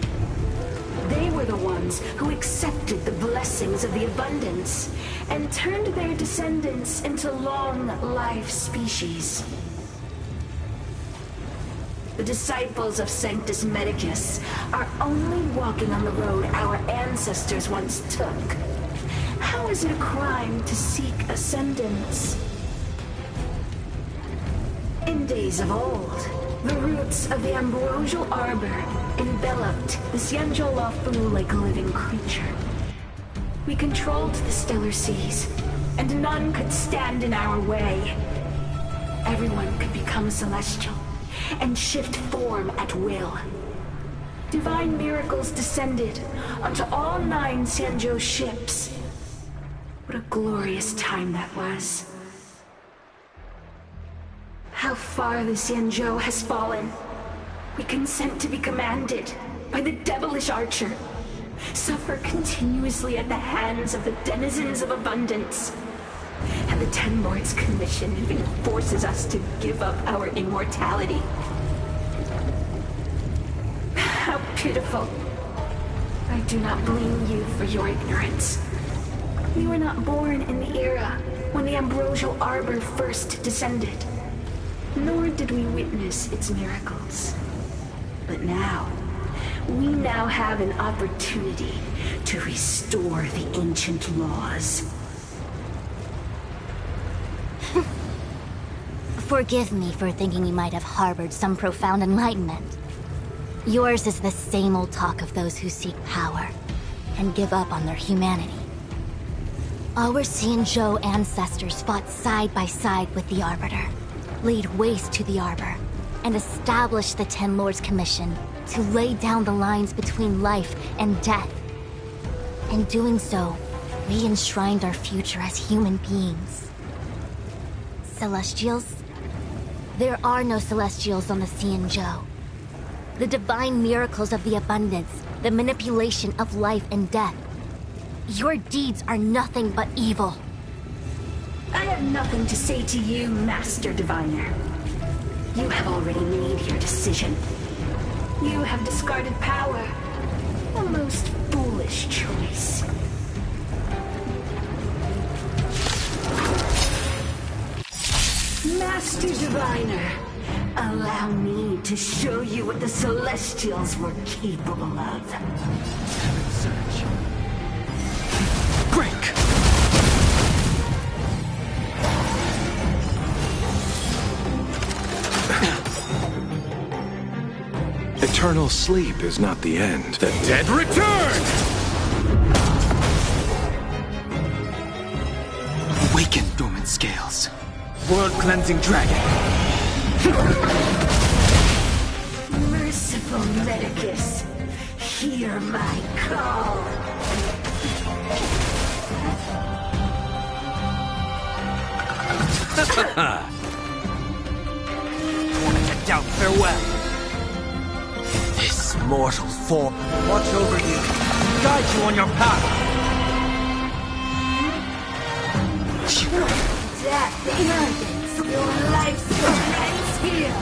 They were the ones who accepted the blessings of the abundance and turned their descendants into long-life species. The disciples of Sanctus Medicus are only walking on the road our ancestors once took. How is it a crime to seek ascendance? In days of old, the roots of the Ambrosial Arbor enveloped the Xianzhou Luofu like a living creature. We controlled the stellar seas, and none could stand in our way. Everyone could become celestial and shift form at will. Divine miracles descended onto all 9 Xianzhou ships. What a glorious time that was. How far the Xianzhou has fallen. We consent to be commanded by the devilish archer. Suffer continuously at the hands of the denizens of abundance. And the Ten Lords Commission even forces us to give up our immortality. How pitiful. I do not blame you for your ignorance. We were not born in the era when the Ambrosial Arbor first descended. Nor did we witness its miracles. But now, we now have an opportunity to restore the ancient laws. Forgive me for thinking you might have harbored some profound enlightenment. Yours is the same old talk of those who seek power and give up on their humanity. Our Xianzhou ancestors fought side by side with the Arbiter, laid waste to the Arbor, and established the Ten Lords Commission to lay down the lines between life and death. In doing so, we enshrined our future as human beings. Celestials? There are no Celestials on the Xianzhou. The divine miracles of the abundance, the manipulation of life and death. Your deeds are nothing but evil. I have nothing to say to you, Master Diviner. You have already made your decision. You have discarded power. A most foolish choice. Master Diviner, allow me to show you what the Celestials were capable of. Search. Break! Eternal sleep is not the end. The dead return! Awaken, dormant scales. World-cleansing dragon. Merciful Medicus, hear my call. Down, farewell. This mortal form. Watch over you. Guide you on your path. Death, arrogance, your lifespan ends here.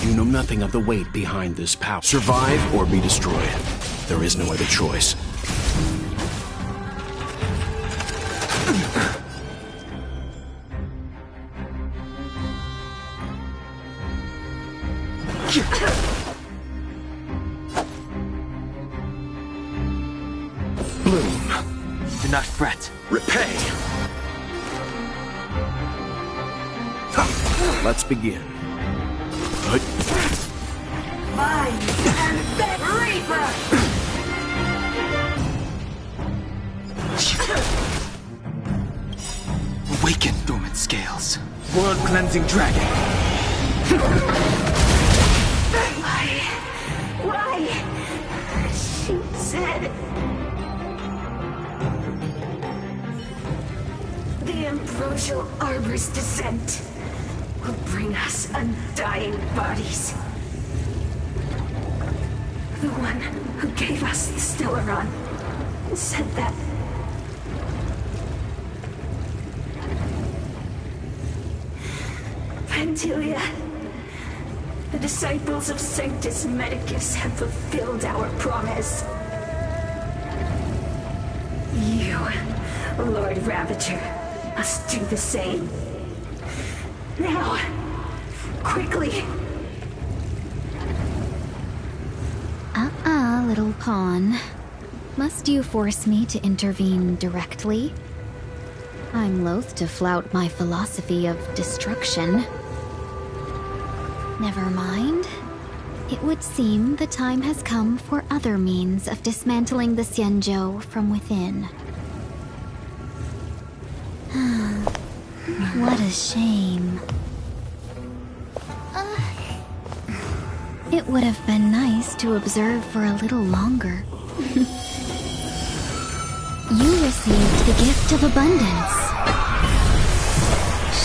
You know nothing of the weight behind this power. Survive or be destroyed. There is no other choice. Bloom. Do not fret. Repay! Let's begin. Mine and Fed Reaper! Awaken, dormant scales. World-cleansing dragon. Why? She said... The Ambrosial Arbor's descent will bring us undying bodies. The one who gave us the Stellaron said that. Pantilia, the disciples of Sanctus Medicus have fulfilled our promise. You, Lord Ravager, must do the same. Now, quickly. Little pawn. Must you force me to intervene directly? I'm loath to flout my philosophy of destruction. Never mind. It would seem the time has come for other means of dismantling the Xianzhou from within. What a shame. It would have been nice to observe for a little longer. You received the gift of abundance.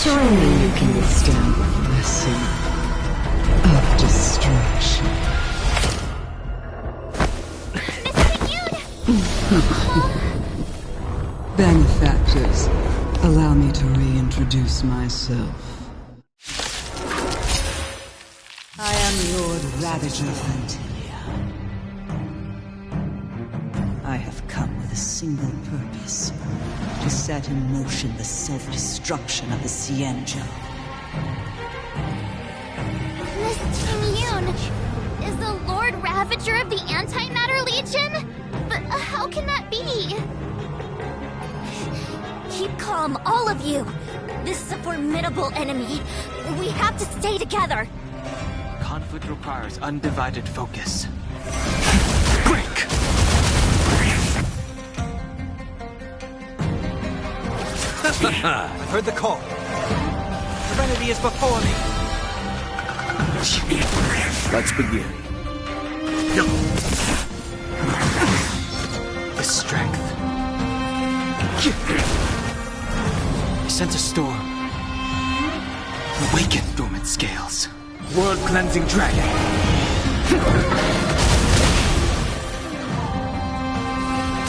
Surely you can withstand the blessing of destruction. Benefactors, allow me to reintroduce myself. I am Lord Ravager of Antilia. I have come with a single purpose: to set in motion the self-destruction of the Xianzhou. Miss Qingyun, is the Lord Ravager of the Antimatter Legion? How can that be? Keep calm, all of you. This is a formidable enemy. We have to stay together. Conflict requires undivided focus. Break! I've heard the call. Serenity is before me. Let's begin. The strength. I sense a storm. Awaken dormant scales. World-cleansing dragon.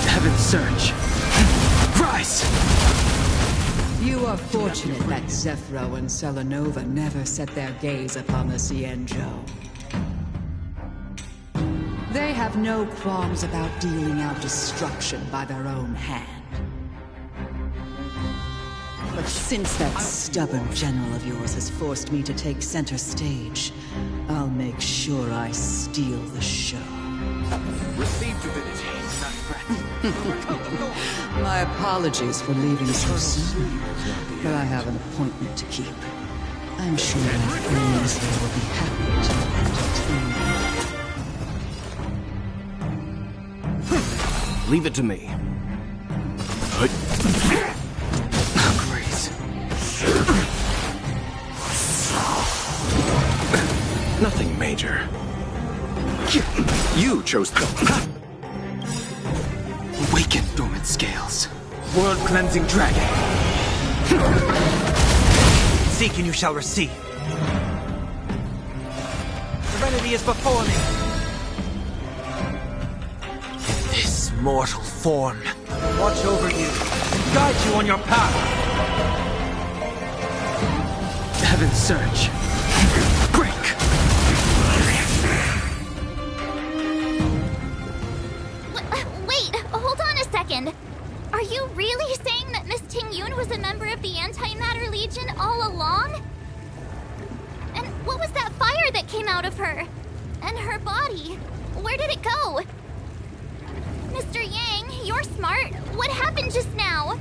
Heaven surge. Rise! You are fortunate that Zephyro and Selenova never set their gaze upon the Xianzhou. They have no qualms about dealing out destruction by their own hand. But since that stubborn general of yours has forced me to take center stage, I'll make sure I steal the show. Receive divinity, not threat. My apologies for leaving so soon, but I have an appointment to keep. I'm sure my friends there will be happy to entertain you. Leave it to me. Grace. Nothing major. You chose the... Awaken dormant scales. World-cleansing dragon. Seek and you shall receive. Serenity is before me. In this mortal form. Watch over you. Guide you on your path. Heaven surge. Break! Wait, hold on a second. Are you really saying that Miss Ting-Yun was a member of the Antimatter Legion all along? And what was that fire that came out of her? And her body? Where did it go? Mr. Yang, you're smart. What happened just now?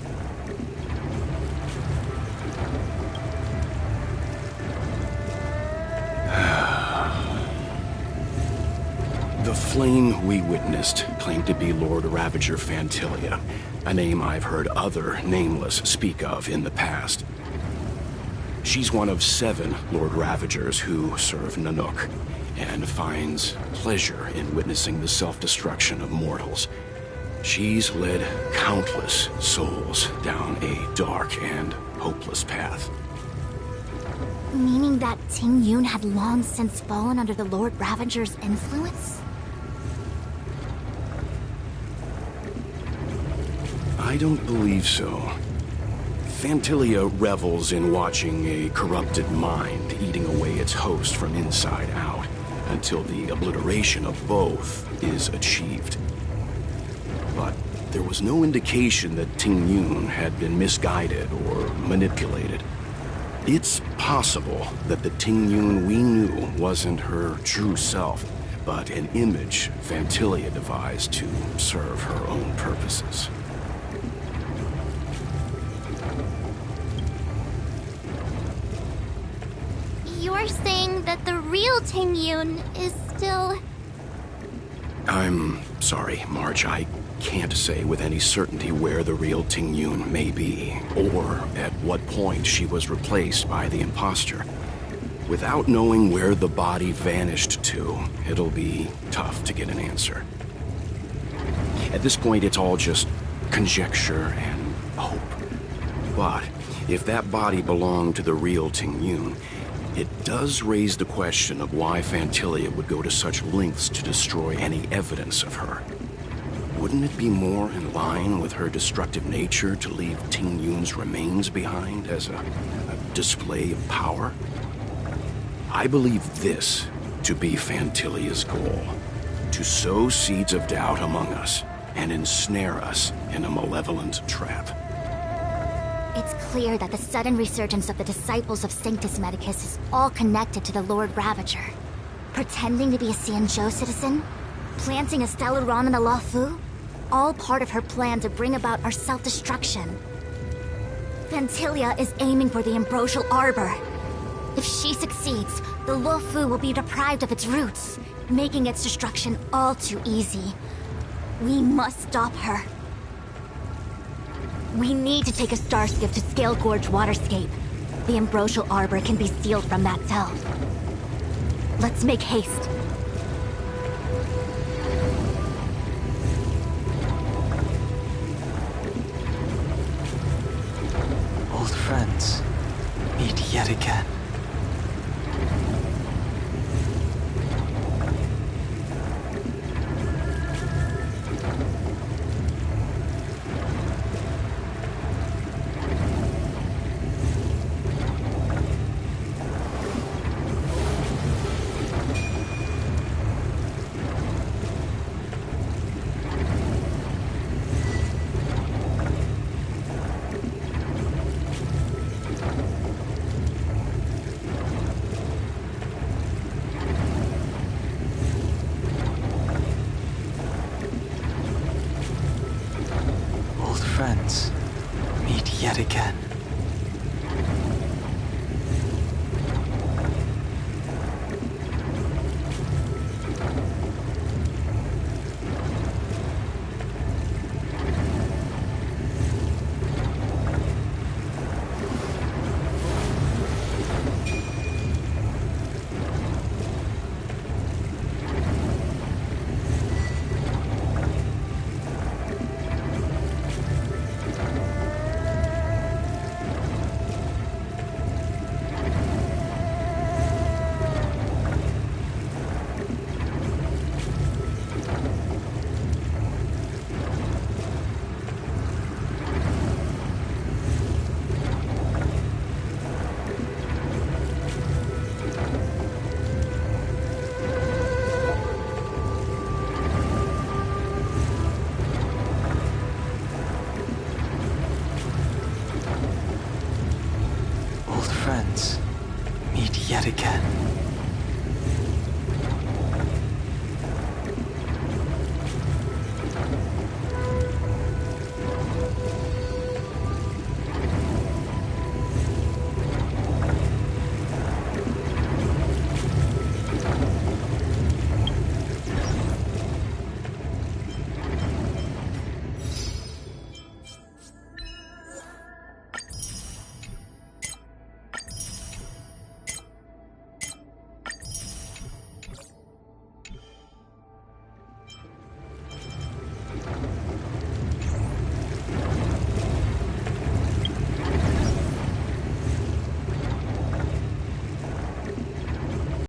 The flame we witnessed claimed to be Lord Ravager Fantilia, a name I've heard other Nameless speak of in the past. She's one of 7 Lord Ravagers who serve Nanook, and finds pleasure in witnessing the self-destruction of mortals. She's led countless souls down a dark and hopeless path. Meaning that Ting-Yun had long since fallen under the Lord Ravager's influence? I don't believe so. Fantilia revels in watching a corrupted mind eating away its host from inside out, until the obliteration of both is achieved. But there was no indication that Ting-Yun had been misguided or manipulated. It's possible that the Ting-Yun we knew wasn't her true self, but an image Fantilia devised to serve her own purposes. You're saying that the real Ting-Yun is still... I'm sorry, March. I can't say with any certainty where the real Ting-Yun may be, or at what point she was replaced by the imposter. Without knowing where the body vanished to, it'll be tough to get an answer. At this point, it's all just conjecture and hope. But if that body belonged to the real Ting-Yun, it does raise the question of why Fantilia would go to such lengths to destroy any evidence of her. Wouldn't it be more in line with her destructive nature to leave Ting-Yun's remains behind as a display of power? I believe this to be Fantilia's goal: to sow seeds of doubt among us and ensnare us in a malevolent trap. It's clear that the sudden resurgence of the disciples of Sanctus Medicus is all connected to the Lord Ravager. Pretending to be a Xianzhou citizen? Planting a Stellaron in the Luofu? all part of her plan to bring about our self-destruction. Vantilia is aiming for the Ambrosial Arbor. If she succeeds, the Luofu will be deprived of its roots, making its destruction all too easy. We must stop her. We need to take a star skiff to Scale Gorge Waterscape. The Ambrosial Arbor can be sealed from that cell. Let's make haste. Old friends, meet yet again. Friends, meet yet again. Friends, meet yet again.